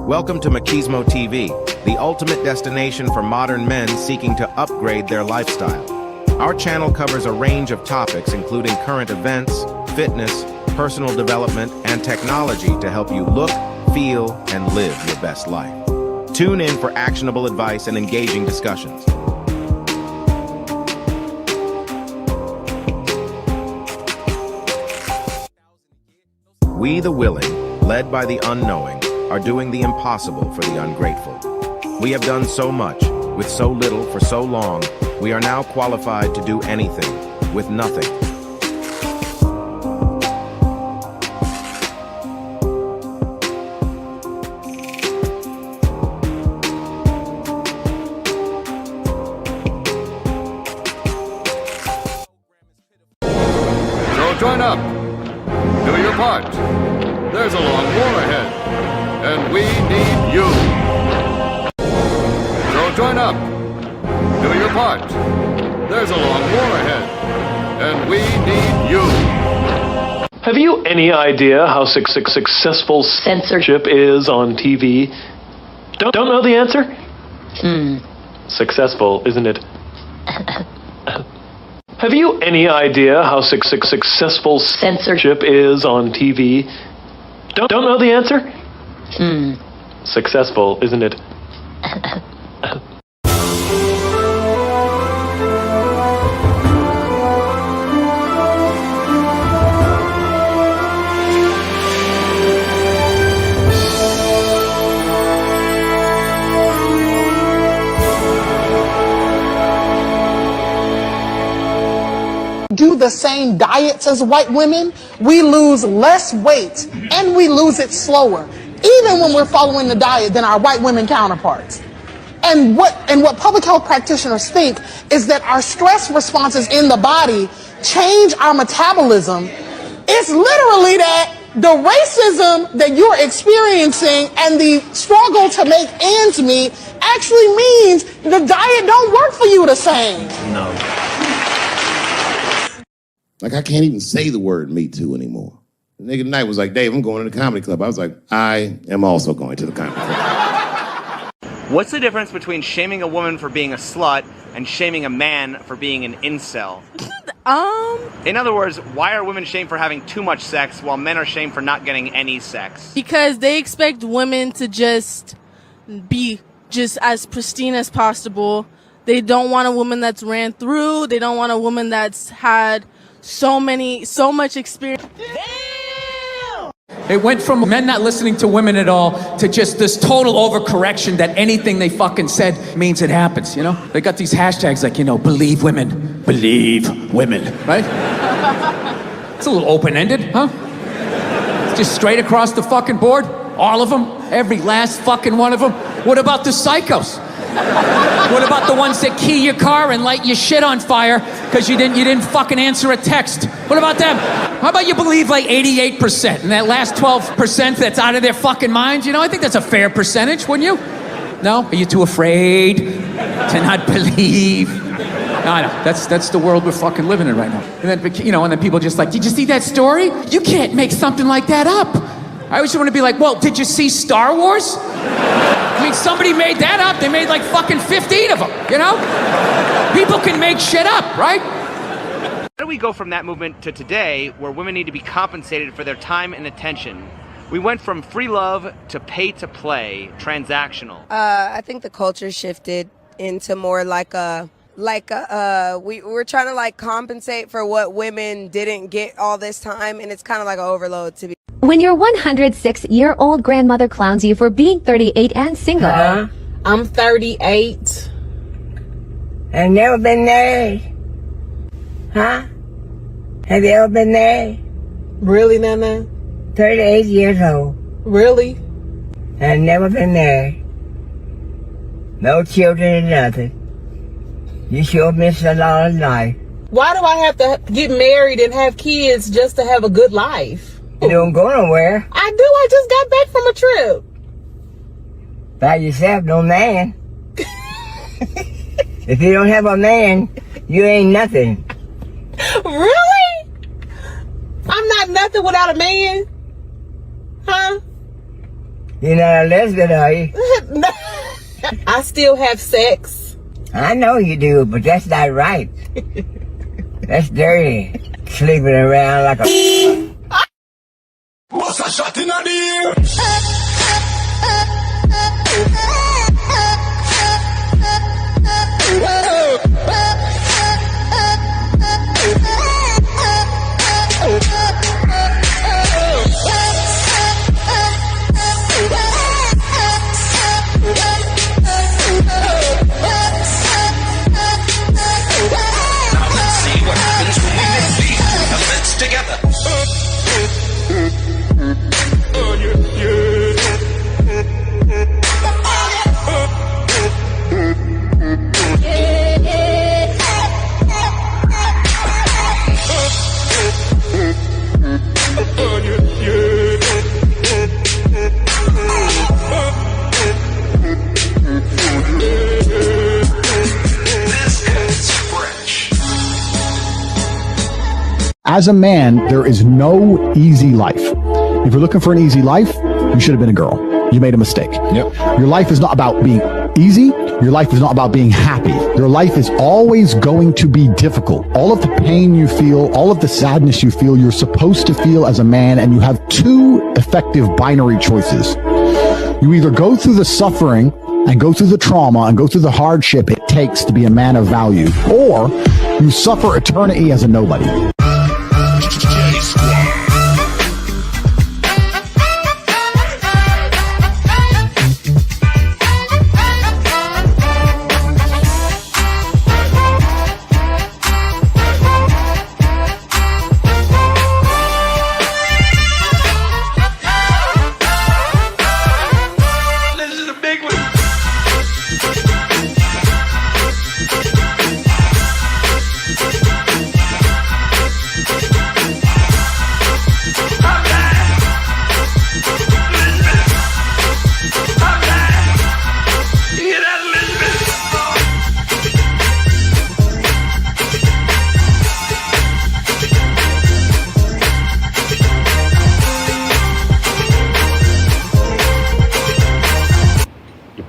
Welcome to MachismoTV, the ultimate destination for modern men seeking to upgrade their lifestyle. Our channel covers a range of topics including current events, fitness, personal development, and technology to help you look, feel, and live your best life. Tune in for actionable advice and engaging discussions. We the willing, led by the unknowing, are doing the impossible for the ungrateful. We have done so much, with so little for so long, we are now qualified to do anything, with nothing. So join up. Do your part. There's a long war ahead, and we need you. So join up. Do your part. There's a long war ahead, and we need you. Have you any idea how successful censorship is on TV? Don't know the answer? Successful, isn't it? Have you any idea how successful censorship is on TV? Don't know the answer? Successful, isn't it? Do the same diets as white women, we lose less weight and we lose it slower, even when we're following the diet, than our white women counterparts. And what public health practitioners think is that our stress responses in the body change our metabolism. It's literally that the racism that you're experiencing and the struggle to make ends meet actually means the diet don't work for you the same. No. Like, I can't even say the word Me Too anymore. The nigga tonight was like, Dave, I'm going to the comedy club. I was like, I am also going to the comedy club. What's the difference between shaming a woman for being a slut and shaming a man for being an incel? In other words, why are women shamed for having too much sex while men are shamed for not getting any sex? Because they expect women to just be just as pristine as possible. They don't want a woman that's ran through. They don't want a woman that's had so much experience. Damn! It went from men not listening to women at all to just this total overcorrection that anything they fucking said means it happens, you know? They got these hashtags like, you know, believe women, right? It's a little open-ended, huh? It's just straight across the fucking board, all of them, every last fucking one of them. What about the psychos? What about the ones that key your car and light your shit on fire because you didn't fucking answer a text? What about them? How about you believe like 88% and that last 12% that's out of their fucking minds? You know, I think that's a fair percentage, wouldn't you? No? Are you too afraid to not believe? No, that's the world we're fucking living in right now. And then, you know, and then people just like, did you see that story? You can't make something like that up. I always want to be like, well, did you see Star Wars? I mean, somebody made that up. They made like fucking 15 of them, you know? People can make shit up, right? How do we go from that movement to today, where women need to be compensated for their time and attention? We went from free love to pay to play, transactional. I think the culture shifted into more we're trying to like compensate for what women didn't get all this time, and it's kind of like an overload to be. When your 106-year-old grandmother clowns you for being 38 and single. I'm 38. I've never been married. Huh? Have you ever been married? Really, Nana? 38 years old. Really? I've never been married. No children or nothing. You sure missed a lot of life. Why do I have to get married and have kids just to have a good life? You don't go nowhere. I do. I just got back from a trip. By yourself, no man. If you don't have a man, you ain't nothing. Really? I'm not nothing without a man? Huh? You're not a lesbian, are you? I still have sex. I know you do, but that's not right. That's dirty. Sleeping around like a... What's a shot in the ear? Now let's see what happens when we mix these elements together. As a man, there is no easy life. If you're looking for an easy life, you should have been a girl. You made a mistake. Yep. Your life is not about being easy. Your life is not about being happy. Your life is always going to be difficult. All of the pain you feel, all of the sadness you feel, you're supposed to feel as a man, and you have two effective binary choices. You either go through the suffering and go through the trauma and go through the hardship it takes to be a man of value, or you suffer eternity as a nobody.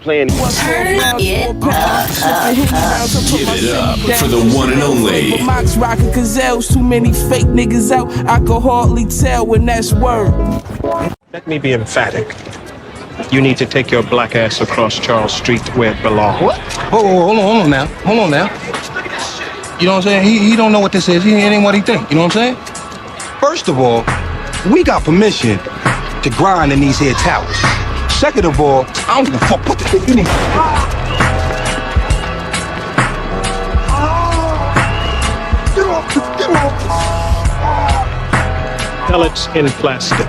Playing. Give it up for the one and only. Mox rockin' gazelles, too many fake niggas out. I could hardly tell when that's word. Let me be emphatic. You need to take your black ass across Charles Street to where it belongs. What? Hold on now. Hold on now. You know what I'm saying? He don't know what this is. It ain't what he think. You know what I'm saying? First of all, we got permission to grind in these here towers. Second of all, I don't give a fuck. Put the thing in here. Get off. Pellets in plastic.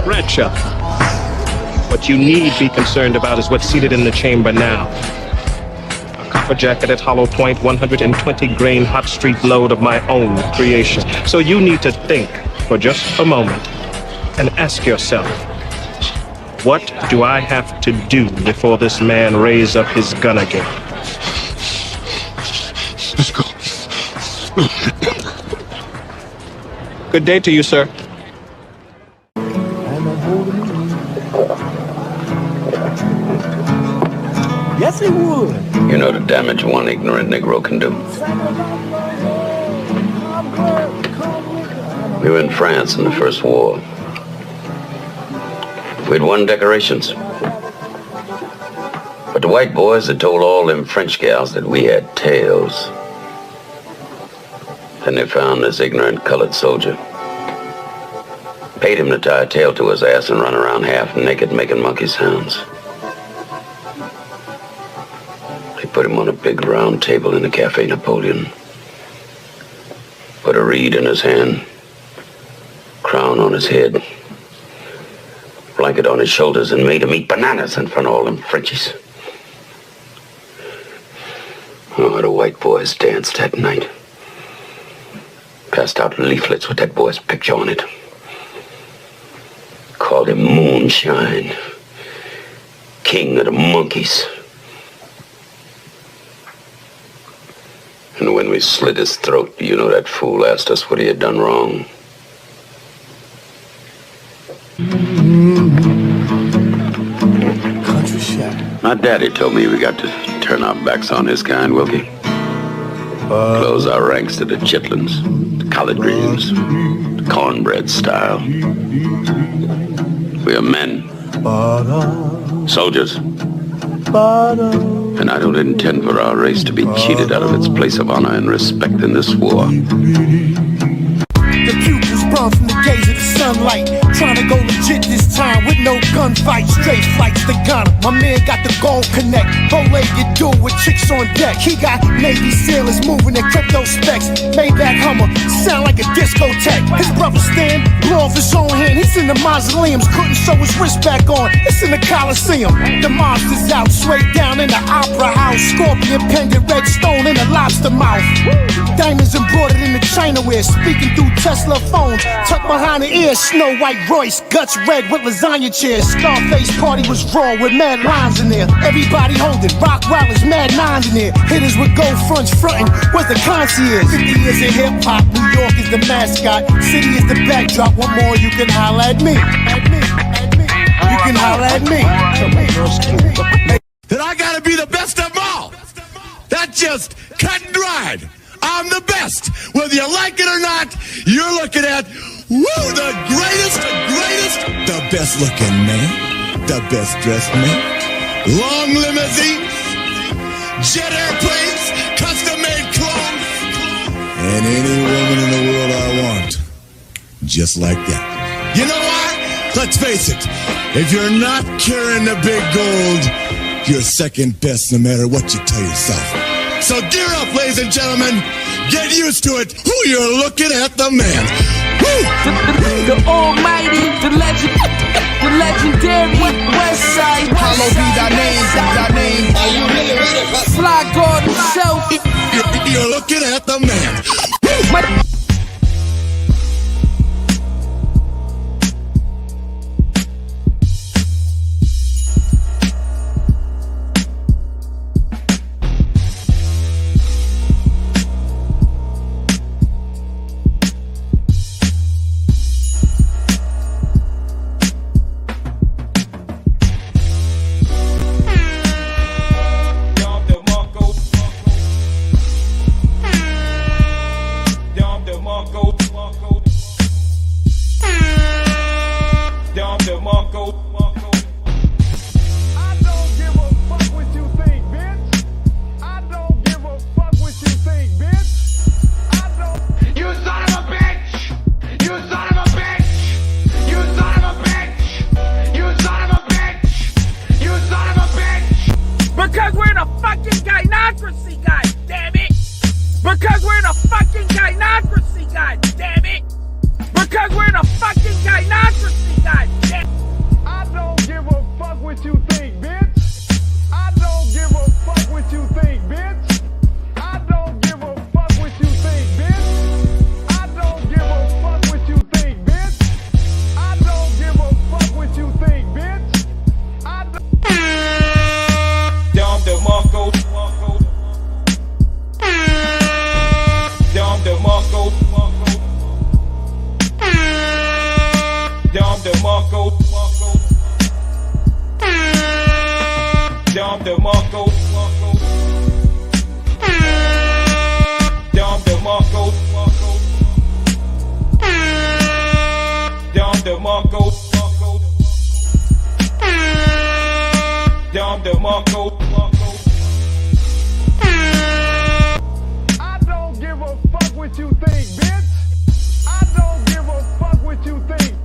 Red shot. What you need be concerned about is what's seated in the chamber now. A copper jacketed hollow point, 120 grain hot street load of my own creation. So you need to think for just a moment and ask yourself, what do I have to do before this man raises up his gun again? Let's go. Good day to you, sir. Yes, he would. You know the damage one ignorant Negro can do. We were in France in the First War. We'd won decorations. But the white boys had told all them French gals that we had tails. Then they found this ignorant colored soldier. Paid him to tie a tail to his ass and run around half naked making monkey sounds. They put him on a big round table in the Cafe Napoleon. Put a reed in his hand, crown on his head, blanket on his shoulders, and made him eat bananas in front of all them Frenchies. Oh, the white boys danced that night. Passed out leaflets with that boy's picture on it. Called him Moonshine, King of the Monkeys. And when we slit his throat, you know that fool asked us what he had done wrong. shot. My daddy told me we got to turn our backs on this kind, Wilkie. Close our ranks to the chitlins, the collard greens, the cornbread style. We are men, soldiers, and I don't intend for our race to be cheated out of its place of honor and respect in this war. The pupils burn from the gaze of the sunlight. Trying to go legit this time with no gunfight. Straight flights to Ghana. My man got the gold connect. Bow-legged dude with chicks on deck. He got Navy sailors moving their crypto specs. Maybach Hummer, sound like a discotheque. His brother Stan blew off his own hand. He's in the mausoleums, couldn't sew his wrist back on. It's in the Coliseum. The monster's out, straight down in the opera house. Scorpion pendant, red stone in a lobster mouth. Diamonds embroidered in the Chinaware. Speaking through Tesla phones, tucked behind the ear, Snow White Royce, guts red with lasagna chairs. Scarface party was raw with mad lines in there. Everybody holding, rock wallets, mad nines in there. Hitters with gold fronts frontin', what's the concierge? 50 years of hip hop, New York is the mascot, city is the backdrop. One more, you can holler at me. You can holler at me. That I gotta be the best of them all. That's just cut and dried. I'm the best. Whether you like it or not, you're looking at, the greatest, the best looking man, the best dressed man, long limousines, jet airplanes, custom made clothes, and any woman in the world I want, just like that. You know what? Let's face it, if you're not carrying the big gold, you're second best no matter what you tell yourself. So gear up, ladies and gentlemen. Get used to it. Who you're looking at, the man. Woo! The almighty, the legendary West Side. Hallowed be thy name, Are you really ready for Fly God himself? You're looking at the man. Woo! Because we're in a fucking gynocracy, goddammit! Because we're in a fucking gynocracy, goddammit! Because we're in a fucking gynocracy, goddammit! I don't give a fuck what you think, bitch. I don't give a fuck what you think, bitch. I don't give a fuck what you think, bitch. I don't give a fuck what you think, bitch. I don't give a fuck what you think, bitch. I don't. Dom DeMarco. Dom DeMarco. Dom DeMarco. Dom DeMarco. Dom DeMarco. Dom DeMarco. Dom DeMarco. I don't give a fuck what you think, bitch. I don't give a fuck what you think.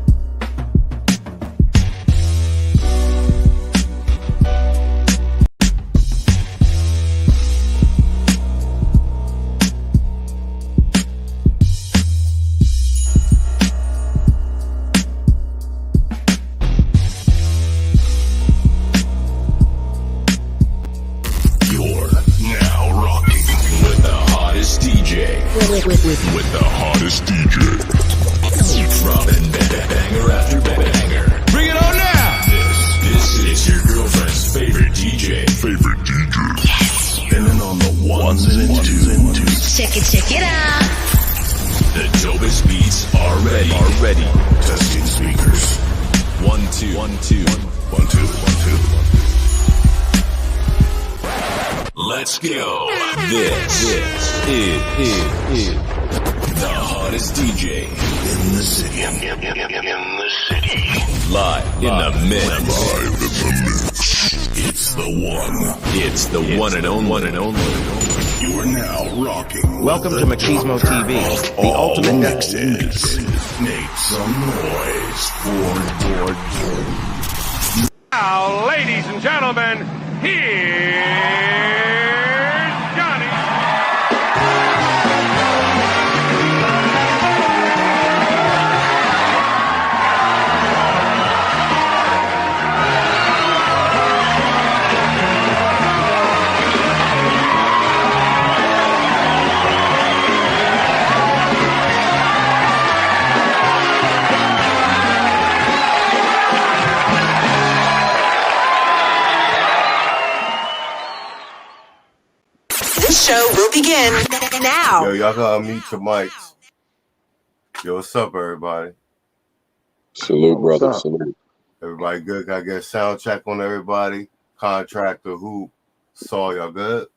You're now rocking with the hottest DJ. With the hottest DJ. Dropping banger after banger. Bring it on now! This is your girlfriend's favorite DJ. Yes! Spinning on the ones and twos. Check it out. The dopest beats are ready. Testing speakers. 1 2 1 2 1 2 1 2. Let's go. This is the hottest DJ in the city. In the city. Live in the mix. Live in the mix. It's the one. It's the one and only. You are now rocking. Welcome to MachismoTV, the ultimate mixes. Make some noise for George. Now, ladies and gentlemen, here's Johnny. Show will begin now. Yo, y'all gotta unmute your mics. Yo, what's up, everybody? Salute, brother. Salute. Everybody good? Gotta get a sound check on everybody. Contractor, who saw y'all good?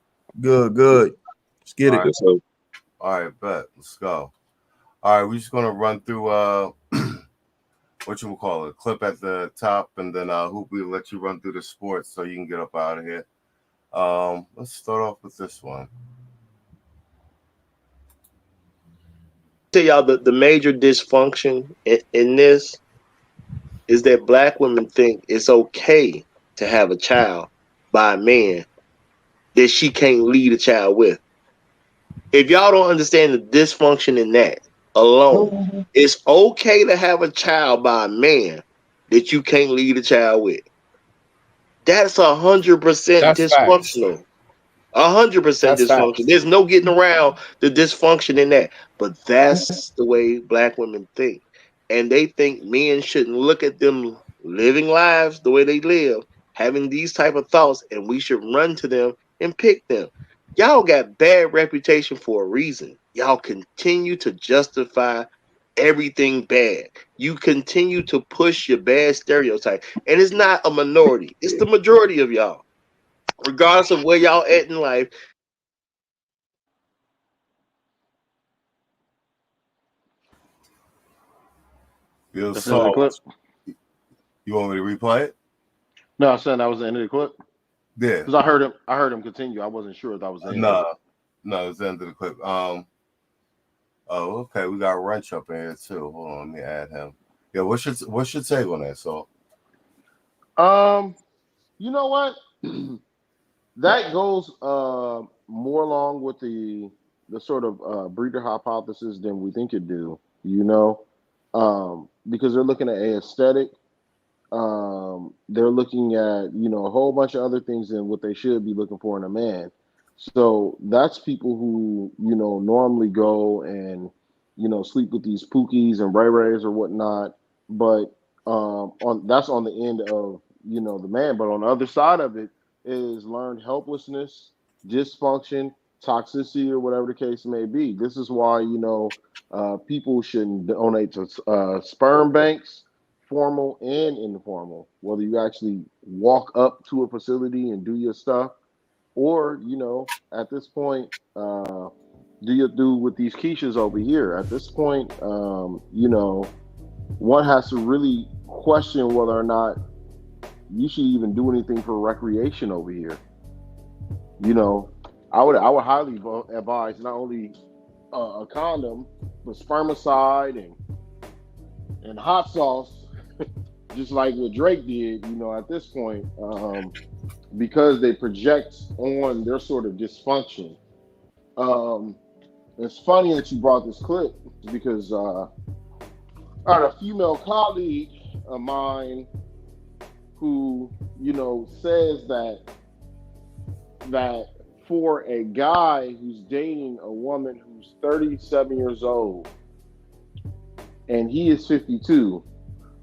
Good. Let's get it. All right, bet. Let's go. All right, we're just gonna run through what you will call it, clip at the top, and then Hoop will let you run through the sports so you can get up out of here. Let's start off with this one. Tell y'all the major dysfunction in this is that black women think it's okay to have a child by a man that she can't lead a child with. If y'all don't understand the dysfunction in that alone, it's okay to have a child by a man that you can't lead a child with. That's 100% dysfunctional. 100% dysfunction. There's no getting around the dysfunction in that. But that's the way black women think. And they think men shouldn't look at them living lives the way they live, having these type of thoughts, and we should run to them and pick them. Y'all got bad reputation for a reason. Y'all continue to justify everything bad. You continue to push your bad stereotype. And it's not a minority. It's the majority of y'all. Regardless of where y'all at in life. Yo, That's the end of the clip? You want me to replay it? No, I said that was the end of the clip. Yeah. Because I heard him continue. I wasn't sure if that was the end. No, it's the end of the clip. Oh, okay. We got Wrench up in here too. Hold on, let me add him. Yeah, what's your take on that, so? You know what? That goes more along with the sort of breeder hypothesis than we think it do, you know? Because they're looking at aesthetic. They're looking at, you know, a whole bunch of other things than what they should be looking for in a man. So that's people who, you know, normally go and, you know, sleep with these pookies and ray-rays or whatnot. But that's on the end of, you know, the man. But on the other side of it is learned helplessness, dysfunction, toxicity, or whatever the case may be. This is why, you know, people shouldn't donate to sperm banks, formal and informal, whether you actually walk up to a facility and do your stuff, or, you know, at this point, do you do with these quiches over here? At this point, you know, one has to really question whether or not you should even do anything for recreation over here. You know, I would highly advise not only a condom, but spermicide and hot sauce, just like what Drake did. You know, at this point, because they project on their sort of dysfunction. It's funny that you brought this clip because I had a female colleague of mine who, you know, says that for a guy who's dating a woman who's 37 years old and he is 52,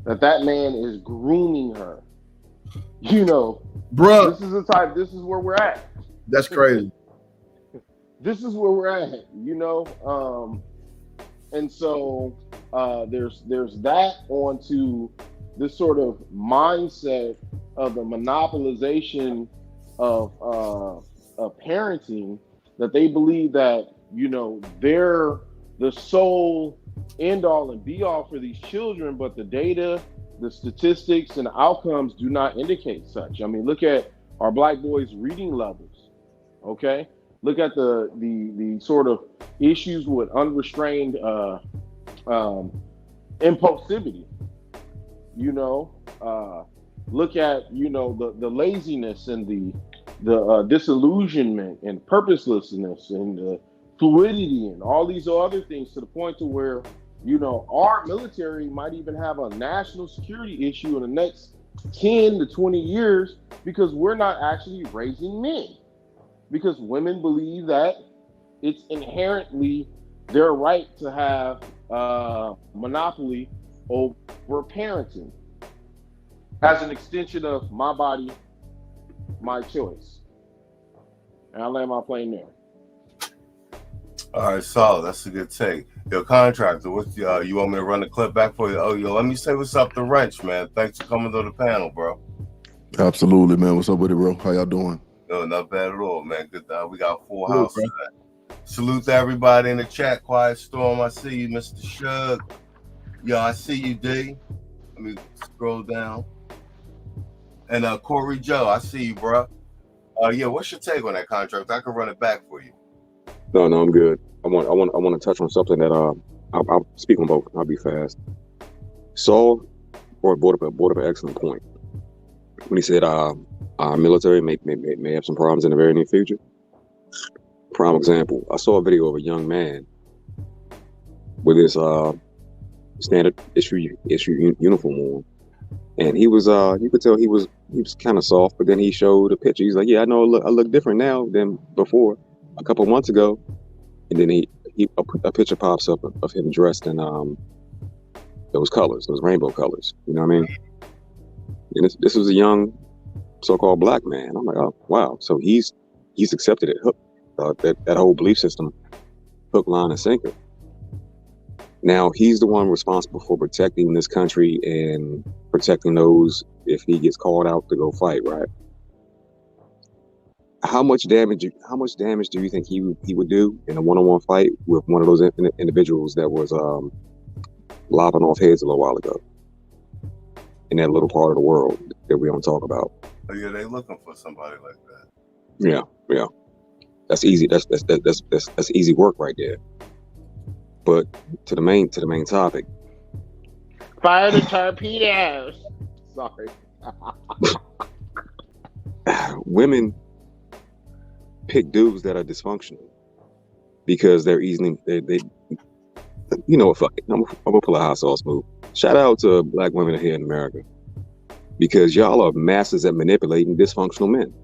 that man is grooming her. You know, bruh, this is where we're at. That's crazy. This is where we're at, you know. And so there's that onto this sort of mindset of the monopolization of parenting, that they believe that, they're the sole end all and be all for these children, but the data, the statistics, and the outcomes do not indicate such. I mean, look at our black boys' reading levels. Okay, look at the sort of issues with unrestrained impulsivity. Look at the laziness and the disillusionment and purposelessness and the fluidity and all these other things, to the point to where our military might even have a national security issue in the next 10 to 20 years because we're not actually raising men, because women believe that it's inherently their right to have monopoly over parenting as an extension of my body, my choice. And I land my plane there. All right, solid. That's a good take. Yo, contractor, what's you want me to run the clip back for you? Oh, yo, let me say what's up to Wrench, man. Thanks for coming to the panel, bro. Absolutely, man. What's up with it, bro? How y'all doing? No, not bad at all, man. Good. We got full house today. Salute to everybody in the chat. Quiet Storm, I see you. Mr. Shug. Yo, I see you, D. Let me scroll down. And Corey Joe, I see you, bro. Yeah, what's your take on that contract? I can run it back for you. No, I'm good. I want to touch on something that I'll speak on both. I'll be fast. Saul brought up an excellent point when he said our military may have some problems in the very near future. Prime example: I saw a video of a young man with his standard issue uniform on, and he was you could tell he was kind of soft, but then he showed a picture. He's like, yeah, I know I look different now than before a couple months ago. And then a picture pops up of him dressed in those colors, those rainbow colors. You know what I mean? And this was a young so-called black man. I'm like, oh wow. So he's accepted it. That whole belief system, hook, line, and sinker. Now he's the one responsible for protecting this country and protecting those if he gets called out to go fight, right? How much damage do you think he would do in a one-on-one fight with one of those individuals that was lopping off heads a little while ago in that little part of the world that we don't talk about? Oh yeah, they looking for somebody like that. Yeah. That's easy. That's easy work right there. But to the main topic. Fire the torpedoes. Sorry. Women pick dudes that are dysfunctional because they're easily they fuck it. I'm gonna pull a hot sauce move. Shout out to black women here in America, because y'all are masters at manipulating dysfunctional men.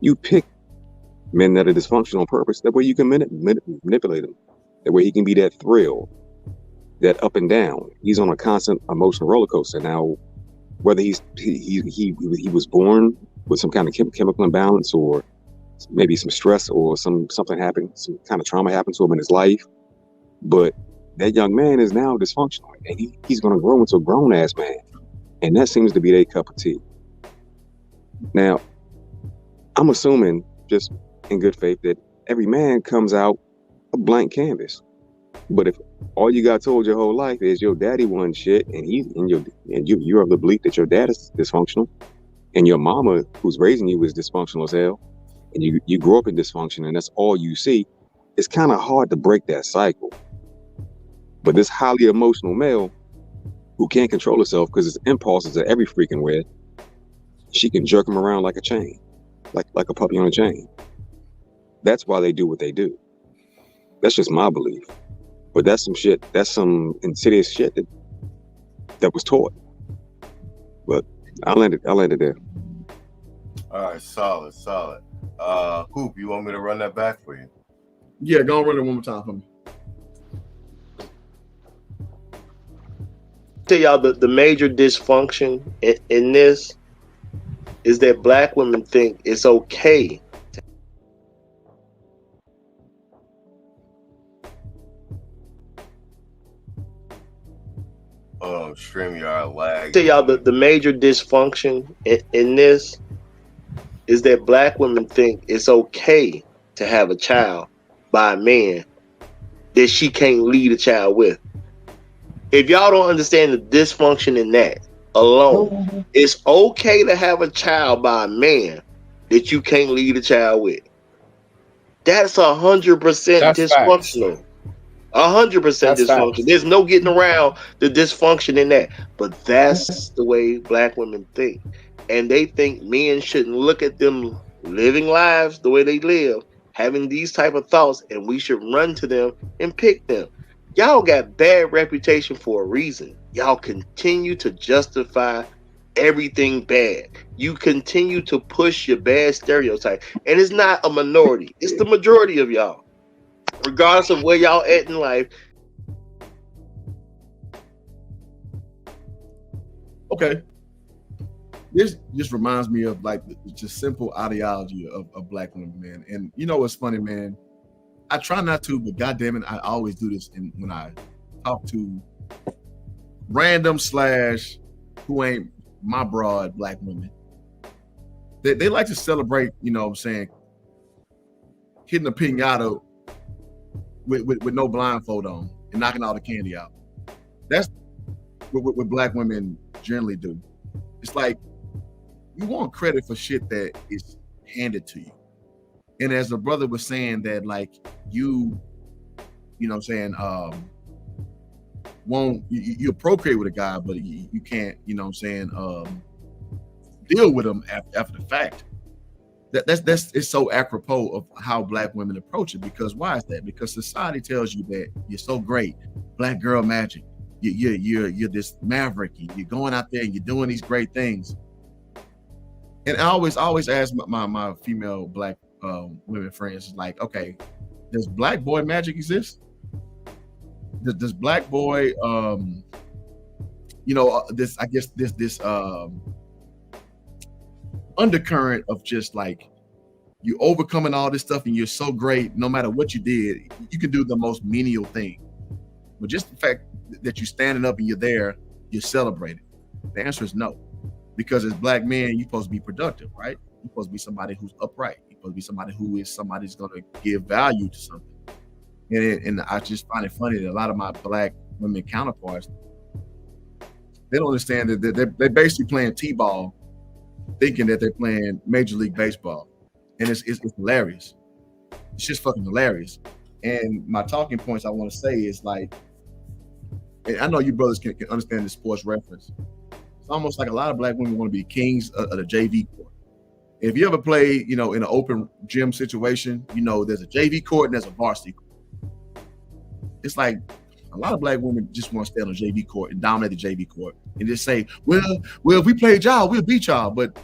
You pick men that are dysfunctional on purpose. That way you can manipulate them. That way he can be that thrill, that up and down. He's on a constant emotional roller coaster. Now, whether he was born with some kind of chemical imbalance, or maybe some stress, or something happened, some kind of trauma happened to him in his life, but that young man is now dysfunctional, and he's going to grow into a grown-ass man, and that seems to be their cup of tea. Now, I'm assuming, just in good faith, that every man comes out a blank canvas. But if all you got told your whole life is your daddy won shit, and you're of the belief that your dad is dysfunctional, and your mama who's raising you is dysfunctional as hell, and you grow up in dysfunction, and that's all you see, it's kind of hard to break that cycle. But this highly emotional male who can't control herself because his impulses are every freaking where, she can jerk him around like a chain, like a puppy on a chain. That's why they do what they do. That's just my belief. But that's some shit. That's some insidious shit that was taught. But I landed there. All right, solid. Hoop, you want me to run that back for you? Yeah, go and run it one more time for me. Tell y'all the major dysfunction in this is that black women think it's okay. StreamYard lag. Tell y'all the major dysfunction in this is that black women think it's okay to have a child by a man that she can't lead a child with. If y'all don't understand the dysfunction in that alone, it's okay to have a child by a man that you can't lead a child with. That's 100% dysfunctional. 100% dysfunction. There's no getting around the dysfunction in that. But that's the way black women think. And they think men shouldn't look at them living lives the way they live, having these type of thoughts, and we should run to them and pick them. Y'all got bad reputation for a reason. Y'all continue to justify everything bad. You continue to push your bad stereotype. And it's not a minority. It's the majority of y'all. Regardless of where y'all at in life. Okay. This just reminds me of like just simple ideology of black women, man. And you know what's funny, man? I try not to, but goddamn it, I always do this when I talk to random / who ain't my broad black women. They like to celebrate, you know what I'm saying, hitting a piñata with no blindfold on and knocking all the candy out. That's what black women generally do. It's like you want credit for shit that is handed to you. And as the brother was saying that, like, you know what I'm saying, you procreate with a guy, but you can't, you know what I'm saying, deal with him after the fact. It's so apropos of how black women approach it. Because why is that? Because society tells you that you're so great, black girl magic. You're this maverick. You're going out there and you're doing these great things. And I always ask my female black women friends, like, okay, does black boy magic exist? Does black boy, you know, this undercurrent of just like you overcoming all this stuff and you're so great, no matter what you did, you can do the most menial thing. But just the fact that you're standing up and you're there, you're celebrated. The answer is no. Because as black men, you're supposed to be productive, right? You're supposed to be somebody who's upright. You're supposed to be somebody's going to give value to something. And I just find it funny that a lot of my black women counterparts, they don't understand that they're basically playing T-ball, thinking that they're playing Major League Baseball. And it's hilarious. It's just fucking hilarious. And my talking points I want to say is like, and I know you brothers can understand the sports reference. It's almost like a lot of black women want to be kings of the JV court. If you ever play, you know, in an open gym situation, you know, there's a JV court and there's a varsity court. It's like a lot of black women just want to stay on the JV court and dominate the JV court and just say, well, if we played y'all, we'll beat y'all. But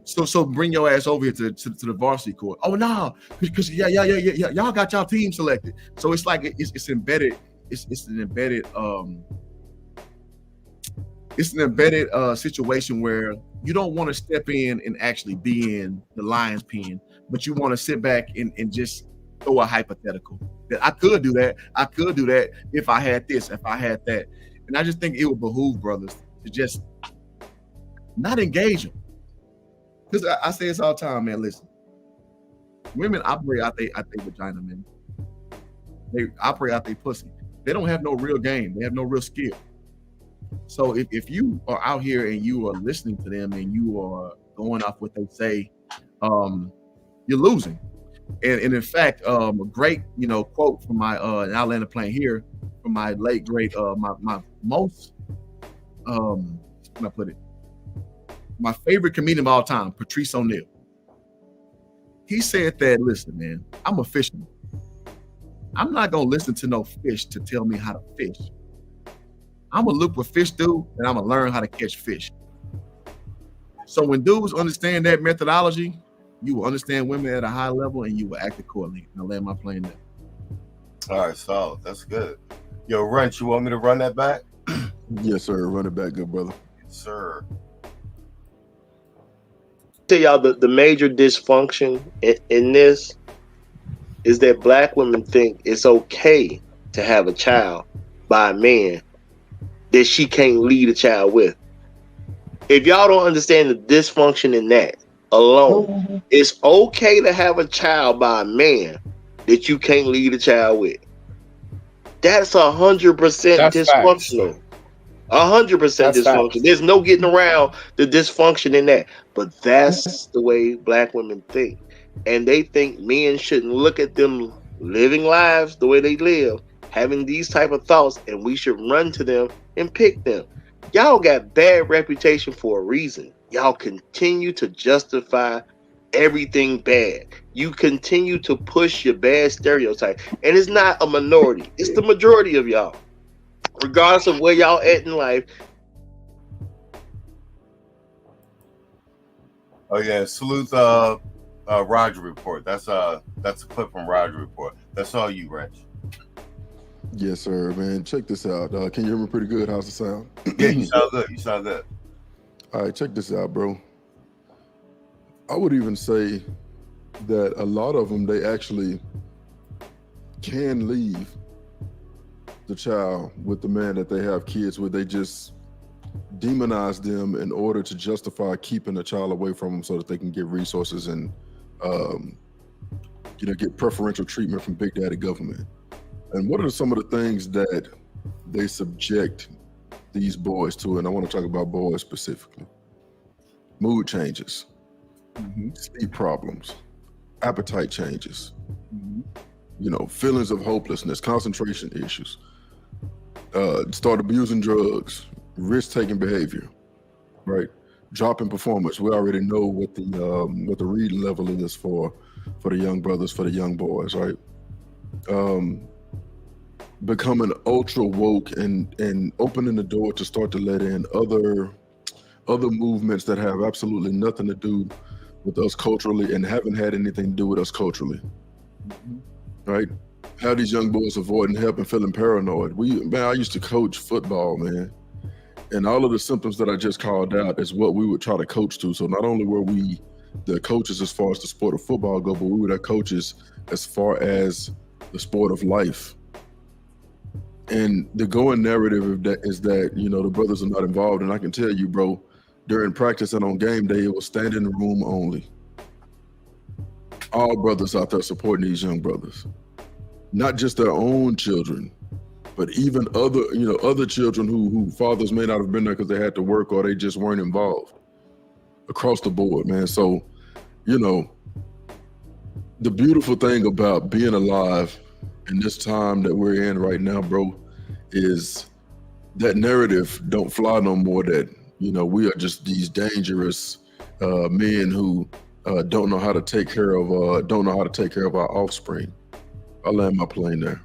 so bring your ass over here to the varsity court. Oh no, because y'all got y'all team selected. So it's like it's embedded. It's an embedded situation where you don't want to step in and actually be in the lion's pen, but you want to sit back and just throw a hypothetical that I could do that. I could do that if I had this, if I had that. And I just think it would behoove brothers to just not engage them. Because I say this all the time, man. Listen, women operate out their vagina, man. They operate out their pussy. They don't have no real game. They have no real skill. So if you are out here and you are listening to them and you are going off what they say, you're losing. And in fact, a great, you know, quote from my and I'll land the plane here from my late great my most how can I put it? My favorite comedian of all time, Patrice O'Neal. He said that, listen, man, I'm a fisherman. I'm not gonna listen to no fish to tell me how to fish. I'm gonna look what fish do and I'm gonna learn how to catch fish. So when dudes understand that methodology, you will understand women at a high level and you will act accordingly. And I'll land my plane there. All right, solid. That's good. Yo, Wrench, you want me to run that back? Yes, sir. Run it back, good brother. Yes, sir. Tell y'all the major dysfunction in this is that black women think it's okay to have a child by a man that she can't lead a child with. If y'all don't understand the dysfunction in that, alone. It's okay to have a child by a man that you can't leave a child with. That's 100% dysfunctional. 100% dysfunction. There's no getting around the dysfunction in that. But that's the way black women think. And they think men shouldn't look at them living lives the way they live, having these type of thoughts, and we should run to them and pick them. Y'all got bad reputation for a reason. Y'all continue to justify everything bad. You continue to push your bad stereotype. And it's not a minority. It's the majority of y'all. Regardless of where y'all at in life. Oh yeah, salute Roger Report. That's a clip from Roger Report. That's all you, Rich. Yes, sir, man. Check this out. Can you hear me pretty good? How's the sound? Yeah, you sound good. You sound good. All right, check this out, bro. I would even say that a lot of them, they actually can leave the child with the man that they have kids with. They just demonize them in order to justify keeping the child away from them so that they can get resources and get preferential treatment from Big Daddy government. And what are some of the things that they subject these boys to? And I want to talk about boys specifically. Mood changes, sleep problems, appetite changes, feelings of hopelessness, concentration issues, start abusing drugs, risk-taking behavior, right? Dropping performance. We already know what the reading level is for the young brothers, for the young boys, right? Becoming ultra woke and opening the door to start to let in other movements that have absolutely nothing to do with us culturally and haven't had anything to do with us culturally, right? How these young boys avoiding help and feeling paranoid. I used to coach football, man. And all of the symptoms that I just called out is what we would try to coach to. So not only were we the coaches as far as the sport of football go, but we were the coaches as far as the sport of life. And the going narrative is that, the brothers are not involved. And I can tell you, bro, during practice and on game day, it was standing room only. All brothers out there supporting these young brothers. Not just their own children, but even other children who fathers may not have been there because they had to work or they just weren't involved. Across the board, man. So, the beautiful thing about being alive in this time that we're in right now, bro, is that narrative don't fly no more, that, we are just these dangerous men who don't know how to take care of our offspring. I land my plane there.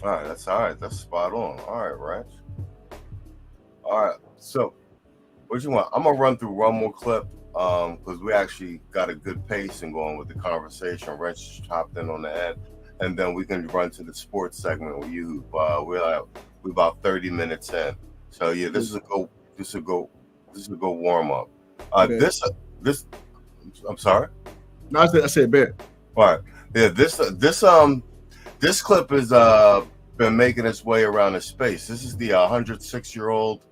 All right, that's spot on. All right, Rich. All right, so what you want? I'm gonna run through one more clip because we actually got a good pace and going with the conversation. Rich chopped in on the end, and then we can run to the sports segment with you. We're about 30 minutes in, so yeah, this is a go warm up. This I'm sorry. No, I said bet. All right, yeah, this clip has been making its way around the space. This is the 106-year-old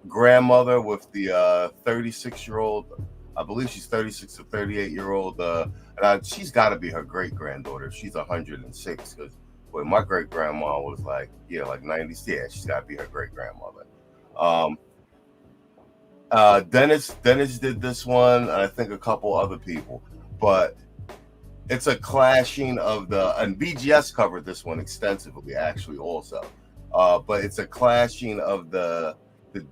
grandmother with the 36-year-old, I believe she's 36 or 38-year-old. And she's got to be her great-granddaughter. She's 106. Because my great-grandma was like 90. Yeah, she's got to be her great-grandmother. Dennis did this one, and I think a couple other people. But it's a clashing of and BGS covered this one extensively, actually, also. But it's a clashing of the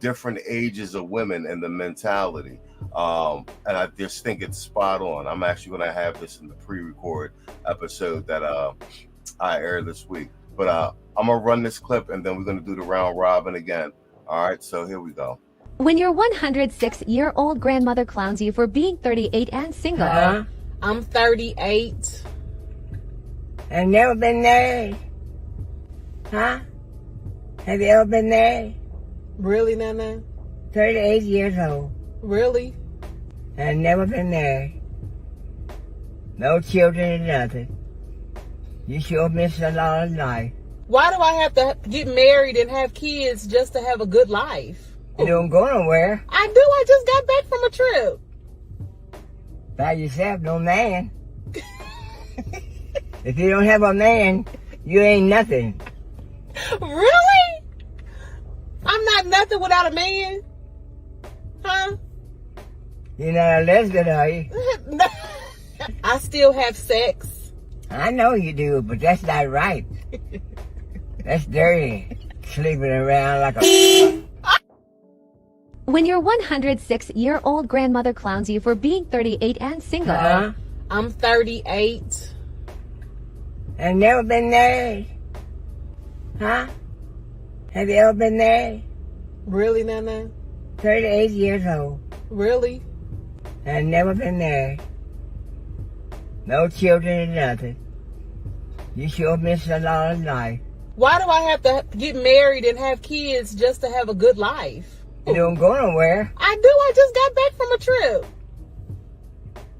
different ages of women and the mentality. And I just think it's spot on. I'm actually going to have this in the pre-record episode that I air this week. But I'm going to run this clip, and then we're going to do the round robin again. All right, so here we go. When your 106-year-old grandmother clowns you for being 38 and single. I'm 38. I've never been married. Huh? Have you ever been married? Really, Nana? 38 years old. Really? I've never been married. No children or nothing. You sure missed a lot of life. Why do I have to get married and have kids just to have a good life? You don't go nowhere. I do. I just got back from a trip. By yourself, no man. If you don't have a man, you ain't nothing. Really? I'm not nothing without a man? Huh? You're not a lesbian, are you? No. I still have sex. I know you do, but that's not right. That's dirty. Sleeping around like a... When your 106-year-old grandmother clowns you for being 38 and single. I'm 38. I've never been married. Huh? Have you ever been married? Really, Nana? 38 years old. Really? I've never been married. No children or nothing. You sure missed a lot of life. Why do I have to get married and have kids just to have a good life? You don't go nowhere. I do. I just got back from a trip.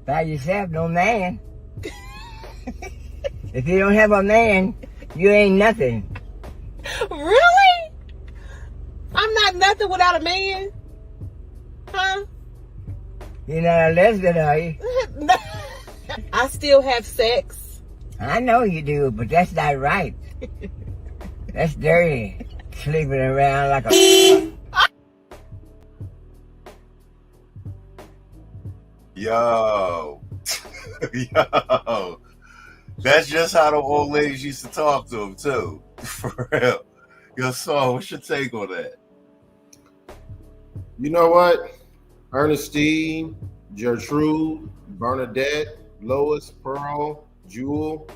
By yourself, no man. If you don't have a man, you ain't nothing. Really? I'm not nothing without a man? Huh? You're not a lesbian, are you? No. I still have sex. I know you do, but that's not right. That's dirty. Sleeping around like a... Yo. Yo. That's just how the old ladies used to talk to him, too. For real. Yo, so what's your take on that? You know what? Ernestine, Gertrude, Bernadette, Lois, Pearl, Jewel,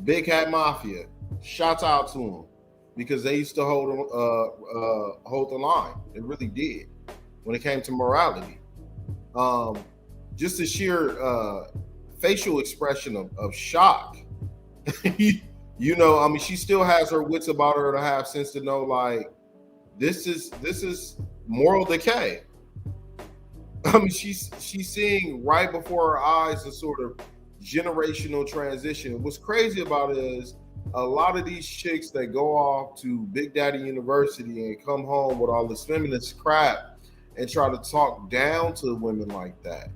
Big Hat Mafia. Shouts out to them because they used to hold the line. It really did when it came to morality. Just the sheer facial expression of shock. You know, I mean, she still has her wits about her to have sense to know, like, this is moral decay. I mean, she's seeing right before her eyes a sort of generational transition. What's crazy about it is a lot of these chicks that go off to Big Daddy University and come home with all this feminist crap and try to talk down to women like that.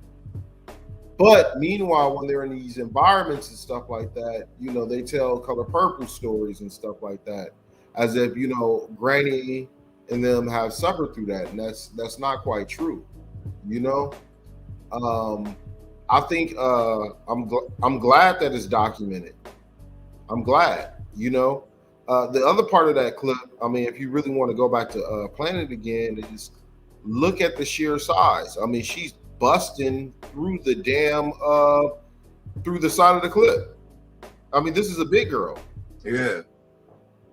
But meanwhile, when they're in these environments and stuff like that, you know, they tell Color Purple stories and stuff like that, as if, you know, Granny and them have suffered through that, and that's not quite true. You know, I think I'm glad that it's documented. I'm glad. You know, the other part of that clip, I mean, if you really want to go back to Planet again, is look at the sheer size. I mean, she's busting through the damn through the side of the clip. I mean, this is a big girl. Yeah.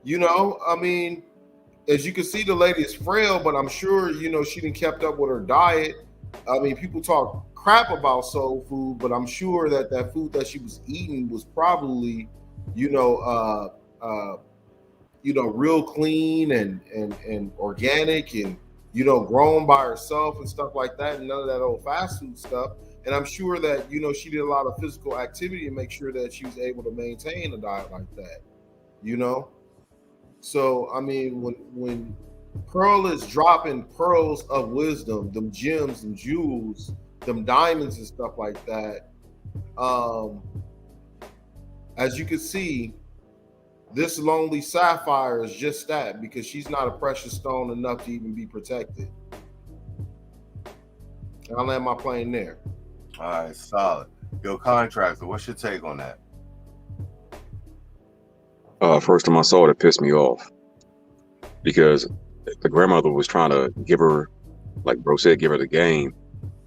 You know, I mean, as you can see, the lady is frail, but I'm sure, you know, she didn't kept up with her diet. I mean, people talk crap about soul food, but I'm sure that food that she was eating was probably, you know, real clean and organic and, you know, grown by herself and stuff like that, and none of that old fast food stuff. And I'm sure that, you know, she did a lot of physical activity to make sure that she was able to maintain a diet like that, you know? So, I mean, when Pearl is dropping pearls of wisdom, them gems and jewels, them diamonds and stuff like that, as you can see, this lonely sapphire is just that, because she's not a precious stone enough to even be protected. I'll land my plane there. All right, solid. Yo, Contractor, what's your take on that? First time I saw it, it pissed me off because the grandmother was trying to give her, like bro said, give her the game,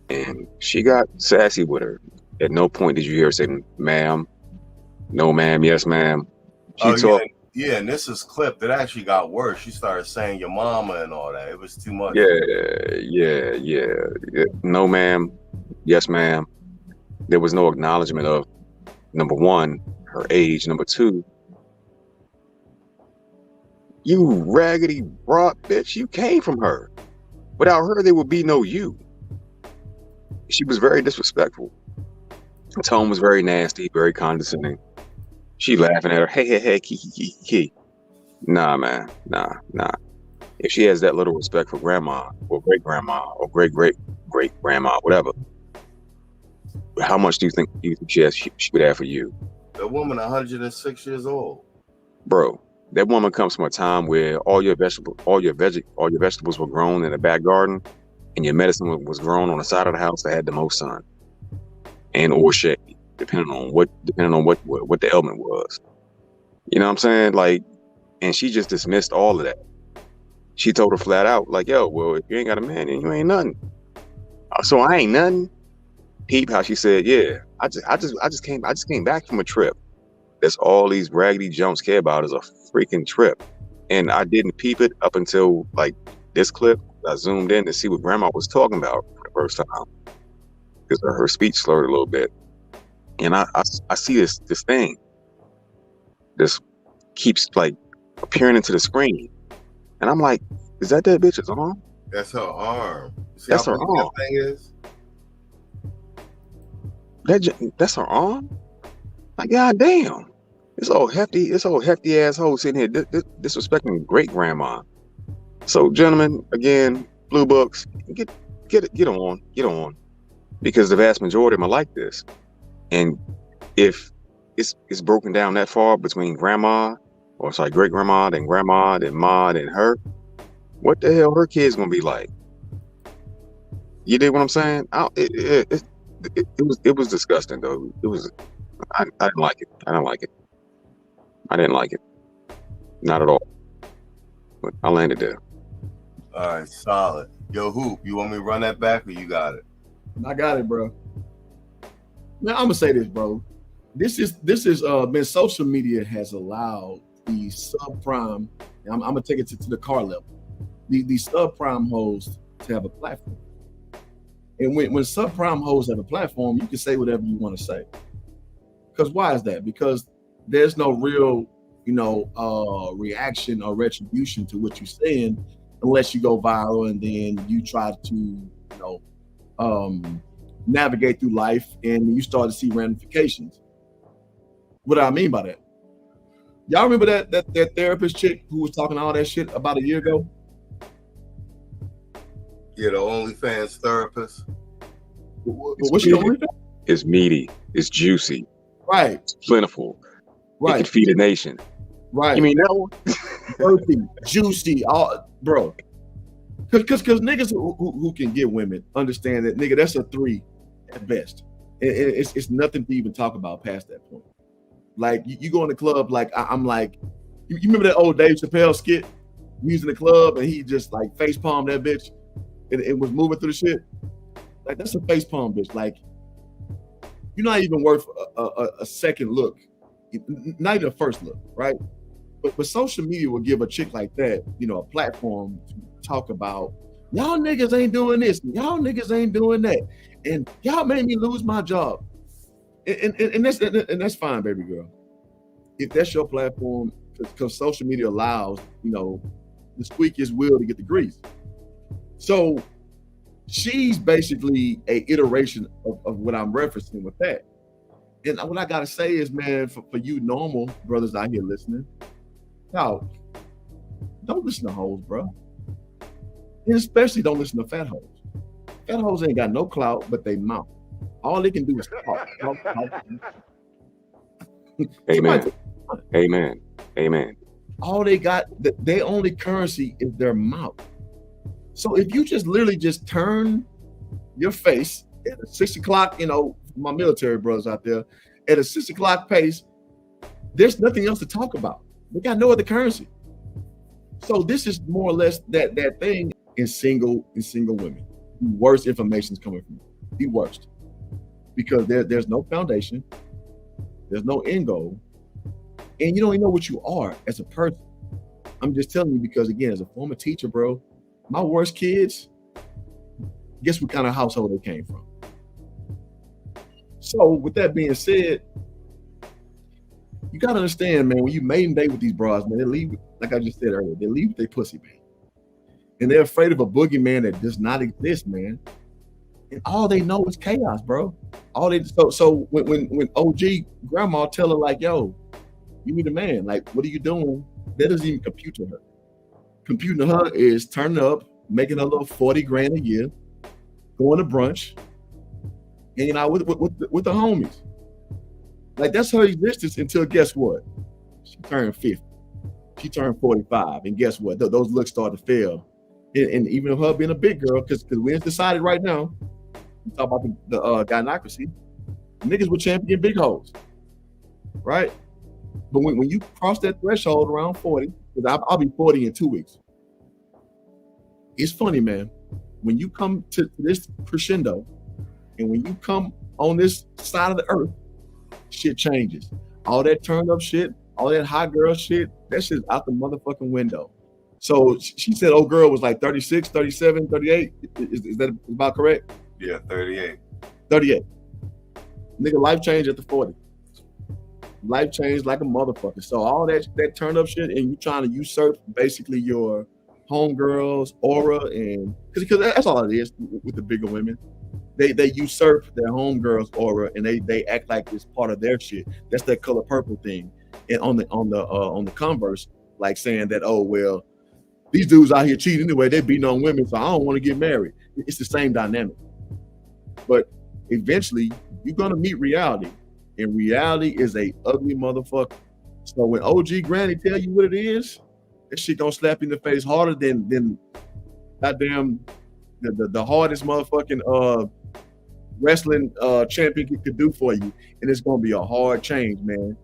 and she got sassy with her. At no point did you hear her say, "Ma'am," "No, ma'am," "Yes, ma'am." Yeah, and this is clipped. It actually got worse. She started saying "your mama" and all that. It was too much. Yeah. "No, ma'am," "Yes, ma'am." There was no acknowledgement of, number one, her age. Number two, you raggedy broad bitch, you came from her. Without her, there would be no you. She was very disrespectful. Her tone was very nasty, very condescending. She laughing at her, hey, key. Nah, man, nah. If she has that little respect for grandma or great grandma or great grandma, whatever, How much do you think she would have for you? The woman 106 years old. Bro, that woman comes from a time where all your vegetables were grown in the back garden, and your medicine was grown on the side of the house that had the most sun, and or shade, depending on what the ailment was. You know what I'm saying? Like, and she just dismissed all of that. She told her flat out, like, yo, well, if you ain't got a man, then you ain't nothing. So I ain't nothing. Peep how she said, yeah, I just came back from a trip. That's all these raggedy Jones care about is a freaking trip. And I didn't peep it up until like this clip. I zoomed in to see what grandma was talking about for the first time, because her speech slurred a little bit. And I see this thing. This keeps like appearing into the screen. And I'm like, is that bitch's arm? That's her arm. See That's how her big arm. that thing is? That's her arm? Like, god damn. This old hefty asshole sitting here disrespecting great grandma. So gentlemen, again, Blue Books, get on. Because the vast majority of them are like this. And if it's broken down that far between grandma, or sorry, great grandma, then ma, then her, what the hell her kids gonna be like? You dig what I'm saying? It was disgusting though. I didn't like it. I didn't like it. Not at all. But I landed there. All right, solid. Yo, Hoop, you want me to run that back or you got it? I got it, bro. Now I'm gonna say this, bro. This is man, social media has allowed the subprime, and I'm gonna take it to the car level, the subprime hosts to have a platform. And when subprime hosts have a platform, you can say whatever you want to say. Because why is that? Because there's no real, reaction or retribution to what you're saying, unless you go viral and then you try to, navigate through life and you start to see ramifications. What do I mean by that? Y'all remember that therapist chick who was talking all that shit about a year ago? Yeah, the OnlyFans therapist. What's your OnlyFans? It's meaty. It's juicy. Right. It's plentiful. Right. It can feed a nation. Right. You mean that one? Earthy, juicy, all, bro. Because niggas who can get women understand that, nigga, that's a 3 at best. It's nothing to even talk about past that point. Like, you go in the club, like, I'm like, you remember that old Dave Chappelle skit? He was in the club and he just like face palmed that bitch and it was moving through the shit. Like, that's a face palm, bitch. Like, you're not even worth a second look, not even a first look, right? But social media will give a chick like that, a platform to talk about, y'all niggas ain't doing this, y'all niggas ain't doing that, and y'all made me lose my job. And that's fine, baby girl. If that's your platform, because social media allows, the squeakiest wheel to get the grease. So she's basically a iteration of what I'm referencing with that. And what I gotta say is, man, for you normal brothers out here listening, y'all, don't listen to hoes, bro. And especially don't listen to fat hoes. Fat hoes ain't got no clout but they mouth. All they can do is talk. Amen. All they got, their only currency is their mouth. So if you just literally just turn your face at a 6 o'clock, my military brothers out there, at a 6 o'clock pace, there's nothing else to talk about. They got no other currency. So this is more or less that thing in single women. The worst information is coming from the worst. Because there's no foundation, there's no end goal, and you don't even know what you are as a person. I'm just telling you because, again, as a former teacher, bro, my worst kids, guess what kind of household they came from. So with that being said, you gotta understand, man, when you maiden date with these bras, man, they leave, like I just said earlier, they leave with their pussy, man. And they're afraid of a boogeyman that does not exist, man. And all they know is chaos, bro. So when OG grandma tell her, like, yo, you need a man, like, what are you doing? That doesn't even compute to her. Computing to her is turning up, making a little 40 grand a year, going to brunch, hanging out with the homies. Like that's her existence until guess what? She turned 50. She turned 45, and guess what? Those looks start to fail. And even her being a big girl, because we ain't decided right now. We talk about the gynocracy. Niggas will champion big hoes, right? But when you cross that threshold around 40, because I'll be 40 in 2 weeks. It's funny, man. When you come to this crescendo, and when you come on this side of the earth, shit changes. All that turned up shit, all that hot girl shit, that shit's out the motherfucking window. So she said old girl was like 36, 37, 38. Is that about correct? Yeah, 38. 38. Nigga, life changed at the 40. Life changed like a motherfucker. So all that turned up shit, and you trying to usurp basically your homegirl's aura, and because that's all it is with the bigger women. They usurp their homegirl's aura, and they act like it's part of their shit. That's that color purple thing. And on the converse, like saying that, oh well, these dudes out here cheating anyway, they beating on women, so I don't want to get married. It's the same dynamic. But eventually you're gonna meet reality. And reality is a ugly motherfucker. So when OG Granny tell you what it is, that shit gonna slap you in the face harder than goddamn the hardest motherfucking wrestling champion could do for you. And it's gonna be a hard change, man.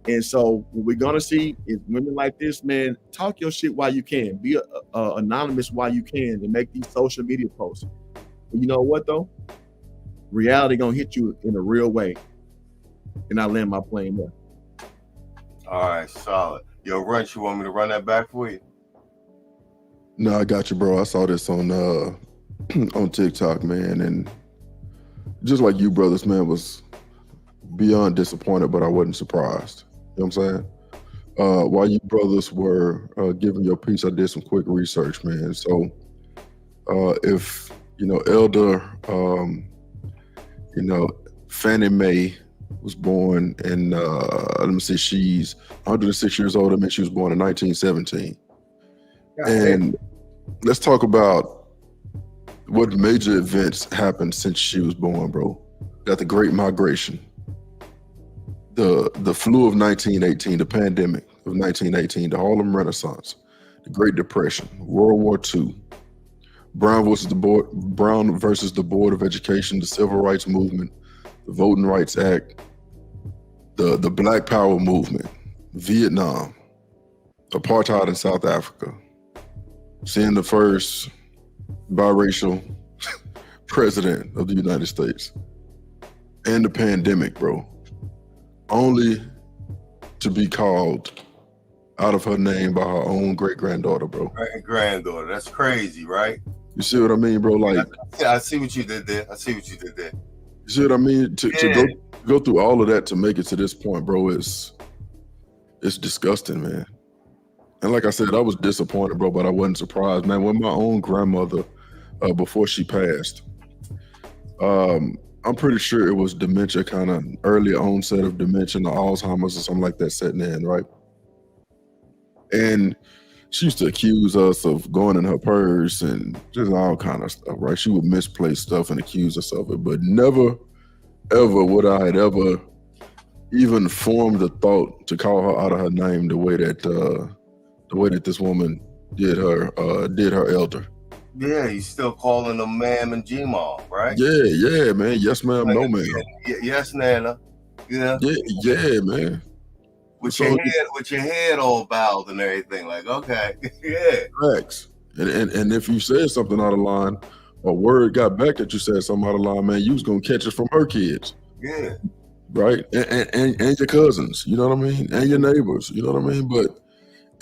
And so what we're gonna see is women like this, man, talk your shit while you can. Be anonymous while you can, and make these social media posts. But you know what though? Reality gonna hit you in a real way. And I land my plane there. All right, solid. Yo, Runch, you want me to run that back for you? No, I got you, bro. I saw this on on TikTok, man, and just like you brothers, man, was beyond disappointed, but I wasn't surprised. You know what I'm saying? While you brothers were giving your piece, I did some quick research, man. So if Elder Fannie Mae was born in let me see, she's 106 years old. I mean, she was born in 1917. And let's talk about what major events happened since she was born, bro. Got the Great Migration, the flu of 1918, the pandemic of 1918, the Harlem Renaissance, the Great Depression, World War II, Brown versus the Board of Education, the Civil Rights Movement, the Voting Rights Act, the Black Power movement, Vietnam, apartheid in South Africa, seeing the first biracial president of the United States, and the pandemic, bro, only to be called out of her name by her own great-granddaughter, bro. Granddaughter, that's crazy, right? You see what I mean, bro? Like, yeah, I see what you did there. You see what I mean? To go through all of that to make it to this point, bro, it's disgusting, man. And like I said, I was disappointed, bro, but I wasn't surprised, man. When my own grandmother, before she passed, I'm pretty sure it was dementia, kind of early onset of dementia, or Alzheimer's or something like that setting in, right? And she used to accuse us of going in her purse and just all kind of stuff, right? She would misplace stuff and accuse us of it, but never, ever would I had ever even formed the thought to call her out of her name the way that this woman did her elder. Yeah, he's still calling them ma'am and G-Mom, right? Yeah, man. Yes, ma'am, no, ma'am. Yes, Nana. Yeah, man. With your head all bowed and everything, like, okay, yeah. Facts. And if you said something out of line, or word got back that you said something out of line, man, you was gonna catch it from her kids. Yeah. Right? And your cousins, you know what I mean? And your neighbors, you know what I mean? But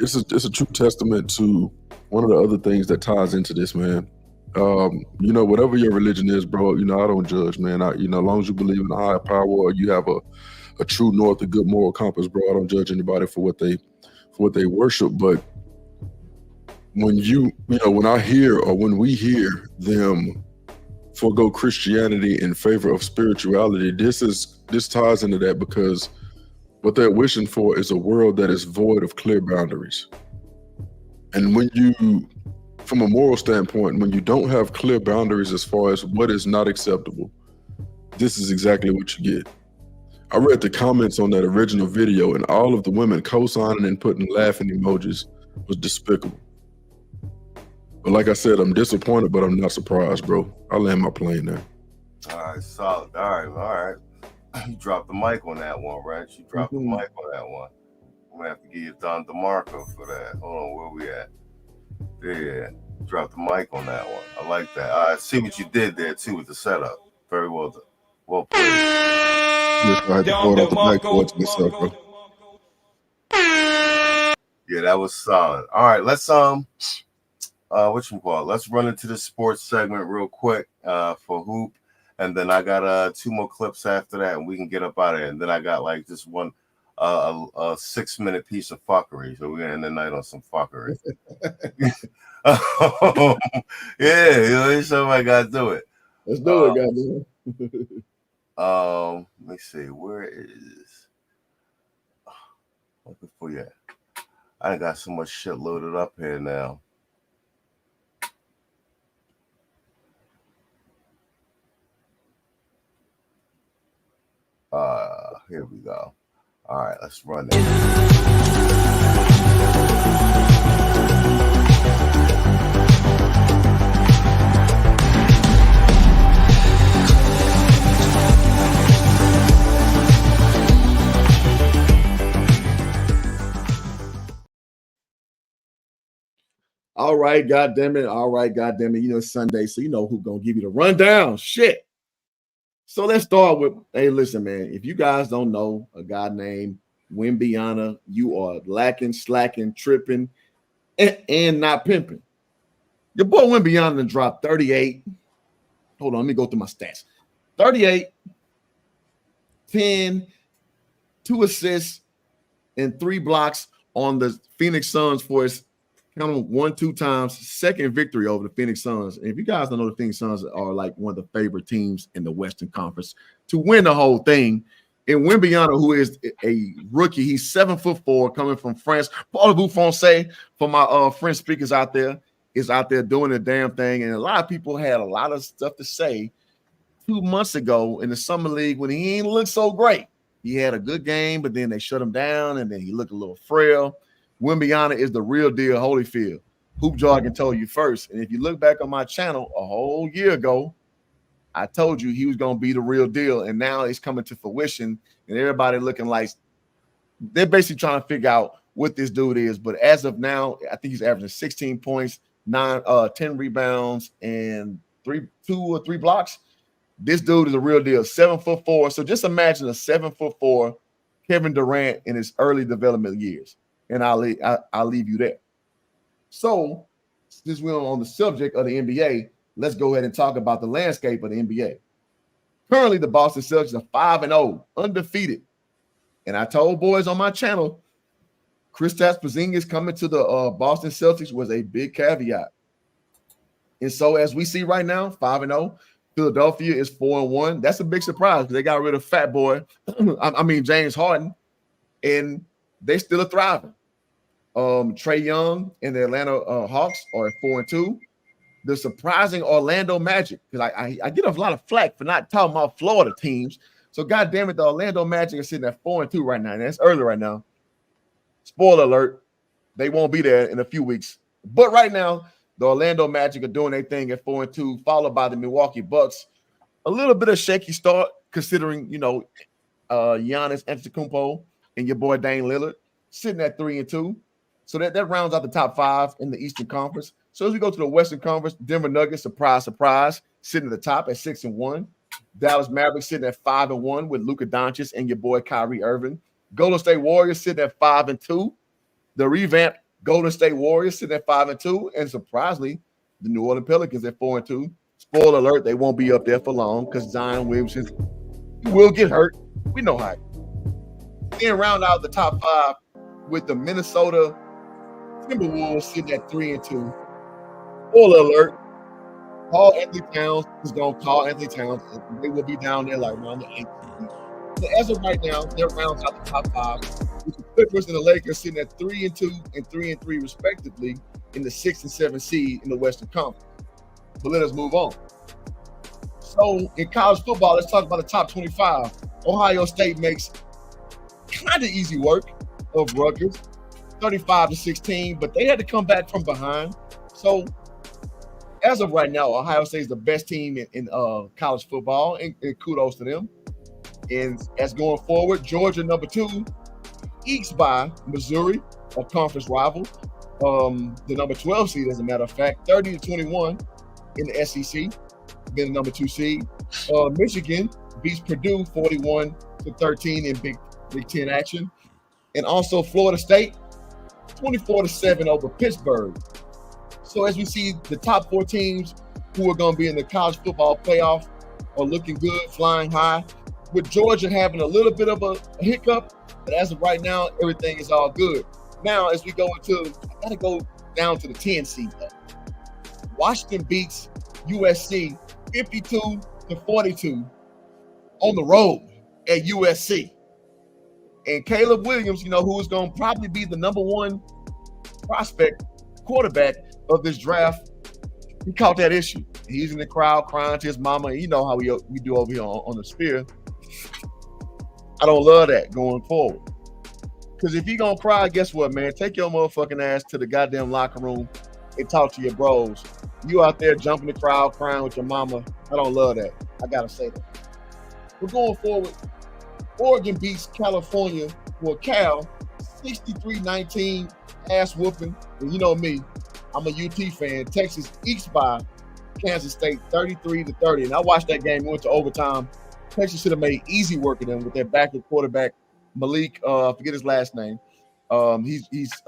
it's a true testament to one of the other things that ties into this, man. Whatever your religion is, bro, I don't judge, man. As long as you believe in a higher power or you have a true north, a good moral compass, bro, I don't judge anybody for what they worship. But when when we hear them forego Christianity in favor of spirituality, this ties into that, because what they're wishing for is a world that is void of clear boundaries. And when you, from a moral standpoint, when you don't have clear boundaries as far as what is not acceptable, this is exactly what you get. I read the comments on that original video, and all of the women co-signing and putting laughing emojis was despicable. But like I said, I'm disappointed, but I'm not surprised, bro. I land my plane there. All right, solid. All right. You dropped the mic on that one, right? You dropped the mic on that one. I'm gonna have to give you Don DeMarco for that. Hold on, where we at? Yeah, drop the mic on that one. I like that. I see what you did there too with the setup. Very well done. Well played. Yes, I had to throw it off the backboard to myself, bro. Yeah, that was solid. All right, let's let's run into the sports segment real quick for Hoop, and then I got 2 more clips after that, and we can get up out of it. And then I got like just one a 6-minute piece of fuckery, so we're gonna end the night on some fuckery. Yeah, somebody gotta do it. Let's do it, goddamn. Let me see, where is looking for you? I got so much shit loaded up here now. Here we go. All right, let's run it. All right, goddamn it. All right, goddamn it. You know, it's Sunday, so you know who's gonna give you the rundown. Shit. So let's start with, hey, listen, man. If you guys don't know a guy named Wimbiana, you are lacking, slacking, tripping, and not pimping. Your boy Wimbiana dropped 38. Hold on, let me go through my stats. 38, 10, 2 assists, and 3 blocks on the Phoenix Suns for his 1-2 times second victory over the Phoenix Suns. And if you guys don't know, the Phoenix Suns are like one of the favorite teams in the Western Conference to win the whole thing. And Wimbiana, who is a rookie, he's 7'4", coming from France. Parlez-vous français for my French speakers out there, is out there doing the damn thing. And a lot of people had a lot of stuff to say 2 months ago in the summer league when he ain't look so great. He had a good game, but then they shut him down, and then he looked a little frail. Wimbiana is the real deal, Holyfield. Hoop Jargon told you first. And if you look back on my channel a whole year ago, I told you he was going to be the real deal. And now it's coming to fruition. And everybody looking like they're basically trying to figure out what this dude is. But as of now, I think he's averaging 16 points, 10 rebounds, and 2 or 3 blocks. This dude is a real deal, 7'4". So just imagine a 7'4" Kevin Durant in his early development years. And I'll leave you there. So since we're on the subject of the NBA, let's go ahead and talk about the landscape of the NBA. Currently, the Boston Celtics are 5-0, undefeated. And I told boys on my channel, Kristaps Porzingis coming to the Boston Celtics was a big caveat. And so as we see right now, 5-0, Philadelphia is 4-1. That's a big surprise because they got rid of Fat Boy, James Harden, and they still are thriving. Trae Young and the Atlanta Hawks are at 4-2. The surprising Orlando Magic, because I get a lot of flack for not talking about Florida teams. So God damn it, the Orlando Magic are sitting at 4-2 right now. And that's early right now. Spoiler alert, they won't be there in a few weeks. But right now, the Orlando Magic are doing their thing at 4-2, followed by the Milwaukee Bucks. A little bit of shaky start, considering Giannis Antetokounmpo and your boy Dame Lillard sitting at 3-2. So that rounds out the top 5 in the Eastern Conference. So as we go to the Western Conference, Denver Nuggets, surprise, sitting at the top at 6-1. Dallas Mavericks sitting at 5-1 with Luka Doncic and your boy Kyrie Irving. Golden State Warriors sitting at 5-2. The revamped Golden State Warriors sitting at 5-2. And surprisingly, the New Orleans Pelicans at 4-2. Spoiler alert, they won't be up there for long because Zion Williamson will get hurt. We know how. Then round out the top 5 with the Minnesota Timberwolves sitting at 3-2. Spoiler alert, Paul Anthony Towns is going to call Anthony Towns, and they will be down there like around the 8th. So as of right now, that rounds out the top 5 with the Clippers and the Lakers sitting at 3-2 and 3-3 respectively in the 6th and 7th seed in the Western Conference. But let us move on. So in college football, let's talk about the top 25. Ohio State makes kind of easy work of Rutgers, 35-16, but they had to come back from behind. So as of right now, Ohio State is the best team in college football, and kudos to them. And as going forward, Georgia, number 2, ekes by Missouri, a conference rival, the number 12 seed, as a matter of fact, 30-21 in the SEC, being the number 2 seed. Michigan beats Purdue 41-13 in Big Ten action. And also Florida State, 24-7 over Pittsburgh. So as we see, the top 4 teams who are going to be in the college football playoff are looking good, flying high, with Georgia having a little bit of a hiccup, but as of right now, everything is all good. Now, as we go into, I got to go down to the 10 seed. Washington beats USC 52-42 on the road at USC. And Caleb Williams, who is going to probably be the number 1 prospect quarterback of this draft, he caught that issue. He's in the crowd crying to his mama. You know how we do over here on the Sphere. I don't love that going forward. Because if you're going to cry, guess what, man? Take your motherfucking ass to the goddamn locker room and talk to your bros. You out there jumping the crowd, crying with your mama. I don't love that. I got to say that. We're going forward. Oregon beats California for Cal, 63-19, ass whooping. And you know me, I'm a UT fan. Texas ekes by Kansas State 33-30. And I watched that game, went to overtime. Texas should have made easy work of them with their backup quarterback, Malik, forget his last name. He's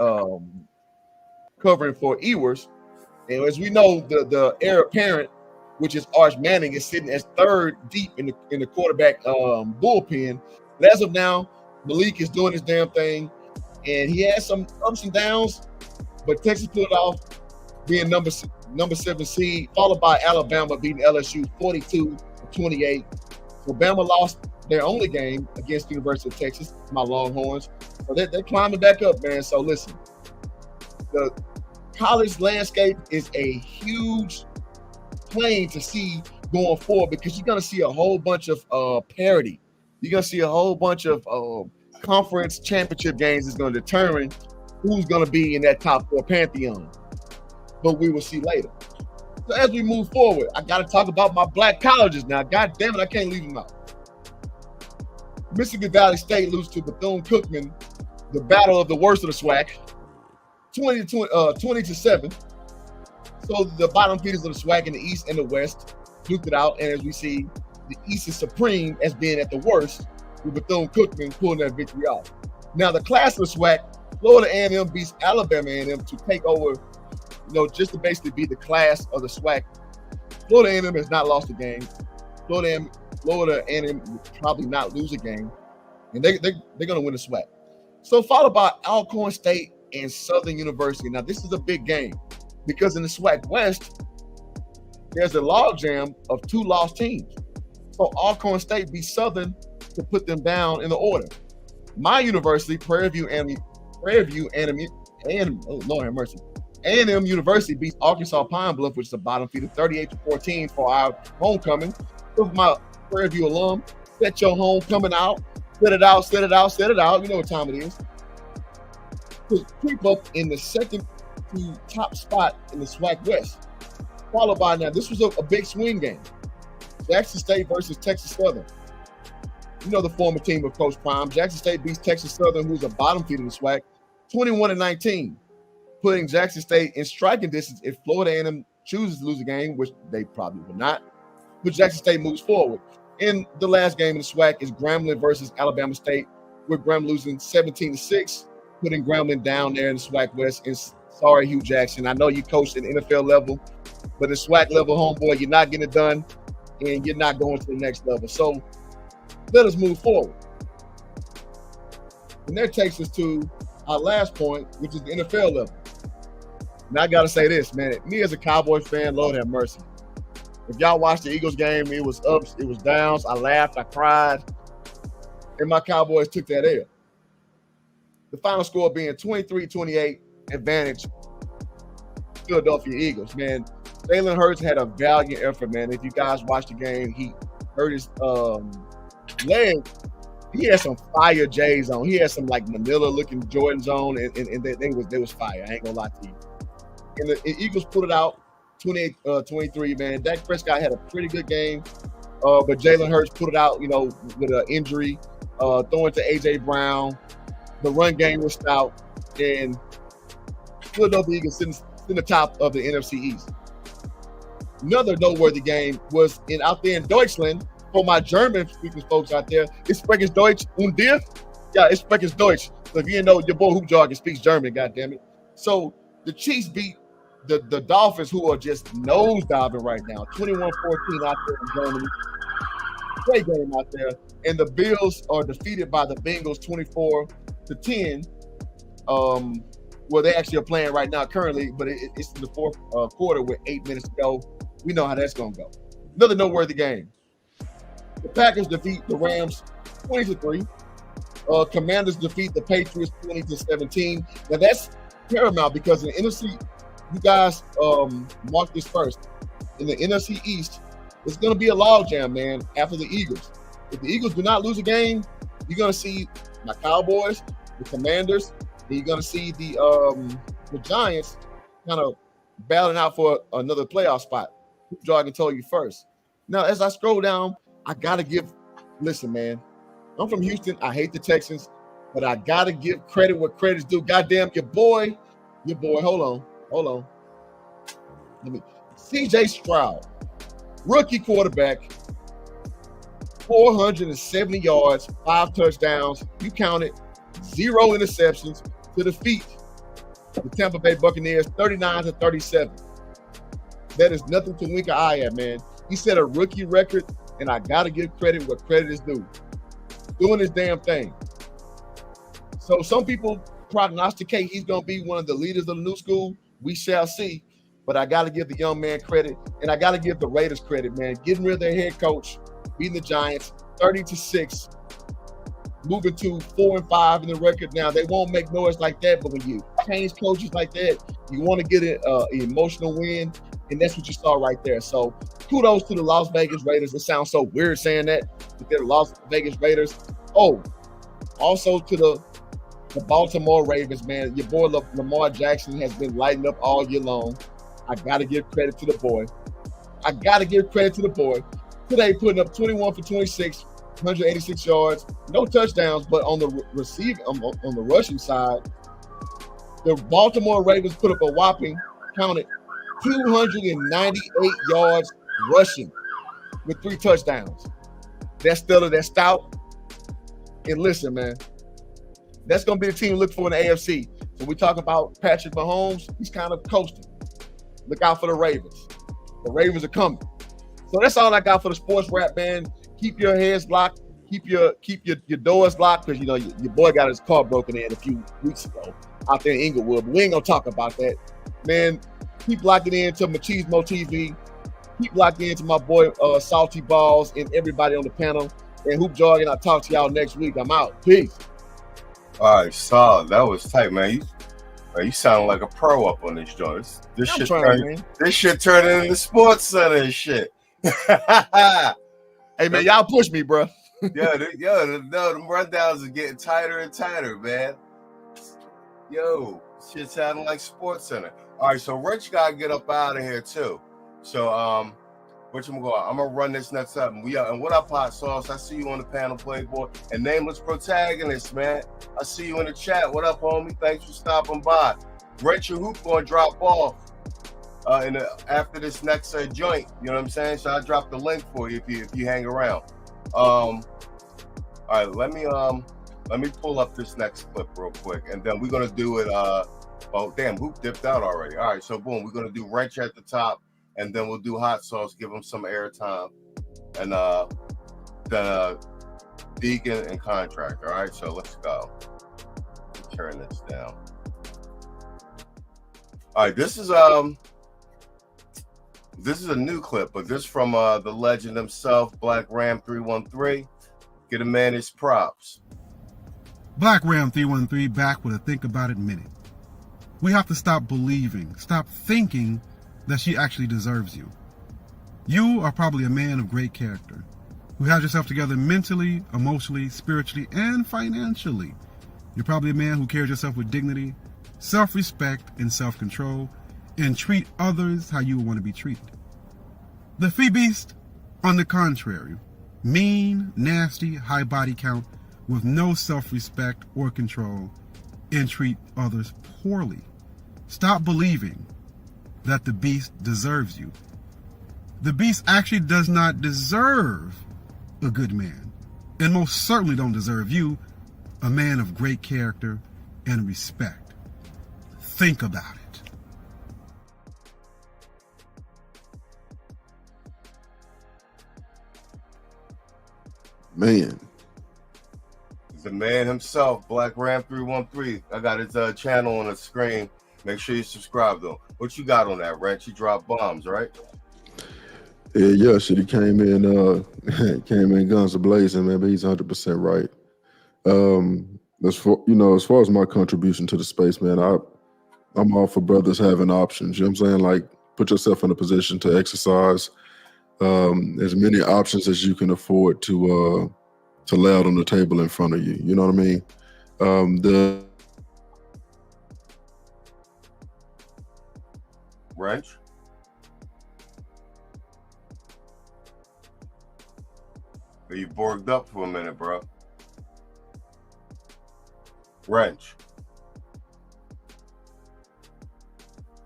covering for Ewers. And as we know, the heir apparent, which is Arch Manning, is sitting as 3rd deep in the quarterback bullpen. But as of now, Malik is doing his damn thing, and he has some ups and downs, but Texas pulled off being number 7 seed, followed by Alabama beating LSU 42-28. So Bama lost their only game against the University of Texas, my Longhorns. So they're climbing back up, man. So listen, the college landscape is a huge plane to see going forward, because you're going to see a whole bunch of parity. You're going to see a whole bunch of conference championship games that's going to determine who's going to be in that top 4 pantheon. But we will see later. So as we move forward, I got to talk about my black colleges now. God damn it, I can't leave them out. Mississippi Valley State loses to Bethune-Cookman, the battle of the worst of the SWAC, 20-7. So the bottom feeders of the SWAC in the East and the West duked it out. And as we see, the East is supreme as being at the worst, with Bethune-Cookman pulling that victory off. Now, the class of the SWAC, Florida A&M beats Alabama A&M to take over, just to basically be the class of the SWAC. Florida A&M has not lost a game. Florida A&M will probably not lose a game. And they're going to win the SWAC. So followed by Alcorn State and Southern University. Now, this is a big game, because in the SWAC West, there's a logjam of 2 lost teams. So Alcorn State beat Southern to put them down in the order. My university, Prairie View A&M, oh Lord have mercy, A&M University beats Arkansas Pine Bluff, which is the bottom feeder, 38-14 for our homecoming. So for my Prairie View alum, set your homecoming out, set it out. You know what time it is. To creep up in the second to top spot in the SWAC West. Followed by, now this was a big swing game, Jackson State versus Texas Southern. You know the former team of Coach Prime. Jackson State beats Texas Southern, who's a bottom feeder in the SWAC, 21-19, putting Jackson State in striking distance if Florida A&M chooses to lose a game, which they probably will not. But Jackson State moves forward. In the last game in the SWAC is Grambling versus Alabama State, with Grambling losing 17-6, putting Grambling down there in the SWAC West. And sorry, Hugh Jackson, I know you coached at the NFL level, but at SWAC level, homeboy, you're not getting it done, and you're not going to the next level. So let us move forward. And that takes us to our last point, which is the NFL level. Now I gotta say this, man. Me as a Cowboys fan, Lord have mercy. If y'all watched the Eagles game, it was ups, it was downs. I laughed, I cried, and my Cowboys took that L. The final score being 23-28 advantage Philadelphia Eagles, man. Jalen Hurts had a valiant effort, man. If you guys watched the game, he hurt his leg. He had some fire J's on. He had some like Manila looking Jordans on, and they was fire. I ain't gonna lie to you. And the Eagles put it out 28-23, man. Dak Prescott had a pretty good game, but Jalen Hurts put it out, with an injury, throwing to A.J. Brown. The run game was stout, and Philadelphia Eagles sitting the top of the NFC East. Another noteworthy game was out there in Deutschland. For my German-speaking folks out there, ich spreche Deutsch und dir? Yeah, ich spreche Deutsch. So if you didn't know, your boy Hoop Jargon speaks German, goddammit. So the Chiefs beat the Dolphins, who are just nosediving right now, 21-14 out there in Germany. Great game out there. And the Bills are defeated by the Bengals 24-10. Well, they actually are playing right now currently, but it's in the fourth quarter with 8 minutes to go. We know how that's going to go. Another noteworthy game. The Packers defeat the Rams 20-3. Commanders defeat the Patriots 20-17. Now that's paramount because in the NFC, you guys mark this first. In the NFC East, it's going to be a logjam, man, after the Eagles. If the Eagles do not lose a game, you're going to see my Cowboys, the Commanders, and you're going to see the Giants kind of battling out for another playoff spot. Jargon told you first. Now, as I scroll down, I got to listen, man. I'm from Houston. I hate the Texans, but I got to give credit where credit's due. Goddamn, your boy, hold on. CJ Stroud, rookie quarterback, 470 yards, 5 touchdowns. You count it, 0 interceptions to defeat the Tampa Bay Buccaneers 39-37. That is nothing to wink an eye at, man. He set a rookie record, and I got to give credit where credit is due. Doing his damn thing. So some people prognosticate he's going to be one of the leaders of the new school. We shall see. But I got to give the young man credit, and I got to give the Raiders credit, man. Getting rid of their head coach, beating the Giants 30-6, moving to 4-5 in the record. Now, they won't make noise like that, but when you change coaches like that, you want to get an emotional win, and that's what you saw right there. So kudos to the Las Vegas Raiders. It sounds so weird saying that, but they're the Las Vegas Raiders. Oh, also to the Baltimore Ravens, man. Your boy Lamar Jackson has been lighting up all year long. I got to give credit to the boy. Today, putting up 21 for 26, 186 yards, no touchdowns, but on the on the rushing side, the Baltimore Ravens put up a whopping, counted 298 yards rushing with 3 touchdowns. That's stellar, that's stout. And listen, man, that's going to be the team to look for in the AFC. So we talk about Patrick Mahomes, he's kind of coasting. Look out for the Ravens. The Ravens are coming. So that's all I got for the sports rap, man. Keep your heads locked. Keep your doors locked because, your boy got his car broken in a few weeks ago out there in Inglewood. But we ain't going to talk about that. Man, keep locking in to MachismoTV. Keep locked in to my boy Salty Balls and everybody on the panel. And Hoop Jargon, I'll talk to y'all next week. I'm out. Peace. All right, solid. That was tight, man. You sound like a pro up on this joint. This shit turned into the Sports Center and shit. Hey, man, y'all push me, bro. the rundowns are getting tighter and tighter, man. Yo, shit sounding like Sports Center. All right, so Rich got to get up out of here, too. So, I'm gonna run this next up. And what up, Hot Sauce? I see you on the panel, Playboy. And Nameless Protagonist, man. I see you in the chat. What up, homie? Thanks for stopping by. Rachel Hoop gonna drop off after this next joint. You know what I'm saying? So I dropped the link for you if you hang around. All right, let me pull up this next clip real quick, and then we're gonna do it. Oh damn, Hoop dipped out already. All right, so boom, we're gonna do Wrench at the top. And then we'll do Hot Sauce, give them some airtime, and then Deacon and Contractor. All right, so let's go. Turn this down. All right, this is a new clip, but this from the legend himself, Black Ram 313. Get a man his props. Black Ram 313 back with a Think About It minute. We have to stop believing, stop thinking that she actually deserves you. You are probably a man of great character who has yourself together mentally, emotionally, spiritually, and financially. You're probably a man who carries yourself with dignity, self-respect, and self-control, and treat others how you would want to be treated. The free beast, on the contrary, mean, nasty, high body count, with no self-respect or control, and treat others poorly. Stop believing that the beast deserves you. The beast actually does not deserve a good man, and most certainly don't deserve you, a man of great character and respect. Think about it. Man. The man himself, Black Ram 313. I got his channel on the screen. Make sure you subscribe though. What you got on that, Wrench? He dropped bombs, right? Yeah, shit. He came in guns a-blazing, man. But he's 100% right. As far as my contribution to the space, man, I'm all for brothers having options. You know what I'm saying? Like, put yourself in a position to exercise as many options as you can afford to lay out on the table in front of you. You know what I mean? Wrench? Are you borged up for a minute, bro? Wrench.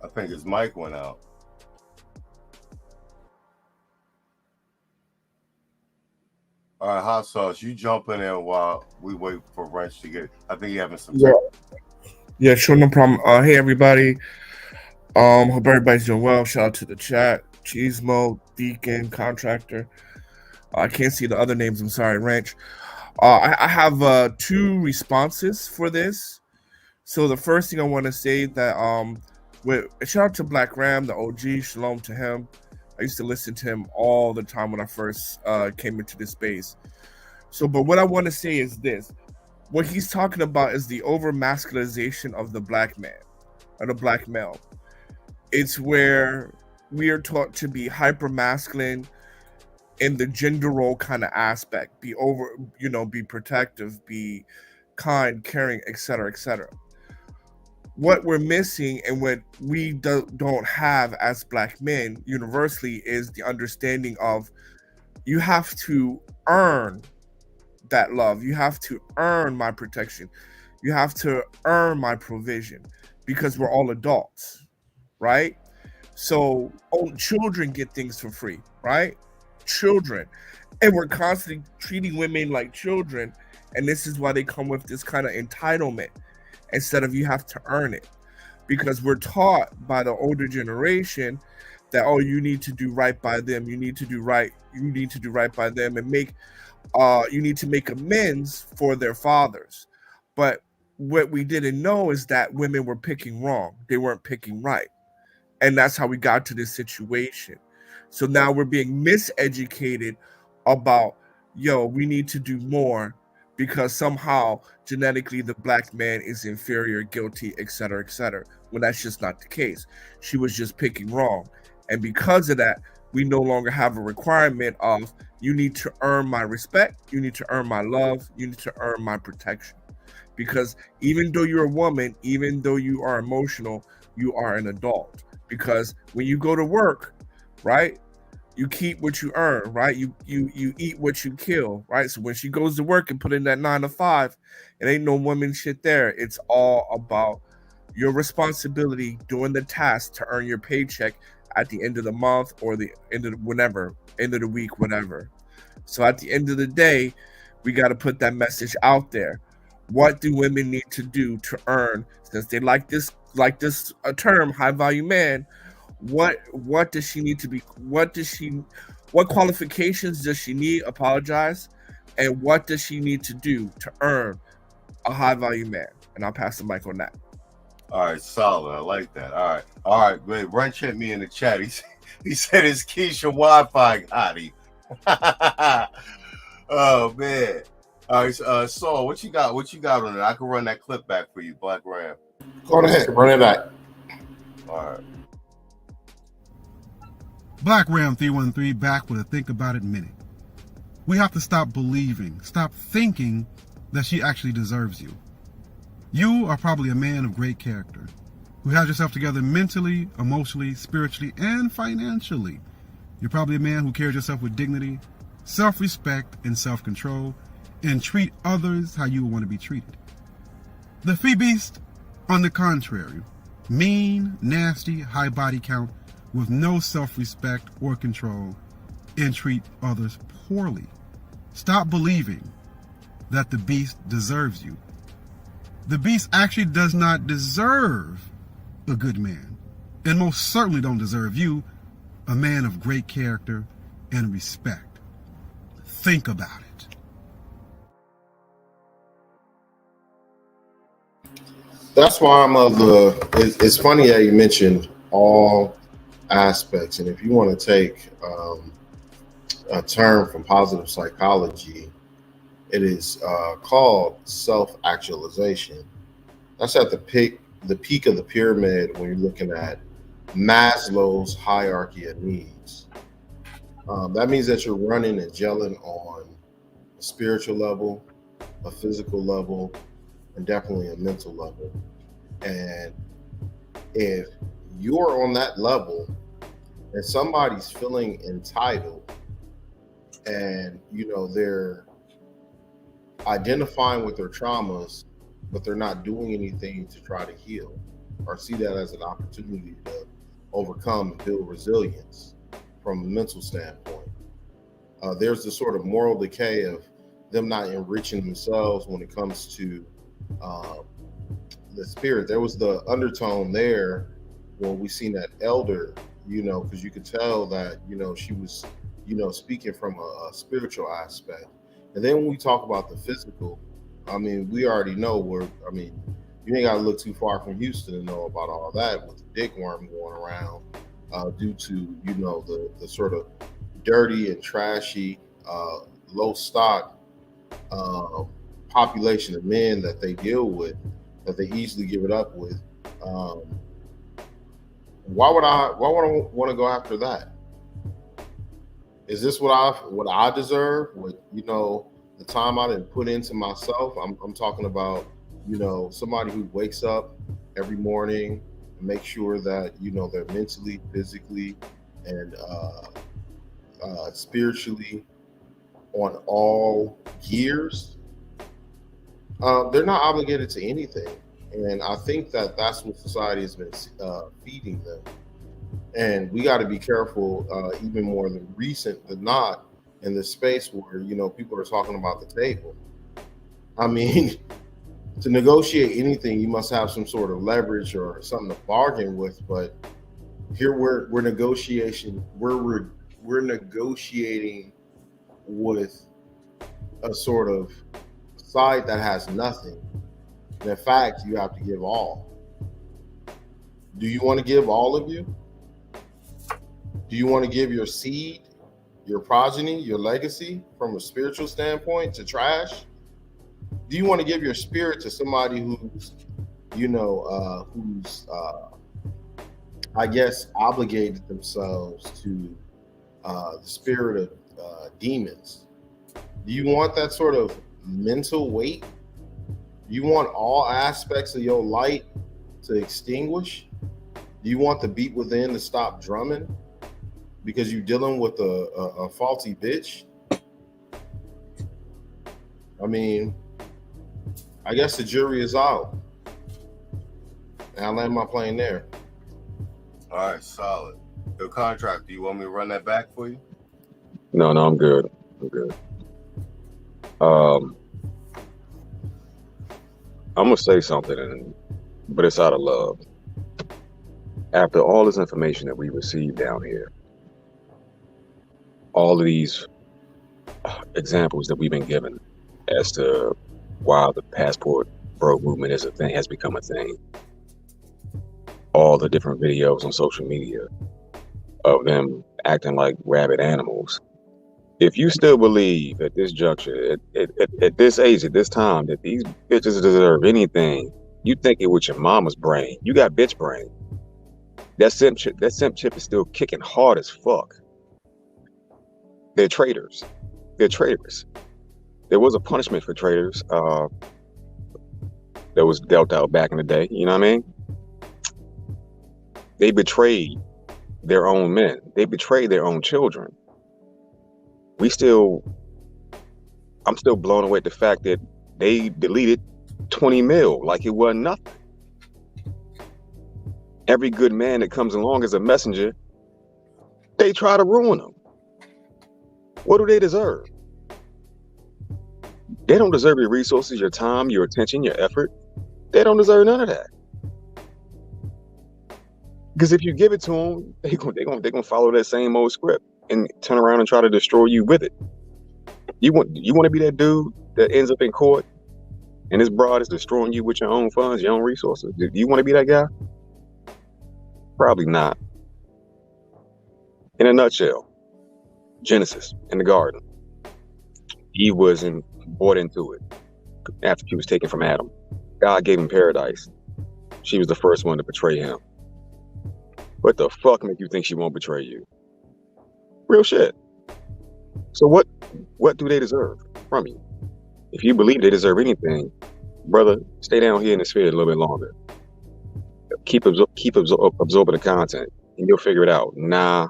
I think his mic went out. All right, Hot Sauce, you jump in there while we wait for Wrench to get. I think you're having some. Yeah, sure, no problem. Hey everybody. Hope everybody's doing well. Shout out to the chat. Machismo, Deacon, Contractor. I can't see the other names. I'm sorry, Wrench. I have 2 responses for this. So the first thing I want to say that shout out to Black Ram, the OG. Shalom to him. I used to listen to him all the time when I first came into this space. So, but what I want to say is this. What he's talking about is the over-masculinization of the black man, or the black male. It's where we are taught to be hyper-masculine in the gender role kind of aspect. Be be protective, be kind, caring, etc., etc. What we're missing and what we don't have as black men universally is the understanding of you have to earn that love. You have to earn my protection. You have to earn my provision because we're all adults, right? So children get things for free, right? Children. And we're constantly treating women like children. And this is why they come with this kind of entitlement instead of you have to earn it. Because we're taught by the older generation that, oh, you need to do right by them. You need to do right. You need to do right by them and you need to make amends for their fathers. But what we didn't know is that women were picking wrong. They weren't picking right. And that's how we got to this situation. So now we're being miseducated about, we need to do more because somehow genetically the black man is inferior, guilty, etc., etc. When that's just not the case. She was just picking wrong. And because of that, we no longer have a requirement of you need to earn my respect, you need to earn my love, you need to earn my protection. Because even though you're a woman, even though you are emotional, you are an adult. Because when you go to work, right, you keep what you earn, right? You eat what you kill, right? So when she goes to work and put in that 9 to 5, it ain't no woman shit there. It's all about your responsibility doing the task to earn your paycheck at the end of the month or the end of end of the week, whatever. So at the end of the day, we got to put that message out there. What do women need to do to earn, since they like this term, high value man? What does she need to be? What qualifications does she need? And what does she need to do to earn a high value man? And I'll pass the mic on that. All right, solid. I like that. All right. Wait, Wrench hit me in the chat. He said it's Keisha Wi-Fi hottie. Oh man. All right, Saul, what you got? What you got on it? I can run that clip back for you, Black Ram. Go ahead, run it back. All right. Black Ram 313 back with a Think About It minute. We have to stop believing, stop thinking that she actually deserves you. You are probably a man of great character who has yourself together mentally, emotionally, spiritually, and financially. You're probably a man who carries yourself with dignity, self-respect, and self-control, and treat others how you would want to be treated. The free beast, on the contrary, mean, nasty, high body count, with no self-respect or control, and treat others poorly. Stop believing that the beast deserves you. The beast actually does not deserve a good man, and most certainly don't deserve you, a man of great character and respect. Think about it. That's why I'm of the. It's funny that you mentioned all aspects, and if you want to take a term from positive psychology, it is called self-actualization. That's at the peak of the pyramid when you're looking at Maslow's hierarchy of needs. That means that you're running and gelling on a spiritual level, a physical level, and definitely a mental level. And if you're on that level and somebody's feeling entitled and they're identifying with their traumas, but they're not doing anything to try to heal or see that as an opportunity to overcome and build resilience from a mental standpoint, there's the sort of moral decay of them not enriching themselves when it comes to the spirit. There was the undertone there when we seen that elder, because you could tell that, she was, speaking from a spiritual aspect. And then when we talk about the physical, we already know you ain't got to look too far from Houston to know about all that with the dick worm going around due to, the sort of dirty and trashy, low stock population of men that they deal with, that they easily give it up with. Why would I want to go after that? Is this what I deserve? What, the time I didn't put into myself? I'm talking about, somebody who wakes up every morning and makes sure that, they're mentally, physically, and spiritually on all gears. They're not obligated to anything. And I think that that's what society has been feeding them. And we got to be careful, even more than recent than not, in this space where, people are talking about the table. To negotiate anything, you must have some sort of leverage or something to bargain with. But here we're negotiating with a sort of side that has nothing. And in fact, you have to give all. Do you want to give all of you? Do you want to give your seed, your progeny, your legacy from a spiritual standpoint to trash? Do you want to give your spirit to somebody who's I guess obligated themselves to the spirit of demons? Do you want that sort of mental weight? Do you want all aspects of your light to extinguish? Do you want the beat within to stop drumming because you're dealing with a faulty bitch? I guess the jury is out. And I land my plane there. All right, solid. Your contract, do you want me to run that back for you? No, I'm good. I'm gonna say something, but it's out of love. After all this information that we received down here, all of these examples that we've been given as to why the passport bro movement is a thing, has become a thing. All the different videos on social media of them acting like rabid animals If you still believe at this juncture, at this age, at this time, that these bitches deserve anything, you think it with your mama's brain. You got bitch brain. That simp chip is still kicking hard as fuck. They're traitors. They're traitors. There was a punishment for traitors that was dealt out back in the day. You know what I mean? They betrayed their own men. They betrayed their own children. I'm still blown away at the fact that they deleted 20 mil like it wasn't nothing. Every good man that comes along as a messenger, they try to ruin them. What do they deserve? They don't deserve your resources, your time, your attention, your effort. They don't deserve none of that. Because if you give it to them, they're gonna follow that same old script and turn around and try to destroy you with it. You want to be that dude that ends up in court and this broad is destroying you with your own funds, your own resources? Do you want to be that guy? Probably not. In a nutshell, Genesis in the garden. Eve wasn't bought into it after she was taken from Adam. God gave him paradise. She was the first one to betray him. What the fuck make you think she won't betray you? Real shit. So what do they deserve from you? If you believe they deserve anything, brother, stay down here in the sphere a little bit longer. Keep absorbing the content, and you'll figure it out. Nah,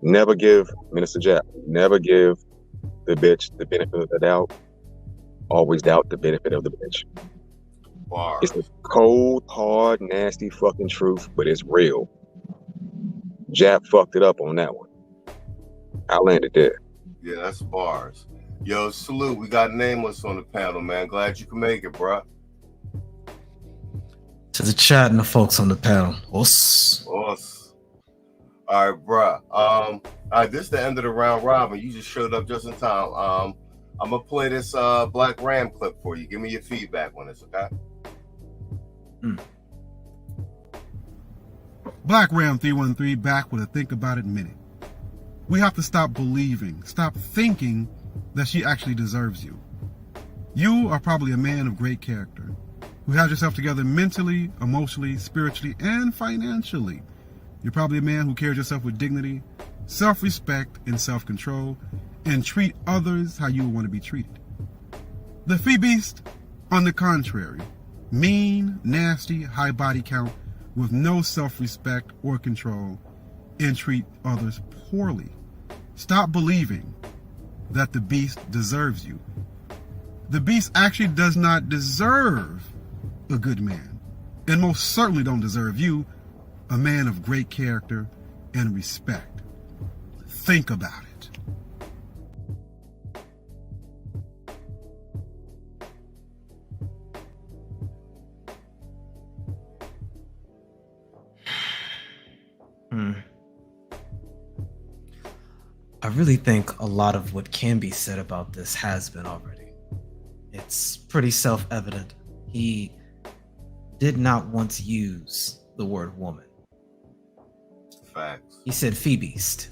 never give Minister Jack. Never give the bitch the benefit of the doubt. Always doubt the benefit of the bitch. Bars. It's the cold, hard, nasty fucking truth, but it's real. Jap fucked it up on that one. I landed there. Yeah, that's bars. Yo, salute. We got Nameless on the panel, man. Glad you can make it, bro. To the chat and the folks on the panel. Us. All right, bro. All right, this is the end of the round robin. You just showed up just in time. I'm gonna play this Black Ram clip for you. Give me your feedback on this, okay? Black Ram 313 back with a think about it minute. We have to stop believing, stop thinking that she actually deserves you. You are probably a man of great character who has yourself together mentally, emotionally, spiritually, and financially. You're probably a man who carries yourself with dignity, self-respect, and self-control, and treat others how you would want to be treated. The free beast, on the contrary, mean, nasty, high body count, with no self-respect or control, and treat others poorly. Stop believing that the beast deserves you. The beast actually does not deserve a good man, and most certainly don't deserve you, a man of great character and respect. Think about it. I really think a lot of what can be said about this has been already. It's pretty self-evident. He did not once use the word woman. Facts. He said febeast.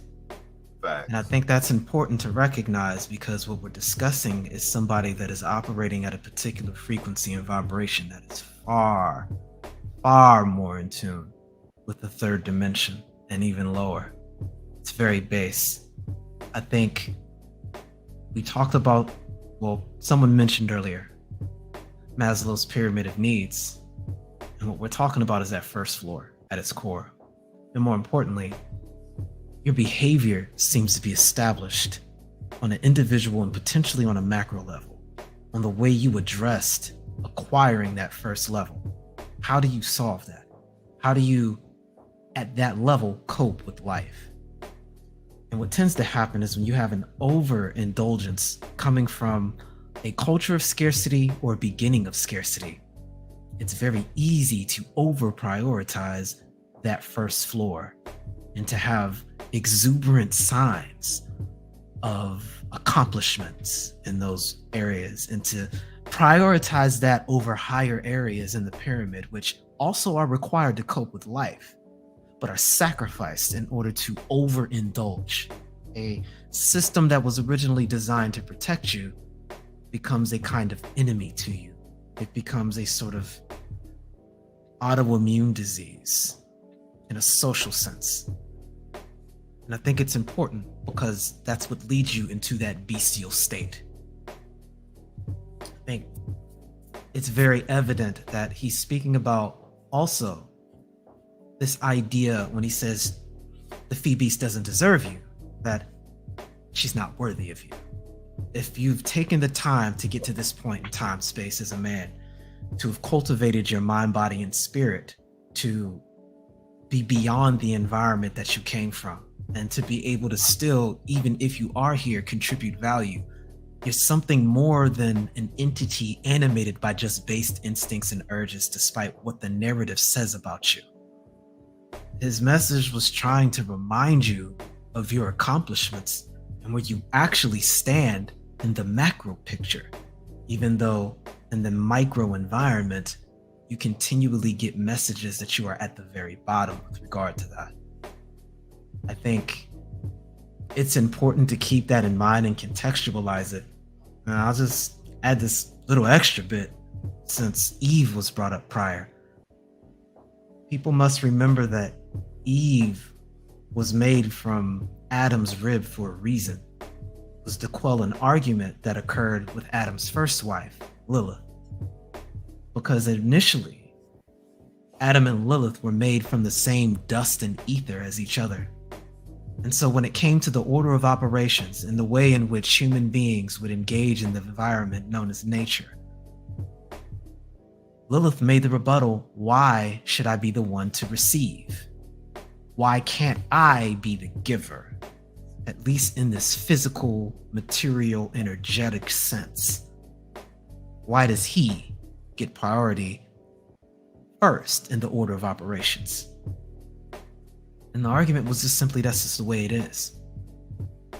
Facts. And I think that's important to recognize because what we're discussing is somebody that is operating at a particular frequency and vibration that is far, far more in tune with the third dimension and even lower. It's very base. I think we talked about, well, someone mentioned earlier, Maslow's pyramid of needs. And what we're talking about is that first floor at its core. And more importantly, your behavior seems to be established on an individual and potentially on a macro level, on the way you addressed acquiring that first level. How do you solve that? How do you, at that level, cope with life? And what tends to happen is when you have an overindulgence coming from a culture of scarcity or a beginning of scarcity, it's very easy to over-prioritize that first floor and to have exuberant signs of accomplishments in those areas and to prioritize that over higher areas in the pyramid, which also are required to cope with life, but are sacrificed in order to overindulge A system that was originally designed to protect you becomes a kind of enemy to you. It becomes a sort of autoimmune disease in a social sense. And I think it's important because that's what leads you into that bestial state. I think it's very evident that he's speaking about also this idea when he says the fee beast doesn't deserve you, that she's not worthy of you. If you've taken the time to get to this point in time, space as a man, to have cultivated your mind, body, and spirit, to be beyond the environment that you came from, and to be able to still, even if you are here, contribute value, you're something more than an entity animated by just based instincts and urges, despite what the narrative says about you. His message was trying to remind you of your accomplishments and where you actually stand in the macro picture, even though in the micro environment, you continually get messages that you are at the very bottom with regard to that. I think it's important to keep that in mind and contextualize it. And I'll just add this little extra bit since Eve was brought up prior. People must remember that Eve was made from Adam's rib for a reason. It was to quell an argument that occurred with Adam's first wife, Lilith. Because initially, Adam and Lilith were made from the same dust and ether as each other. And so when it came to the order of operations and the way in which human beings would engage in the environment known as nature, Lilith made the rebuttal, why should I be the one to receive? Why can't I be the giver? At least in this physical, material, energetic sense. Why does he get priority first in the order of operations? And the argument was just simply, that's just the way it is.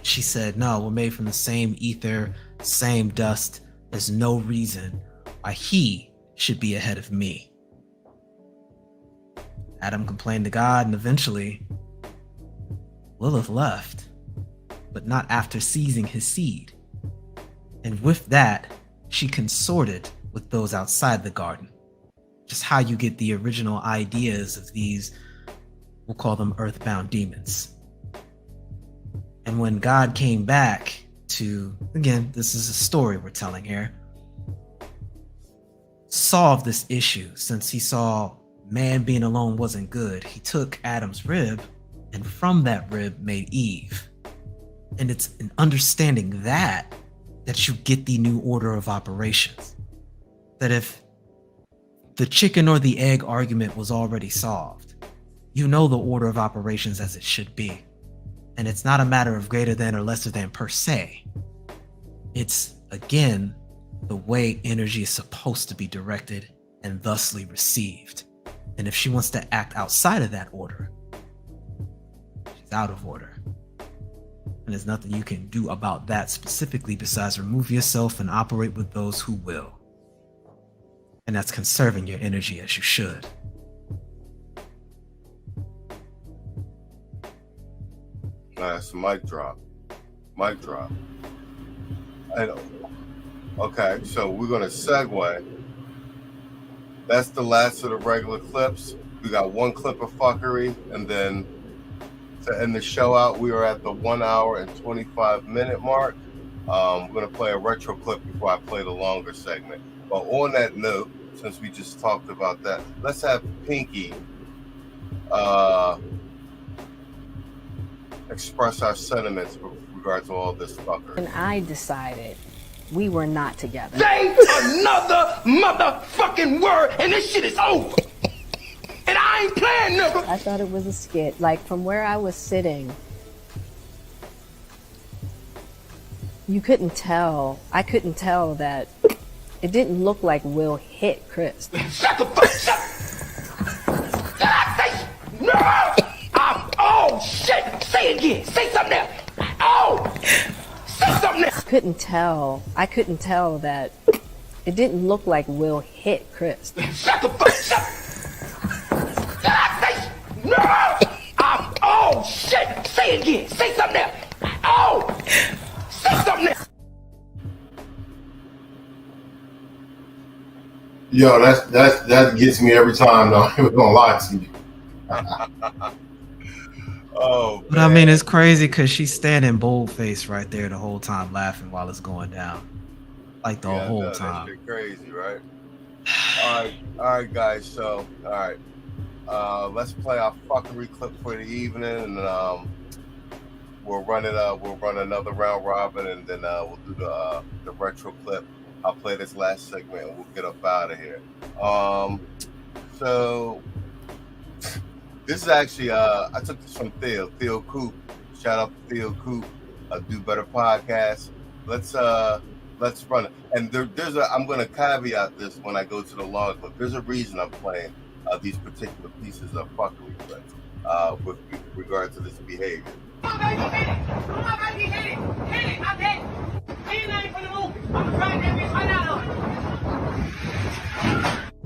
She said, no, we're made from the same ether, same dust. There's no reason why he should be ahead of me. Adam complained to God, and eventually Lilith left, but not after seizing his seed. And with that, she consorted with those outside the garden. Just how you get the original ideas of these, we'll call them earthbound demons. And when God came back to, again, this is a story we're telling here, solve this issue, since he saw man being alone wasn't good, he took Adam's rib and from that rib made Eve. And it's in understanding that you get the new order of operations. That if the chicken or the egg argument was already solved, you know the order of operations as it should be. And it's not a matter of greater than or lesser than per se. It's, again, the way energy is supposed to be directed and thusly received. And if she wants to act outside of that order, she's out of order. And there's nothing you can do about that specifically besides remove yourself and operate with those who will. And that's conserving your energy as you should. Nice, mic drop. Mic drop. Okay, so we're gonna segue. That's the last of the regular clips. We got one clip of fuckery, and then to end the show out, we are at the 1 hour and 25 minute mark. We're gonna play a retro clip before I play the longer segment. But on that note, since we just talked about that, let's have Pinky express our sentiments with regard to all this fuckery. And I decided we were not together. Say another motherfucking word and this shit is over. And I ain't playing, nigga. I thought it was a skit. Like, from where I was sitting, you couldn't tell. I couldn't tell that it didn't look like Will hit Chris. Shut the fuck up. Did I say no? Oh shit! Say it again. Say something else. Oh, say something else. I couldn't tell that it didn't look like Will hit Chris. Shut the fuck up. Did I say no? Oh shit! Say it again. Say something else. Oh! Say something. Yo, that gets me every time. Though I'm not gonna lie to you. Oh, But I mean, it's crazy because she's standing bold-faced right there the whole time, laughing while it's going down, like the whole That time. shit crazy, right? All right, guys. So, all right, let's play our fuckery clip for the evening, and we'll run another round robin, and then we'll do the retro clip. I'll play this last segment, and we'll get up out of here. So this is actually I took this from Theo Coop. Shout out to Theo Coop, Do Better Podcast. Let's run it. And I'm going to caveat this when I go to the log book. There's a reason I'm playing these particular pieces of fuckery clips with regard to this behavior.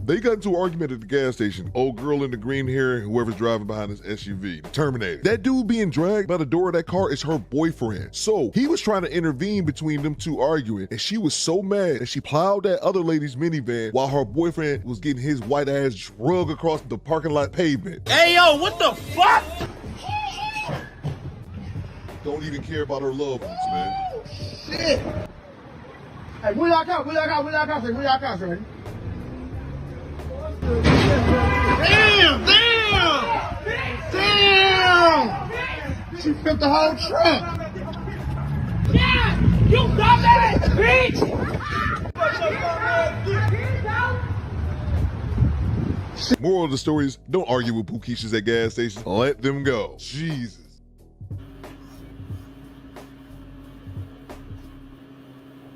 They got into an argument at the gas station. Old girl in the green hair, whoever's driving behind this SUV. Terminated. That dude being dragged by the door of that car is her boyfriend. So he was trying to intervene between them two arguing, and she was so mad that she plowed that other lady's minivan while her boyfriend was getting his white ass drug across the parking lot pavement. Hey, yo, what the fuck? Don't even care about her loved ones, man. Shit. Hey, where y'all come, sir? Damn! She flipped the whole truck. Yeah, you dumbass bitch! Moral of the story is, don't argue with Pookeishas at gas stations. Let them go. Jesus.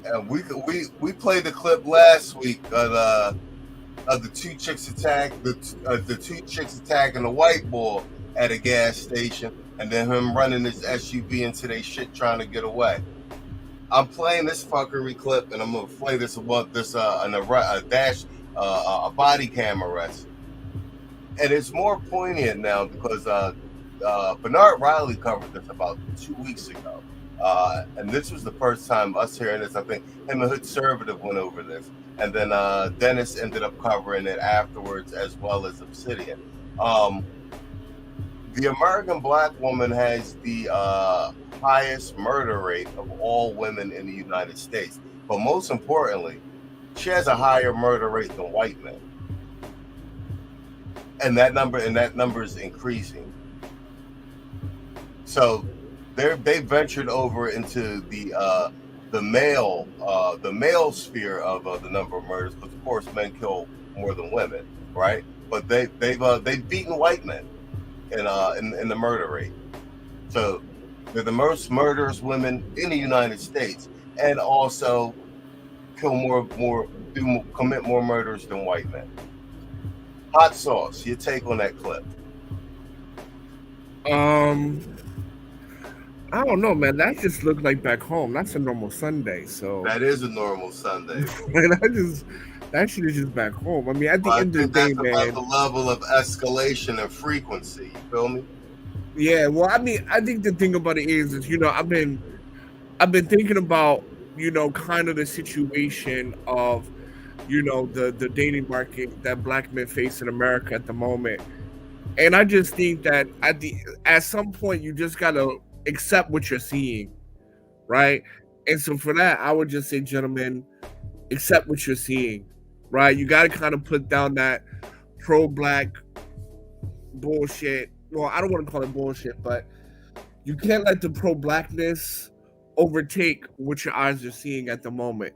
And we played the clip last week of the two chicks attacking the white boy at a gas station, and then him running his SUV into their shit trying to get away. I'm playing this fuckery clip, and I'm gonna play this about this a body cam arrest, and it's more poignant now because Bernard Riley covered this about 2 weeks ago. And this was the first time us hearing this. I think him and Hood Conservative went over this. And then Dennis ended up covering it afterwards, as well as Obsidian. The American black woman has the highest murder rate of all women in the United States. But most importantly, she has a higher murder rate than white men. And that number is increasing. So they ventured over into the male sphere of the number of murders, because of course men kill more than women, right? But they've beaten white men in the murder rate. So they're the most murderous women in the United States, and also commit more murders than white men. Hot sauce, your take on that clip? I don't know, man. That just looked like back home. That's a normal Sunday. So that is a normal Sunday. That shit is just back home. I mean, at the end of the day, man, about the level of escalation and frequency. You feel me? Yeah. Well, I mean, I think the thing about it is I've been thinking about kind of the situation of the dating market that black men face in America at the moment, and I just think that at some point you just gotta accept what you're seeing, right? And so for that, I would just say, gentlemen, accept what you're seeing, right? You got to kind of put down that pro-black bullshit. Well, I don't want to call it bullshit, but you can't let the pro-blackness overtake what your eyes are seeing at the moment.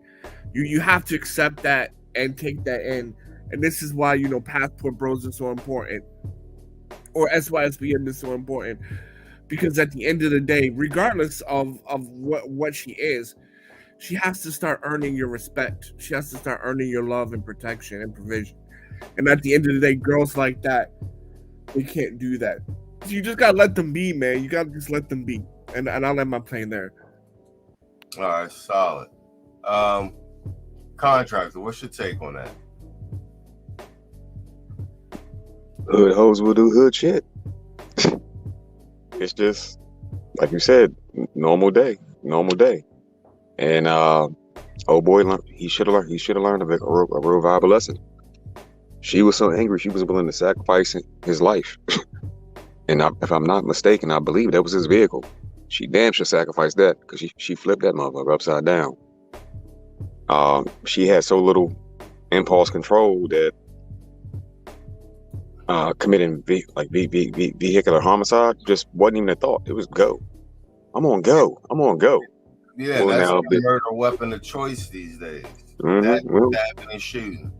You have to accept that and take that in. And this is why, Passport Bros is so important, or SYSBN is so important. Because at the end of the day, regardless of what she is, she has to start earning your respect. She has to start earning your love and protection and provision. And at the end of the day, girls like that, they can't do that. So you just gotta let them be, man. You gotta just let them be. And I'll let my plane there. All right, solid. Contractor, what's your take on that? Hood hoes will do hood shit. It's just, like you said, normal day. And old boy, he should have learned a real valuable lesson. She was so angry, she was willing to sacrifice his life. And if I'm not mistaken, I believe that was his vehicle. She damn sure sacrificed that because she flipped that motherfucker upside down. She had so little impulse control that committing vehicular homicide just wasn't even a thought. It was go. I'm on go. Yeah, Well, that's now, the murder weapon of choice these days. well, Stabbing and shooting.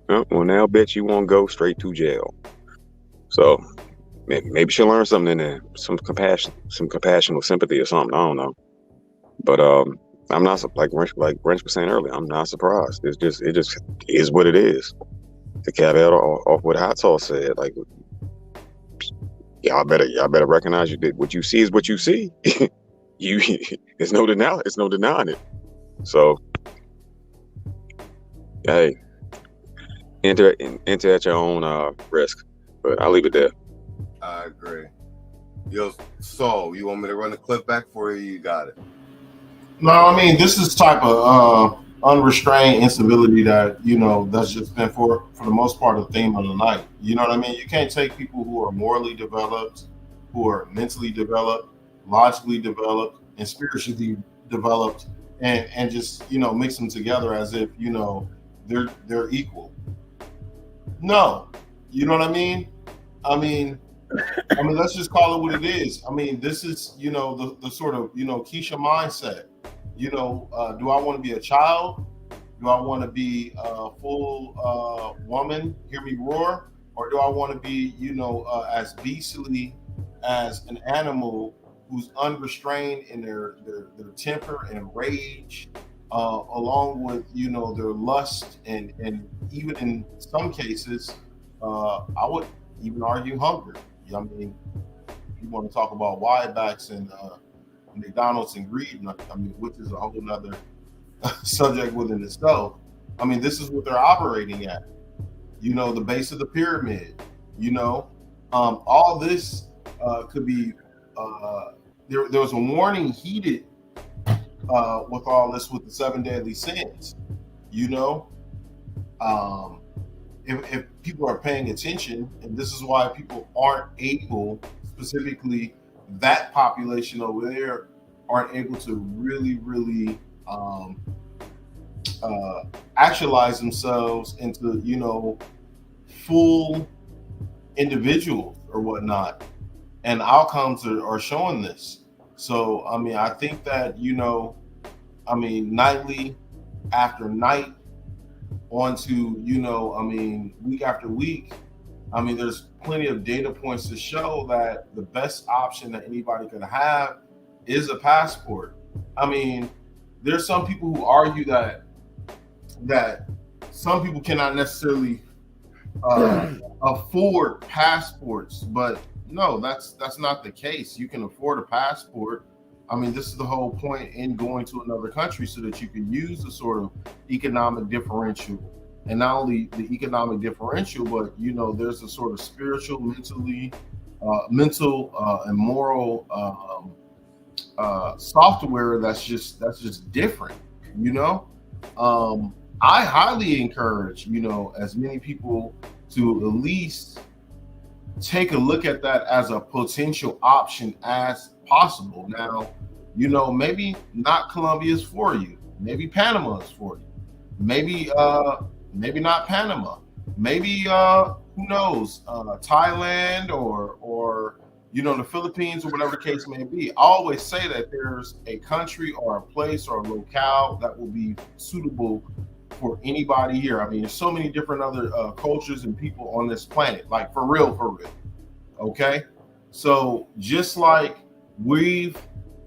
well, now, bitch, you won't go straight to jail. So maybe she'll learn something in there, some compassion or sympathy or something. I don't know. But I'm not, like Wrench was saying earlier, I'm not surprised. It just is what it is. To caveat off what Hot Sauce said, like, y'all better recognize that what you see is what you see. It's no denying it. So, hey, enter at your own risk. But I'll leave it there. I agree. Yo, so you want me to run the clip back for you? You got it. No, I mean, this is type of unrestrained incivility that, that's just been for the most part the theme of the night. You know what I mean? You can't take people who are morally developed, who are mentally developed, logically developed, and spiritually developed, and just mix them together as if they're equal. No, you know what I mean? I mean, let's just call it what it is. I mean, this is the sort of Keisha mindset. Do I want to be a child? Do I want to be a full woman? Hear me roar, or do I want to be as beastly as an animal who's unrestrained in their temper and rage, along with their lust and even in some cases, I would even argue hunger. I mean, if you want to talk about wirebacks and McDonald's and greed, I mean, which is a whole nother subject within itself. I mean, this is what they're operating at. The base of the pyramid. All this could be. There was a warning heeded with all this with the 7 deadly sins. If people are paying attention, and this is why people aren't able, specifically that population over there, aren't able to really actualize themselves into full individuals or whatnot, and outcomes are showing this. So I mean, I think that nightly after night, onto week after week, there's plenty of data points to show that the best option that anybody could have is a passport. I mean, there's some people who argue that some people cannot necessarily afford passports, but no, that's not the case. You can afford a passport. I mean, this is the whole point in going to another country, so that you can use the sort of economic differential, and not only the economic differential, but there's a sort of spiritual, mental and moral software that's just different. I highly encourage as many people to at least take a look at that as a potential option as possible. Now, maybe not Colombia is for you. Maybe Panama is for you. Maybe not Panama. Maybe who knows? Thailand or the Philippines, or whatever the case may be. I always say that there's a country or a place or a locale that will be suitable for anybody here. I mean, there's so many different other cultures and people on this planet, like for real. Okay, so just like we've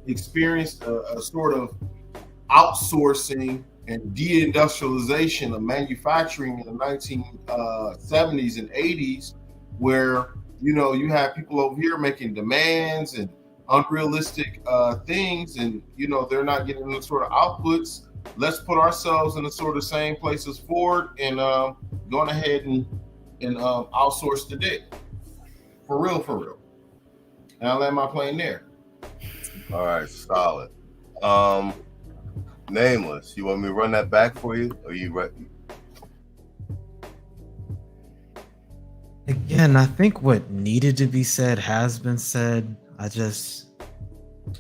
experienced a sort of outsourcing and deindustrialization of manufacturing in the 1970s and 80s, where you have people over here making demands and unrealistic things, and they're not getting the sort of outputs. Let's put ourselves in the sort of same place as Ford and going ahead and outsource the dick. For real. And I'll land my plane there. All right, solid. Nameless. You want me to run that back for you? Or you ready? Again, I think what needed to be said has been said. I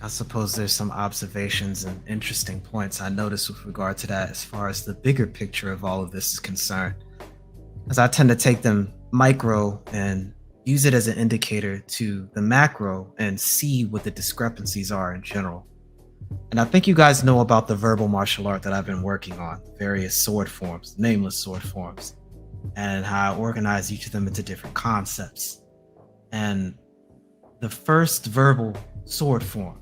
suppose there's some observations and interesting points I noticed with regard to that as far as the bigger picture of all of this is concerned. As I tend to take them micro and use it as an indicator to the macro and see what the discrepancies are in general. And I think you guys know about the verbal martial art that I've been working on, various sword forms, nameless sword forms, and how I organize each of them into different concepts. And the first verbal sword form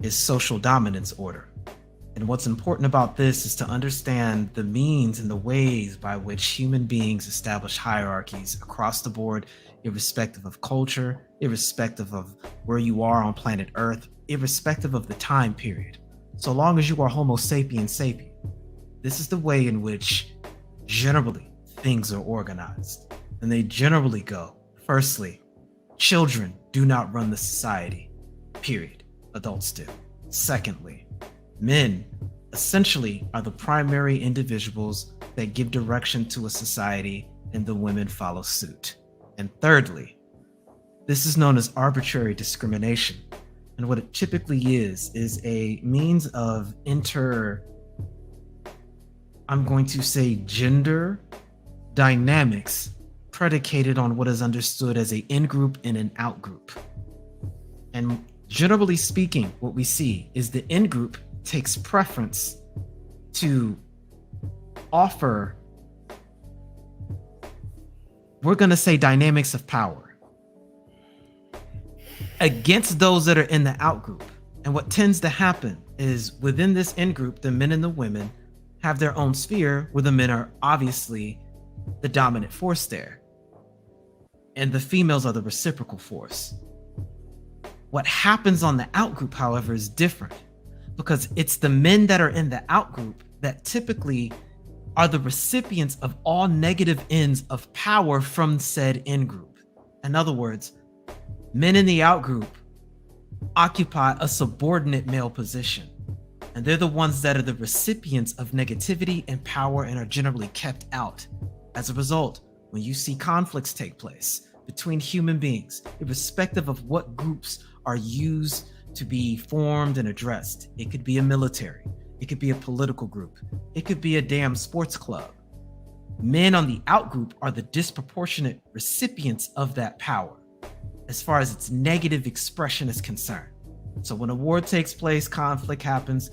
is social dominance order. And what's important about this is to understand the means and the ways by which human beings establish hierarchies across the board, irrespective of culture, irrespective of where you are on planet Earth, irrespective of the time period. So long as you are Homo sapiens sapien, this is the way in which generally things are organized. And they generally go, firstly, children do not run the society, period. Adults do. Secondly, men essentially are the primary individuals that give direction to a society, and the women follow suit. And thirdly, this is known as arbitrary discrimination. And what it typically is a means of gender dynamics predicated on what is understood as an in-group and an out-group. And generally speaking, what we see is the in-group takes preference to offer, we're going to say, dynamics of power against those that are in the out-group. And what tends to happen is within this in-group, the men and the women have their own sphere where the men are obviously the dominant force there. And the females are the reciprocal force. What happens on the out-group, however, is different, because it's the men that are in the out-group that typically are the recipients of all negative ends of power from said in-group. In other words, men in the out-group occupy a subordinate male position, and they're the ones that are the recipients of negativity and power and are generally kept out. As a result, when you see conflicts take place between human beings, irrespective of what groups are used to be formed and addressed, it could be a military, it could be a political group, it could be a damn sports club. Men on the out-group are the disproportionate recipients of that power as far as its negative expression is concerned. So when a war takes place, conflict happens,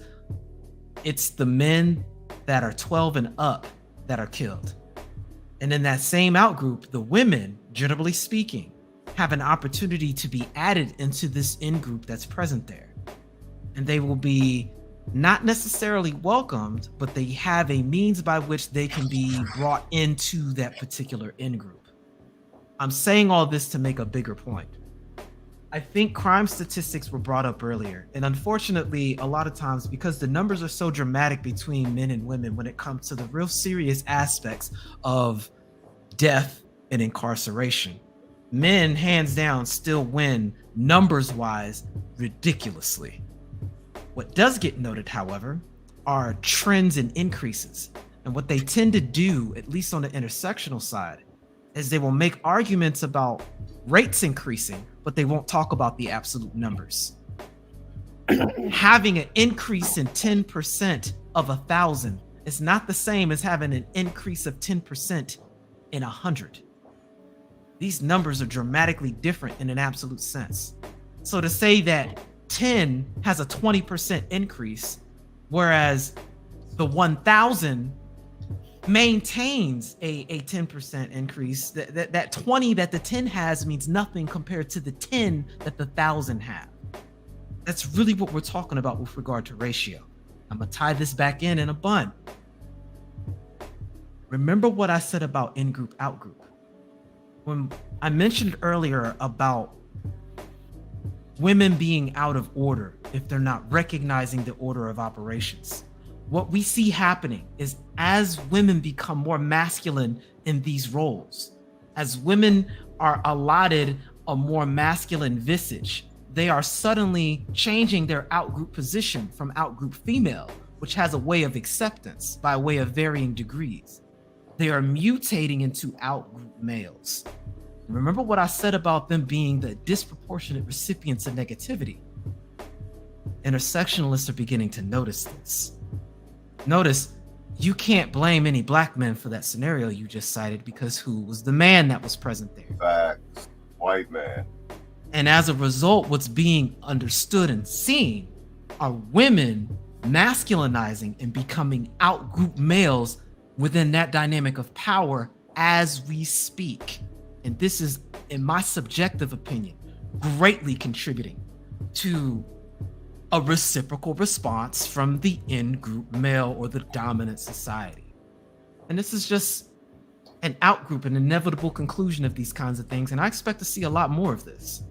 it's the men that are 12 and up that are killed. And in that same out-group, the women, generally speaking, have an opportunity to be added into this in-group that's present there. And they will be not necessarily welcomed, but they have a means by which they can be brought into that particular in-group. I'm saying all this to make a bigger point. I think crime statistics were brought up earlier, and unfortunately, a lot of times, because the numbers are so dramatic between men and women when it comes to the real serious aspects of death and incarceration, men, hands down, still win numbers-wise ridiculously. What does get noted, however, are trends and increases. And what they tend to do, at least on the intersectional side, is they will make arguments about rates increasing, but they won't talk about the absolute numbers. Having an increase in 10% of 1,000 is not the same as having an increase of 10% in 100. These numbers are dramatically different in an absolute sense. So to say that 10 has a 20% increase, whereas the 1,000 maintains a 10% increase, that 20 that the 10 has means nothing compared to the 10 that the 1,000 have. That's really what we're talking about with regard to ratio. I'm gonna tie this back in a bun. Remember what I said about in-group, out-group. When I mentioned earlier about women being out of order if they're not recognizing the order of operations. What we see happening is as women become more masculine in these roles, as women are allotted a more masculine visage, they are suddenly changing their outgroup position from outgroup female, which has a way of acceptance by way of varying degrees. They are mutating into outgroup males. Remember what I said about them being the disproportionate recipients of negativity. Intersectionalists are beginning to notice this. Notice, you can't blame any black men for that scenario you just cited, because who was the man that was present there? Facts. White man. And as a result, what's being understood and seen are women masculinizing and becoming outgroup males within that dynamic of power as we speak. And this is, in my subjective opinion, greatly contributing to a reciprocal response from the in-group male or the dominant society. And this is just an outgroup, an inevitable conclusion of these kinds of things. And I expect to see a lot more of this.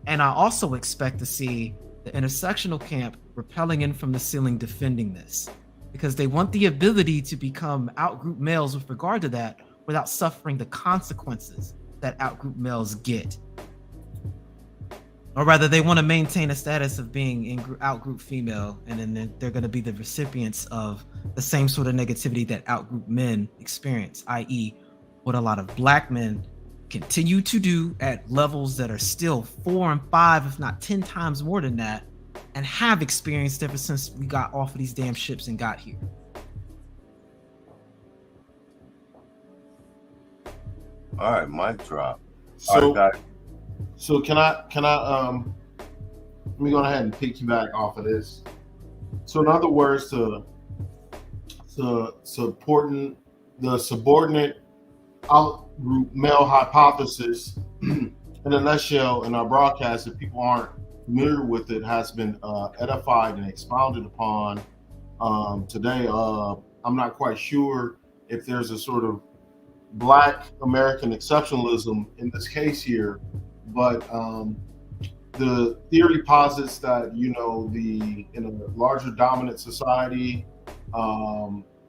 And I also expect to see the intersectional camp rappelling in from the ceiling defending this, because they want the ability to become outgroup males with regard to that without suffering the consequences that outgroup males get. Or rather, they want to maintain a status of being outgroup female, and then they're going to be the recipients of the same sort of negativity that outgroup men experience, i.e., what a lot of black men continue to do at levels that are still 4 and 5, if not 10 times more than that, and have experienced ever since we got off of these damn ships and got here. All right, mic drop. So, All right, guys. so can I let me go ahead and piggyback off of this. So in other words, to supporting the subordinate outgroup male hypothesis in a nutshell in our broadcast, if people aren't familiar with it, has been edified and expounded upon today. I'm not quite sure if there's a sort of Black American exceptionalism in this case here, but the theory posits that, you know, in a larger dominant society,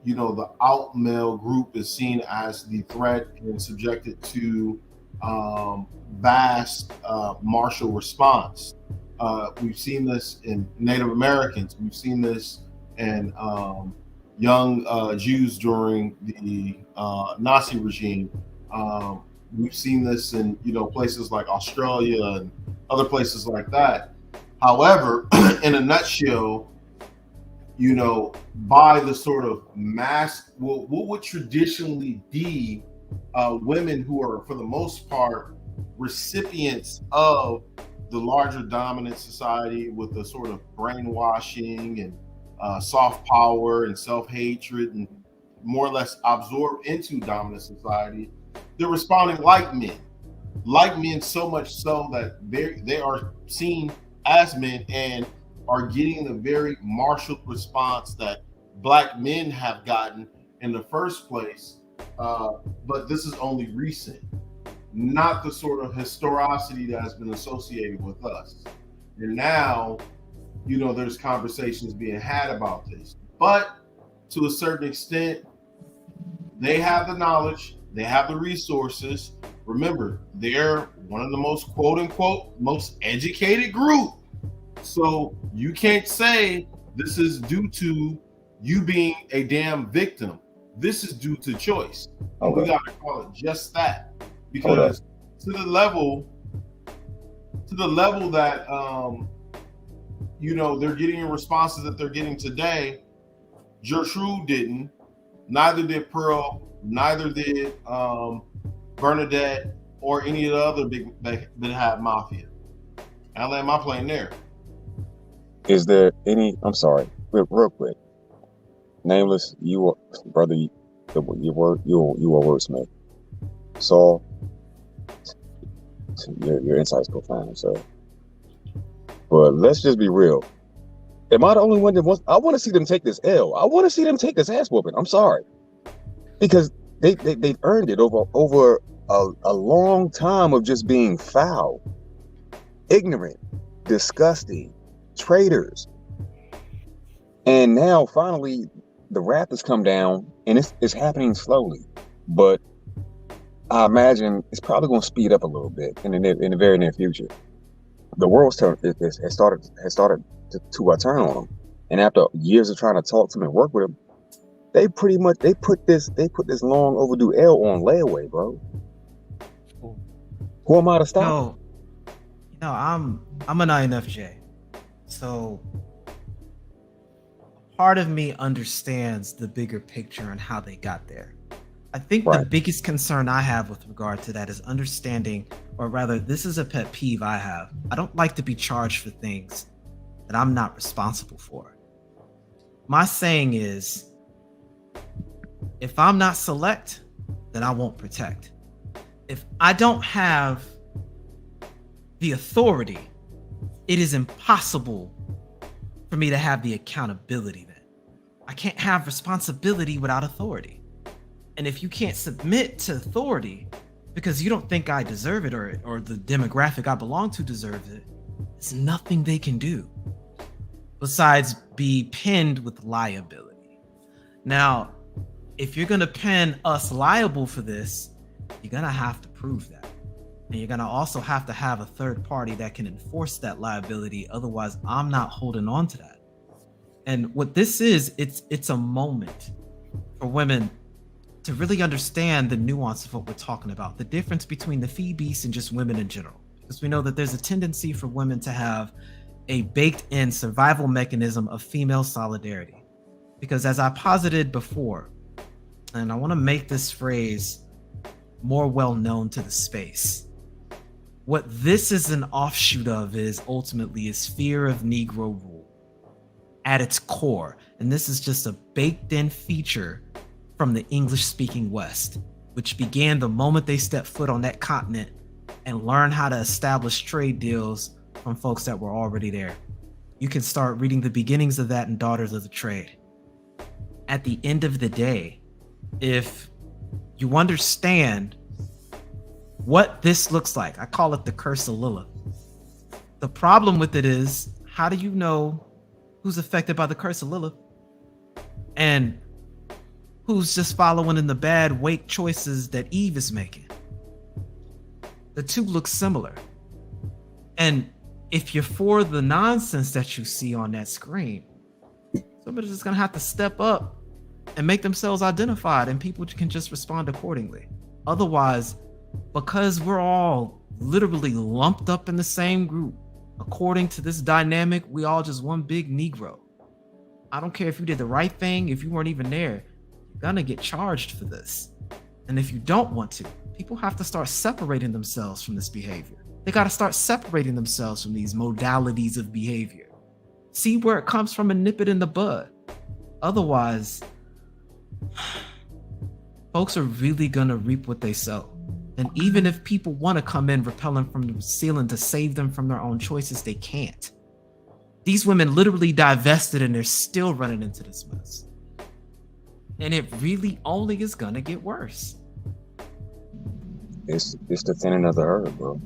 you know, the out male group is seen as the threat and subjected to vast martial response. We've seen this in Native Americans. We've seen this in young Jews during the Nazi regime. We've seen this in, you know, places like Australia and other places like that. However, in a nutshell, you know, by the sort of mass, what would traditionally be women who are, for the most part, recipients of the larger dominant society with the sort of brainwashing and soft power and self-hatred and more or less absorbed into dominant society, they're responding like men so much so that they are seen as men and are getting the very martial response that Black men have gotten in the first place. But this is only recent, not the sort of historicity that has been associated with us. And now, you know, there's conversations being had about this, but to a certain extent, they have the knowledge, they have the resources. Remember, they're one of the most quote unquote most educated group. So you can't say this is due to you being a damn victim. This is due to choice. And we gotta call it just that. Because to the level that you know, they're getting responses that they're getting today, Gertrude didn't, neither did Pearl, neither did Bernadette, or any of the other big Hive Mafia. I land my plane there. Is there any? I'm sorry, real quick. Nameless, you were, brother. You were a wordsmith. Saul, your insight's profound, sir. But let's just be real. Am I the only one that wants? I want to see them take this L. I want to see them take this ass whooping. I'm sorry, because they've earned it over a long time of just being foul, ignorant, disgusting, traitors. And now finally the wrath has come down, and it's happening slowly, but I imagine it's probably going to speed up a little bit in the very near future. the world's turn has started to turn on them. And after years of trying to talk to them and work with them, they put this long overdue L on layaway, bro. Who am I to stop? No, I'm an INFJ, so part of me understands the bigger picture and how they got there. I think the biggest concern I have with regard to that is understanding, or rather, this is a pet peeve I have. I don't like to be charged for things that I'm not responsible for. My saying is, if I'm not select, then I won't protect. If I don't have the authority, it is impossible for me to have the accountability then. I can't have responsibility without authority. And if you can't submit to authority because you don't think I deserve it or the demographic I belong to deserves it, there's nothing they can do besides be pinned with liability. Now, if you're gonna pin us liable for this, you're gonna have to prove that. And you're gonna also have to have a third party that can enforce that liability. Otherwise, I'm not holding on to that. And what this is, it's a moment for women to really understand the nuance of what we're talking about, the difference between the fee beast and just women in general. Because we know that there's a tendency for women to have a baked-in survival mechanism of female solidarity. Because as I posited before, and I want to make this phrase more well-known to the space, what this is an offshoot of is ultimately is fear of Negro rule at its core. And this is just a baked-in feature from the English-speaking West, which began the moment they stepped foot on that continent and learned how to establish trade deals from folks that were already there. You can start reading the beginnings of that in Daughters of the Trade. At the end of the day, if you understand what this looks like, I call it the curse of Lilith. The problem with it is, how do you know who's affected by the curse of Lilith and who's just following in the bad wake choices that Eve is making? The two look similar. And if you're for the nonsense that you see on that screen, somebody's just gonna have to step up and make themselves identified, and people can just respond accordingly. Otherwise, because we're all literally lumped up in the same group, according to this dynamic, we all just one big Negro. I don't care if you did the right thing, if you weren't even there, you're gonna get charged for this. And if you don't want to, people have to start separating themselves from this behavior. They got to start separating themselves from these modalities of behavior. See where it comes from and nip it in the bud. Otherwise, folks are really gonna reap what they sow. And even if people want to come in repelling from the ceiling to save them from their own choices, they can't. These women literally divested and they're still running into this mess. And it really only is gonna get worse. It's the thinning of the herd, bro.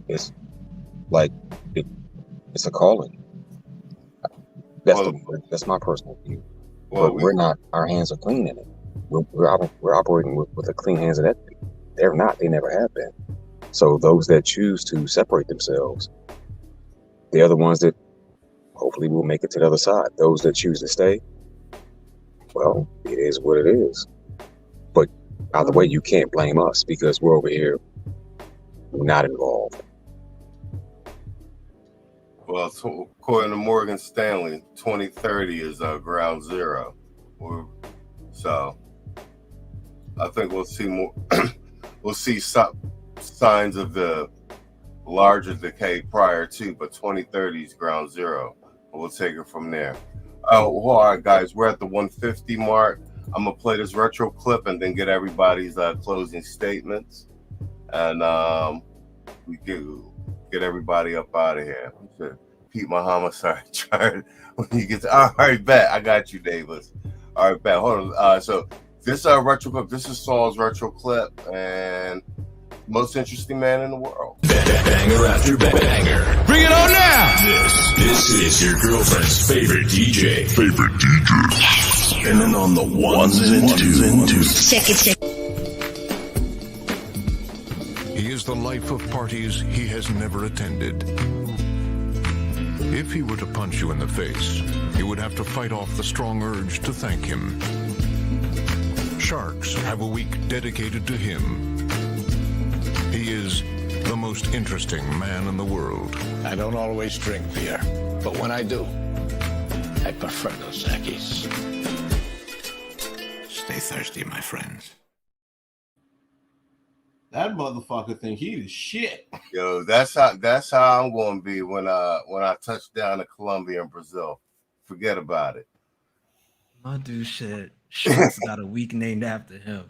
It's like it's a calling. That's my personal view. But we're not. Our hands are clean in it. We're operating with a clean hands in that. They're not. They never have been. So those that choose to separate themselves, they are the ones that hopefully will make it to the other side. Those that choose to stay, well, it is what it is. But either way, you can't blame us because we're over here. We're not involved. Well, according to Morgan Stanley, 2030 is ground zero. So I think we'll see more. We'll see some signs of the larger decay prior to, but 2030 is ground zero. We'll take it from there. All right, guys, we're at the 150 mark. I'm gonna play this retro clip and then get everybody's closing statements, and we get everybody up out of here. Pete Muhammad, sorry, Charlie. When you get to, all right, bet I got you, Davis. All right, bet. Hold on. So this retro clip. This is Saul's retro clip, and most interesting man in the world. Banger after banger. Bring it on now. This is your girlfriend's favorite DJ. Yes. Spinning on the ones and twos. Check it. He is the life of parties he has never attended. If he were to punch you in the face, you would have to fight off the strong urge to thank him. Sharks have a week dedicated to him. He is the most interesting man in the world. I don't always drink beer, but when I do, I prefer Dos Equis. Stay thirsty, my friends. That motherfucker think he the shit. Yo, that's how I'm gonna be when I touch down to Colombia and Brazil. Forget about it. My dude shit. Sharks got a week named after him.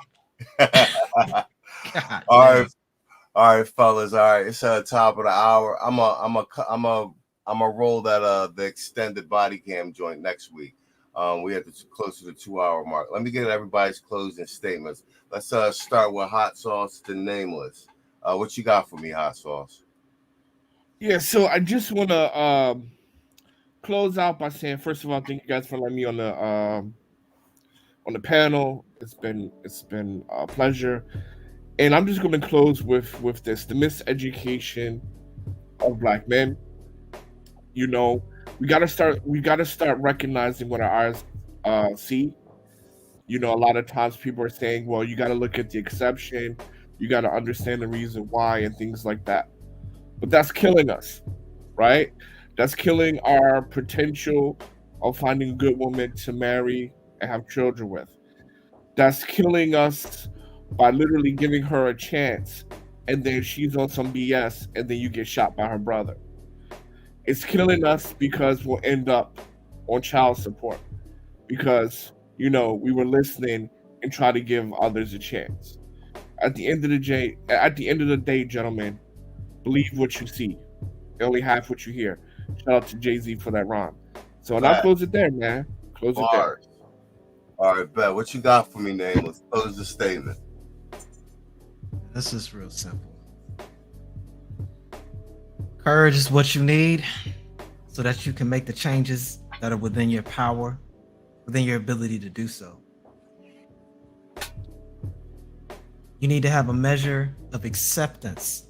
God, all right, fellas. All right, it's top of the hour. I'm a roll that the extended body cam joint next week. We have to close to the 2-hour mark. Let me get everybody's closing statements. Let's start with Hot Sauce to Nameless. What you got for me, Hot Sauce? Yeah, so I just want to close out by saying, first of all, thank you guys for letting me on the panel. It's been a pleasure, and I'm just going to close with this: the miseducation of Black men. You know, we gotta start recognizing what our eyes see. You know, a lot of times people are saying, well, you got to look at the exception, you got to understand the reason why, and things like that. But that's killing us, right? That's killing our potential of finding a good woman to marry and have children with. That's killing us by literally giving her a chance, and then she's on some BS, and then you get shot by her brother. It's killing us because we'll end up on child support because, you know, we were listening and try to give others a chance. At the end of the day, gentlemen, believe what you see. Only half what you hear. Shout out to Jay-Z for that rhyme. So I'll close it there, man. Close it there. All right, bet. What you got for me, Nameless? Close the statement. This is real simple. Courage is what you need so that you can make the changes that are within your power, within your ability to do so. You need to have a measure of acceptance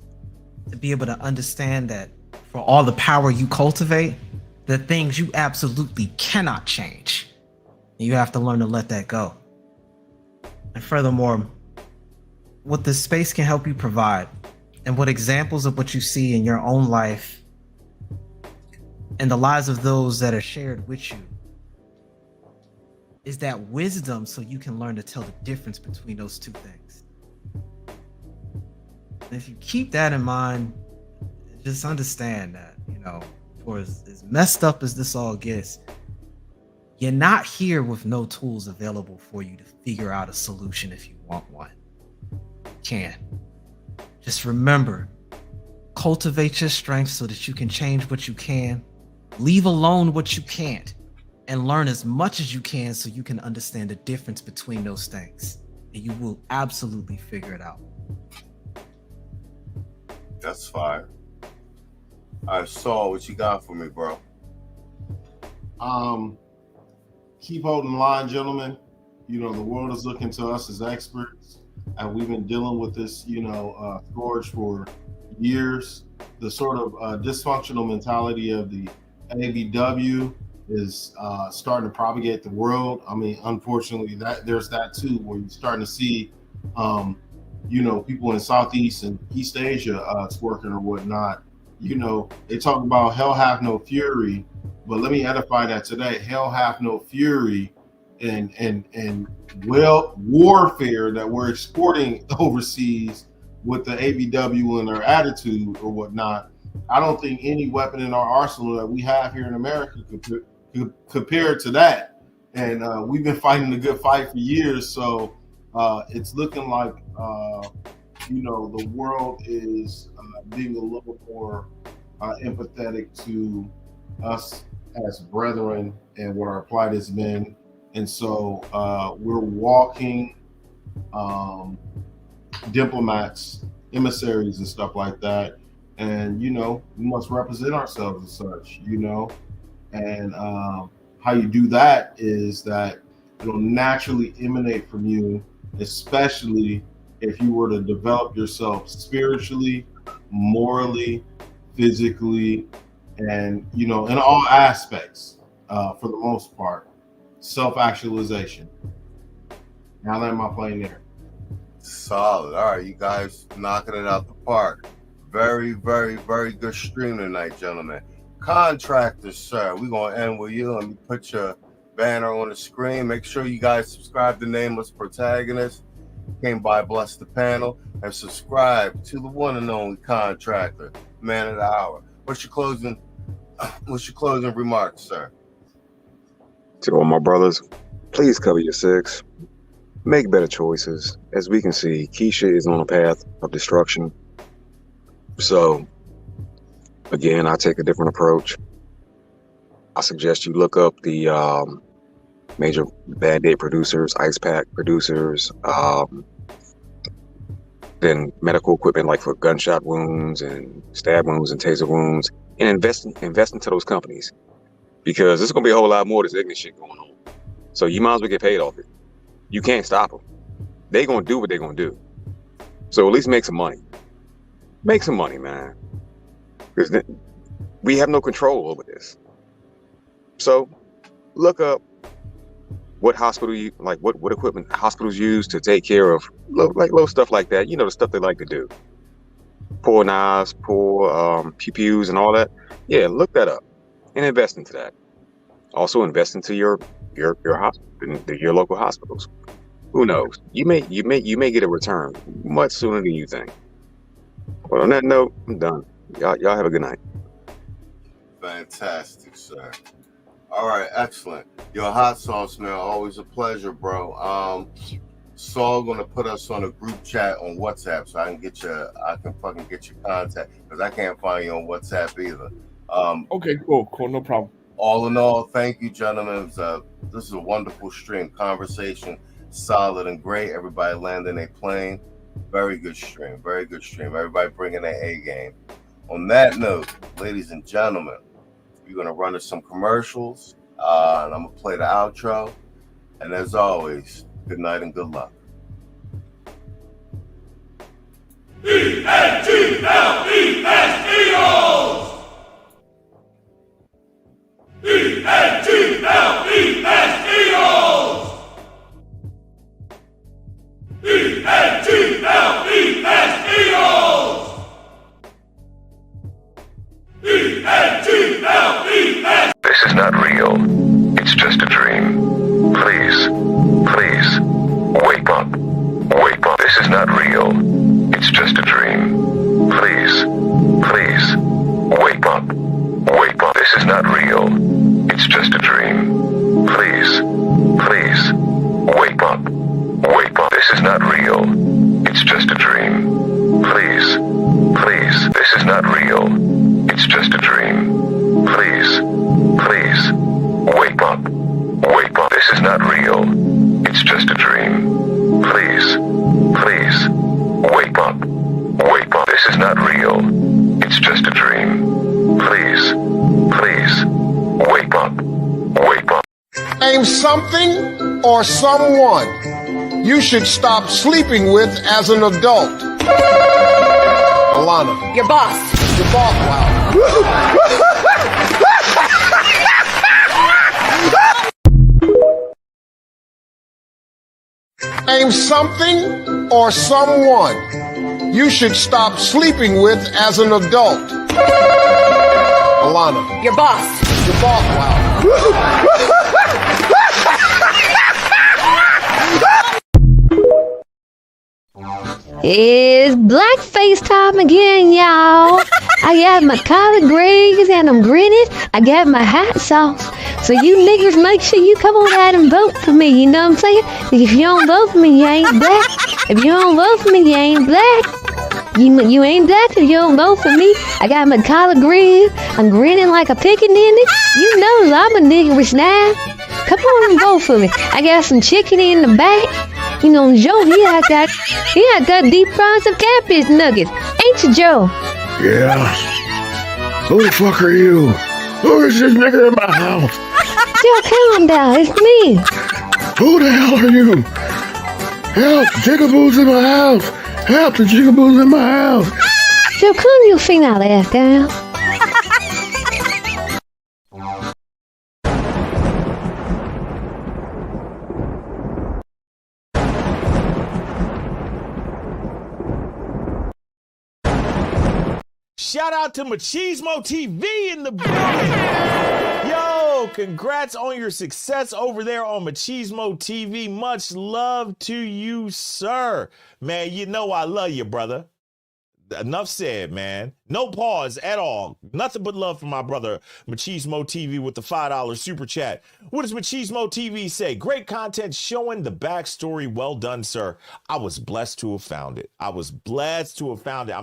to be able to understand that for all the power you cultivate, the things you absolutely cannot change. And you have to learn to let that go. And furthermore, what this space can help you provide and what examples of what you see in your own life and the lives of those that are shared with you is that wisdom so you can learn to tell the difference between those two things. And if you keep that in mind, just understand that, you know, for as messed up as this all gets, you're not here with no tools available for you to figure out a solution if you want one. You can. Just remember, cultivate your strengths so that you can change what you can, leave alone what you can't, and learn as much as you can so you can understand the difference between those things. And you will absolutely figure it out. That's fire. All right, Saul, what you got for me, bro? Keep holding the line, gentlemen. You know, the world is looking to us as experts, and we've been dealing with this, scourge for years. The sort of dysfunctional mentality of the ABW is starting to propagate the world. I mean, unfortunately, there's that too, where you're starting to see, people in Southeast and East Asia twerking or whatnot. You know, they talk about hell hath no fury, but let me edify that today. Hell hath no fury and warfare that we're exporting overseas with the ABW and their attitude or whatnot. I don't think any weapon in our arsenal that we have here in America could compare to that. And we've been fighting a good fight for years. So it's looking like, the world is being a little more empathetic to us as brethren and what our plight has been. And so we're walking diplomats, emissaries and stuff like that. And, we must represent ourselves as such, and how you do that is that it'll naturally emanate from you, especially if you were to develop yourself spiritually, morally, physically, and in all aspects, for the most part, self-actualization. Now that my plane there. Solid. All right, you guys knocking it out the park. Very, very, very good stream tonight, gentlemen. Contractors, sir, we're going to end with you. Let me put your banner on the screen. Make sure you guys subscribe to Nameless Protagonist. Came by, bless the panel, and subscribe to the one and only Contractor, Man of the Hour. What's your closing remarks, sir? To all my brothers, please cover your six. Make better choices. As we can see, Keisha is on a path of destruction. So, again, I take a different approach. I suggest you look up the major bad day producers, ice pack producers, then medical equipment like for gunshot wounds and stab wounds and taser wounds, and invest into those companies, because there's going to be a whole lot more of this ignorant shit going on. So you might as well get paid off it. You can't stop them. They're going to do what they're going to do. So at least make some money. Make some money, man. Because we have no control over this. So look up what what equipment hospitals use to take care of low stuff like that. The stuff they like to do. Pour knives, pour pew-pews and all that. Yeah, look that up and invest into that. Also invest into your local hospitals. Who knows? You may get a return much sooner than you think. But on that note, I'm done. Y'all have a good night. Fantastic, sir. All right, excellent. Your hot sauce, man, always a pleasure, bro. Saul gonna put us on a group chat on WhatsApp so I can fucking get your contact, because I can't find you on WhatsApp either. Okay, cool, no problem. All in all, thank you, gentlemen. This is a wonderful stream. Conversation, solid and great. Everybody landing a plane. Very good stream. Everybody bringing their A game. On that note, ladies and gentlemen, we're going to run to some commercials, and I'm going to play the outro. And as always, good night and good luck. E-N-G-L-E-S-Eagles! E-N-G-L-E-S Eagles! E-N-G-L-E-S Eagles! E-N-G-L-E-S. This is not real. It's just a dream. Please, wake up. Wake up. This is not real. It's just a dream. Please, wake up. Wake up. This is not real. It's just a dream. Please, wake up. Wake up. This is not real. It's just a dream. Please, this is not real. It's just a dream. Please, wake up. Wake up. This is not real. It's just a dream. Please, wake up. Wake up. This is not real. It's just a dream. Please, wake up. Wake up. Name something or someone you should stop sleeping with as an adult. Alana. Your boss. Your boss. Wow. Name something or someone you should stop sleeping with as an adult. Alana. Your boss. Your boss. Wow. It's blackface time again, y'all. I got my collard greens and I'm grinning. I got my hot sauce. So you niggers, make sure you come on out and vote for me. You know what I'm saying? If you don't vote for me, you ain't black. If you don't vote for me, you ain't black. You ain't black if you don't vote for me. I got my collard greens. I'm grinning like a pickaninny. You know I'm a niggerish now. Come on and vote for me. I got some chicken in the back. You know, Joe, he had that deep fried some catfish nuggets. Ain't you, Joe? Yeah. Who the fuck are you? Who is this nigga in my house? Joe, calm down. It's me. Who the hell are you? Help! Jigaboo's in my house! Help! The Jigaboo's in my house! So calm your female ass down. Shout out to MachismoTV in the building. Yo, congrats on your success over there on MachismoTV. Much love to you, sir. Man, you know I love you, brother. Enough said, man. No pause at all. Nothing but love for my brother, MachismoTV, with the $5 super chat. What does MachismoTV say? Great content showing the backstory. Well done, sir. I was blessed to have found it. I'm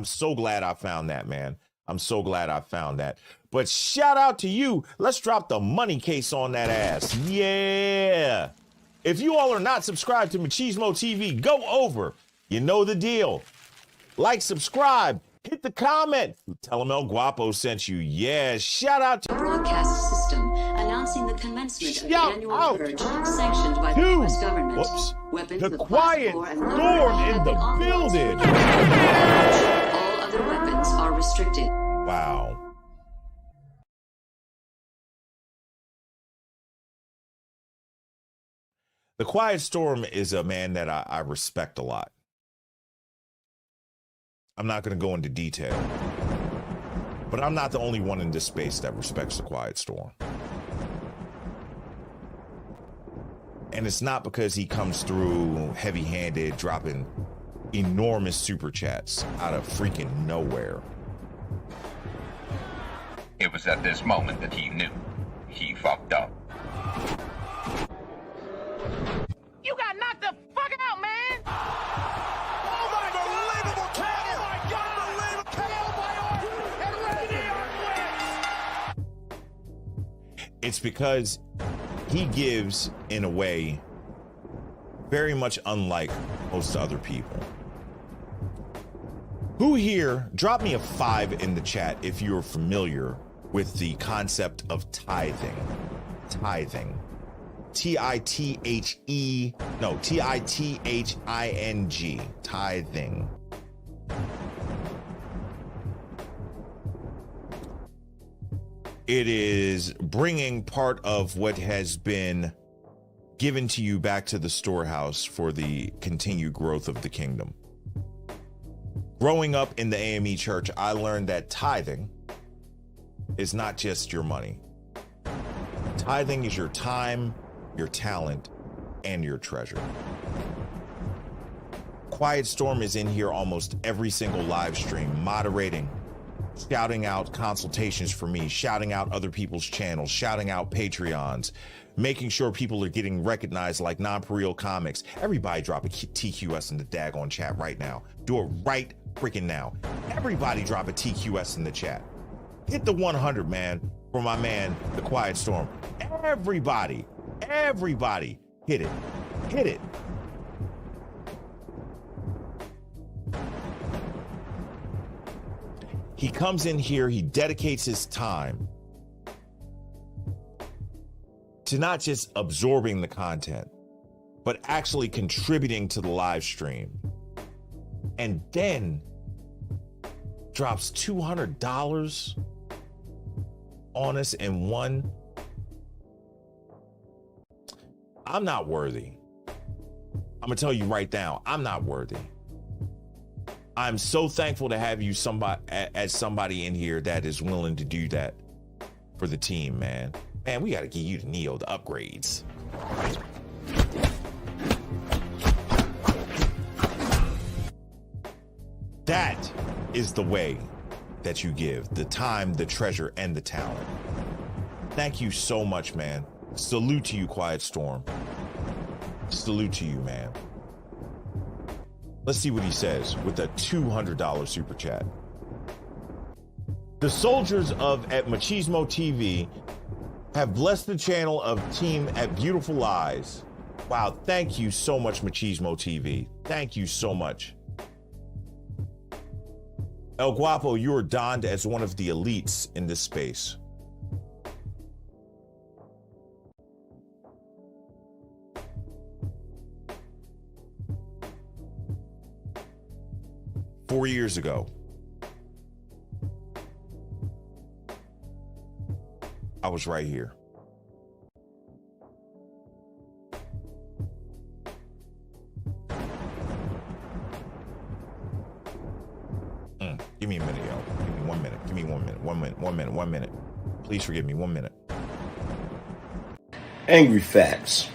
so glad I found that, man. I'm so glad I found that. But shout out to you. Let's drop the money case on that ass. Yeah. If you all are not subscribed to MachismoTV, go over. You know the deal. Like, subscribe, hit the comment. Tell them El Guapo sent you. Yeah, shout out to broadcast system announcing the commencement of the annual purge sanctioned by the U.S. government. Weapons the quiet storm in the building. All other weapons are restricted. Wow. The Quiet Storm is a man that I respect a lot. I'm not going to go into detail, but I'm not the only one in this space that respects the Quiet Storm. And it's not because he comes through heavy-handed, dropping enormous super chats out of freaking nowhere. It was at this moment that he knew he fucked up. You got knocked the fuck out, man! Oh my unbelievable KO! It's because he gives, in a way, very much unlike most other people. Who here, drop me a 5 in the chat if you're familiar with the concept of tithing. Tithing. T-I-T-H-E, no, T-I-T-H-I-N-G, tithing. It is bringing part of what has been given to you back to the storehouse for the continued growth of the kingdom. Growing up in the AME church, I learned that tithing is not just your money. Tithing is your time, your talent, and your treasure. Quiet Storm is in here almost every single live stream, moderating, shouting out consultations for me, shouting out other people's channels, shouting out Patreons, making sure people are getting recognized like Non-Real Comics. Everybody drop a TQS in the daggone chat right now. Do it right freaking now. Everybody drop a TQS in the chat. Hit the 100, man, for my man, the Quiet Storm. Everybody hit it. Hit it. He comes in here, he dedicates his time to not just absorbing the content, but actually contributing to the live stream. And then drops $200 on us in one. I'm not worthy. I'm gonna tell you right now, I'm not worthy. I'm so thankful to have you somebody in here that is willing to do that for the team, man. Man, we gotta give you the Neo, the upgrades. That is the way that you give the time, the treasure, and the talent. Thank you so much, man. Salute to you, Quiet Storm. Salute to you, man. Let's see what he says with a $200 super chat. The soldiers at MachismoTV have blessed the channel of Team at Beautiful Eyes. Wow, thank you so much, MachismoTV. Thank you so much. El Guapo, you are donned as one of the elites in this space. 4 years ago, I was right here. Give me a minute, yo. Give me 1 minute. Give me 1 minute. 1 minute. 1 minute. 1 minute. Please forgive me. 1 minute. Angry Facts.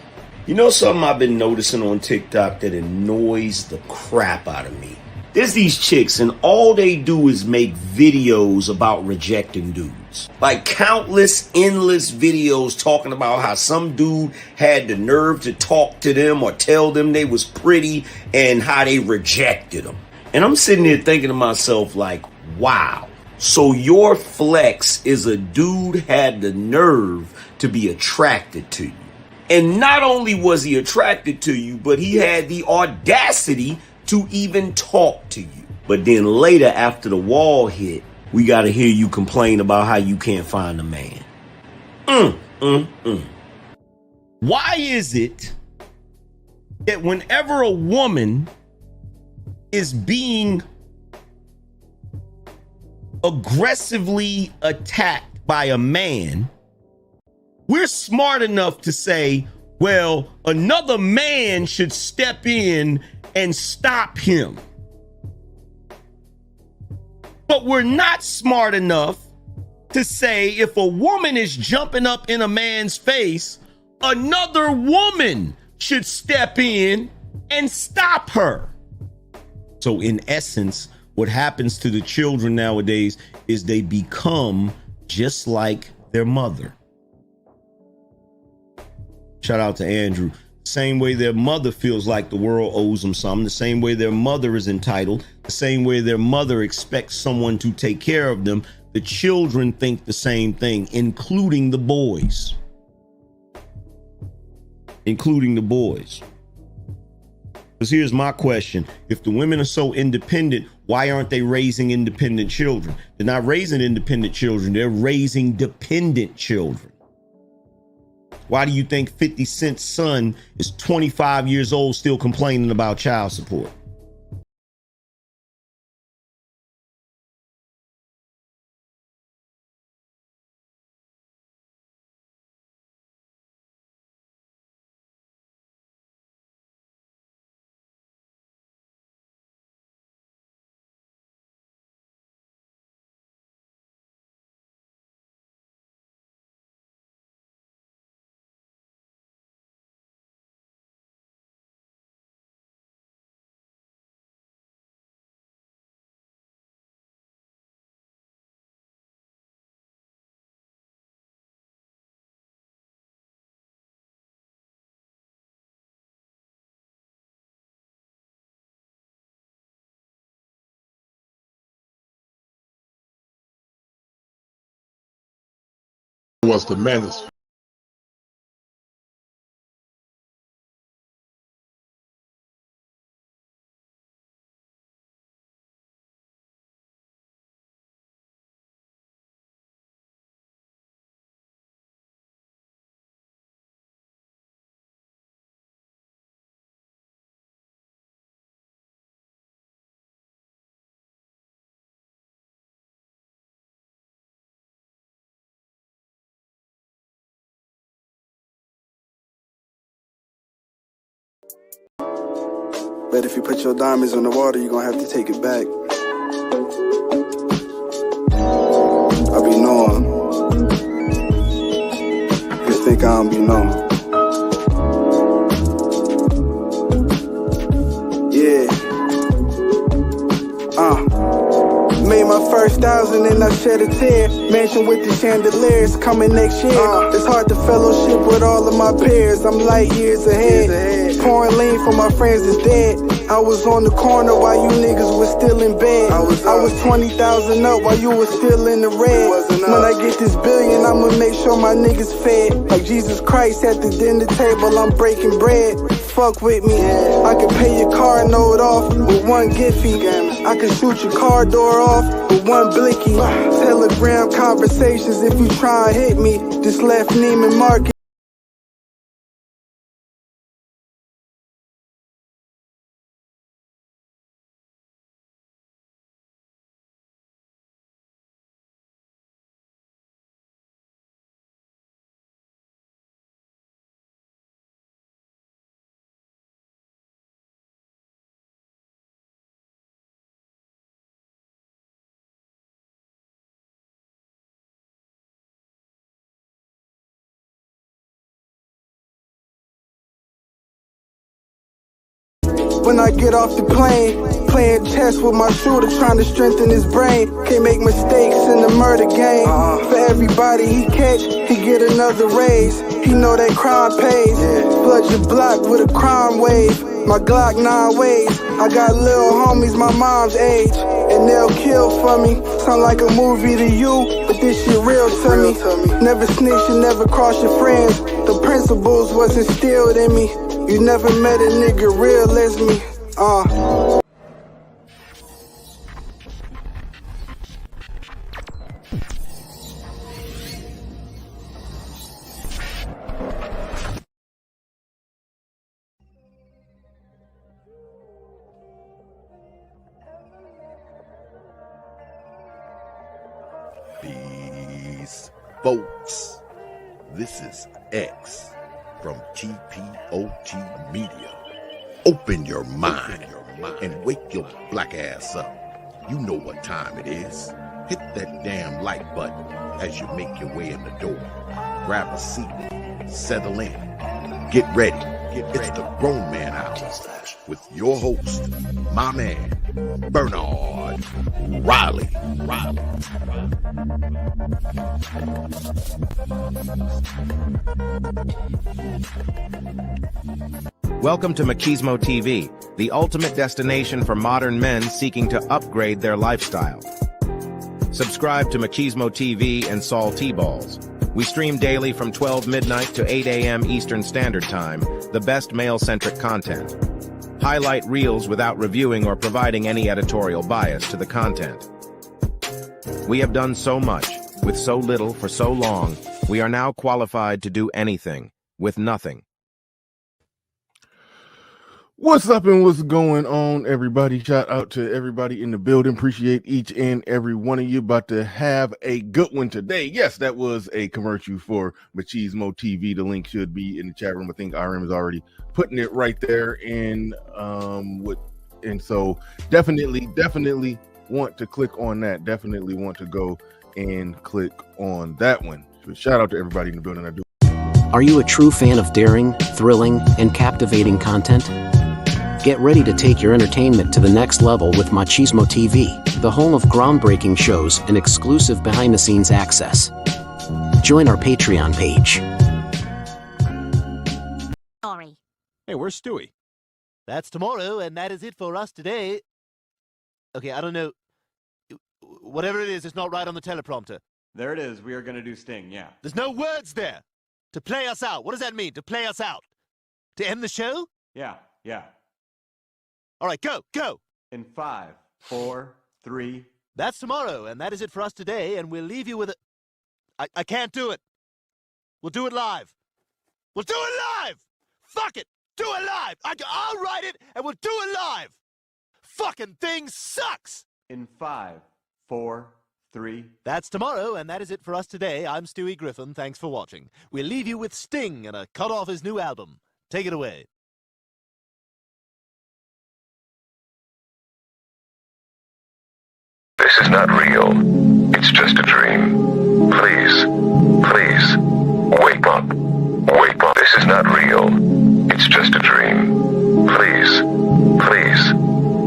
You know something I've been noticing on TikTok that annoys the crap out of me? There's these chicks and all they do is make videos about rejecting dudes. Like countless, endless videos talking about how some dude had the nerve to talk to them or tell them they was pretty and how they rejected them. And I'm sitting there thinking to myself like, wow. So your flex is a dude had the nerve to be attracted to you. And not only was he attracted to you, but he had the audacity to even talk to you. But then later, after the wall hit, we got to hear you complain about how you can't find a man. Why is it that whenever a woman is being aggressively attacked by a man, we're smart enough to say, well, another man should step in and stop him. But we're not smart enough to say if a woman is jumping up in a man's face, another woman should step in and stop her. So in essence, what happens to the children nowadays is they become just like their mother. Shout out to Andrew. Same way their mother feels like the world owes them something, the same way their mother is entitled, the same way their mother expects someone to take care of them, the children think the same thing, including the boys. Including the boys. Because here's my question. If the women are so independent, why aren't they raising independent children? They're not raising independent children. They're raising dependent children. Why do you think 50 Cent's son is 25 years old still complaining about child support? Was the manosphere. But if you put your diamonds in the water, you're gonna have to take it back. I be knowing. You think I don't be knowing. Yeah. Made my first 1,000 and I shed a tear. Mansion with the chandeliers coming next year. It's hard to fellowship with all of my peers. I'm light years ahead. Pouring lean for my friends is dead. I was on the corner while you niggas was still in bed. I was 20,000 up while you was still in the red. When I get this billion, I'ma make sure my niggas fed. Like Jesus Christ at the dinner table, I'm breaking bread. Fuck with me. I can pay your car note off with one Giphy. I can shoot your car door off with one blicky. Telegram conversations if you try and hit me. Just left Neiman Marcus. when I get off the plane. Playing chess with my shooter, trying to strengthen his brain. Can't make mistakes in the murder game. For everybody he catch, he get another raise. He know that crime pays. Flood your block with a crime wave. My Glock 9 ways. I got little homies my mom's age, and they'll kill for me. Sound like a movie to you, but this shit real to me. Never snitch and never cross your friends. The principles was instilled in me. You never met a nigga real as me. Peace, folks. This is X from TPOT Media. Open your mind and wake your black ass up. You know what time it is. Hit that damn like button as you make your way in the door. Grab a seat, settle in, get ready. It's the Grown Man Hour with your host, my man, Bernard Riley. Welcome to MachismoTV, the ultimate destination for modern men seeking to upgrade their lifestyle. Subscribe to MachismoTV and Saul T-Balls. We stream daily from 12 midnight to 8 a.m. Eastern Standard Time, the best male-centric content. Highlight reels without reviewing or providing any editorial bias to the content. We have done so much, with so little for so long, we are now qualified to do anything, with nothing. What's up and what's going on, everybody? Shout out to everybody in the building. Appreciate each and every one of you. About to have a good one today. Yes, that was a commercial for Machismo TV. The link should be in the chat room. I think RM is already putting it right there. And so definitely want to click on that. Definitely want to go and click on that one. So shout out to everybody in the building. Are you a true fan of daring, thrilling, and captivating content? Get ready to take your entertainment to the next level with Machismo TV, the home of groundbreaking shows and exclusive behind-the-scenes access. Join our Patreon page. Sorry. Hey, where's Stewie? That's tomorrow, and that is it for us today. Okay, I don't know. Whatever it is, it's not right on the teleprompter. There it is. We are going to do Sting, yeah. There's no words there. To play us out. What does that mean, to play us out? To end the show? Yeah. All right, go. In 5, 4, 3. That's tomorrow, and that is it for us today, and we'll leave you with a... I can't do it. We'll do it live. Fuck it. Do it live. I'll write it, and we'll do it live. Fucking thing sucks. In 5, 4, 3. That's tomorrow, and that is it for us today. I'm Stewie Griffin. Thanks for watching. We'll leave you with Sting and a cut off his new album. Take it away. This is not real. It's just a dream. Please, wake up. Wake up. This is not real. It's just a dream. Please,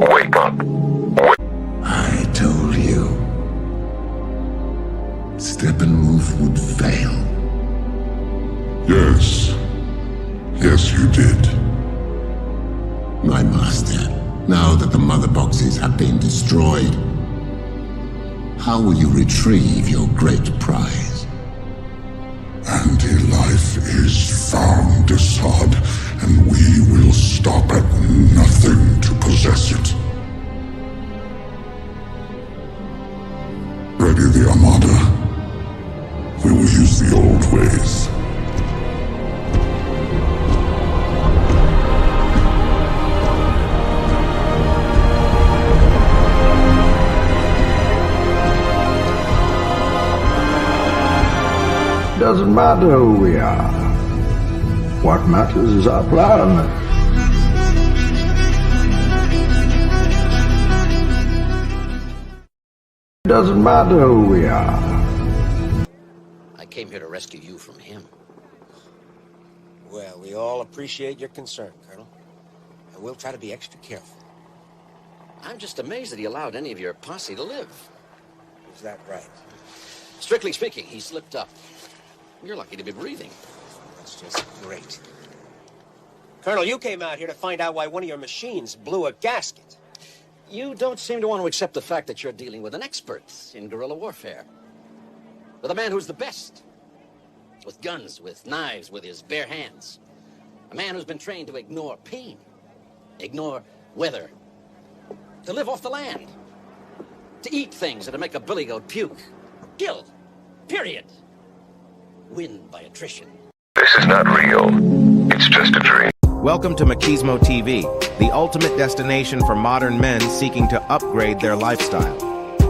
wake up. I told you. Steppenwolf would fail. Yes, you did. My master, now that the mother boxes have been destroyed, how will you retrieve your great prize? Anti-life is found, Assad, and we will stop at nothing to possess it. Ready the Armada. We will use the old ways. Doesn't matter who we are. What matters is our plan. Doesn't matter who we are. I came here to rescue you from him. Well, we all appreciate your concern, Colonel. We'll try to be extra careful. I'm just amazed that he allowed any of your posse to live. Is that right? Strictly speaking, he slipped up. You're lucky to be breathing. That's just great. Colonel, you came out here to find out why one of your machines blew a gasket. You don't seem to want to accept the fact that you're dealing with an expert in guerrilla warfare. With a man who's the best. With guns, with knives, with his bare hands. A man who's been trained to ignore pain. Ignore weather. To live off the land. To eat things that'll make a billy goat puke. Kill. Period. Win by attrition. This is not real. It's just a dream. Welcome to MachismoTV, the ultimate destination for modern men seeking to upgrade their lifestyle.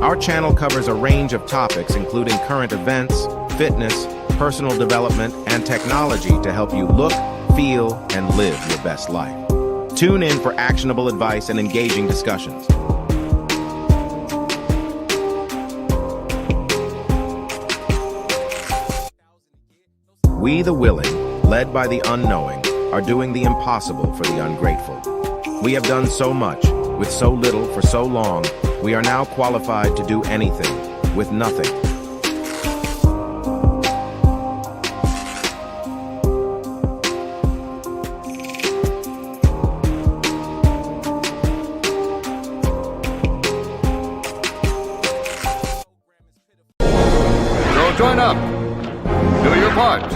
Our channel covers a range of topics including current events, fitness, personal development, and technology to help you look, feel, and live your best life. Tune in for actionable advice and engaging discussions. We the willing, led by the unknowing, are doing the impossible for the ungrateful. We have done so much, with so little for so long, we are now qualified to do anything, with nothing. So join up. Do your part.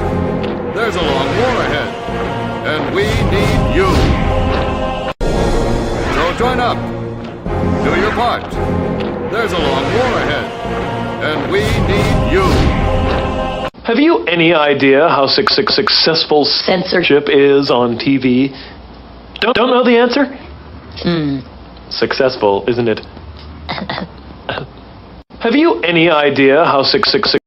There's a long war ahead. And we need you. So join up. Do your part. There's a long war ahead. And we need you. Have you any idea how successful censorship is on TV? Don't know the answer? Successful, isn't it? Have you any idea how successful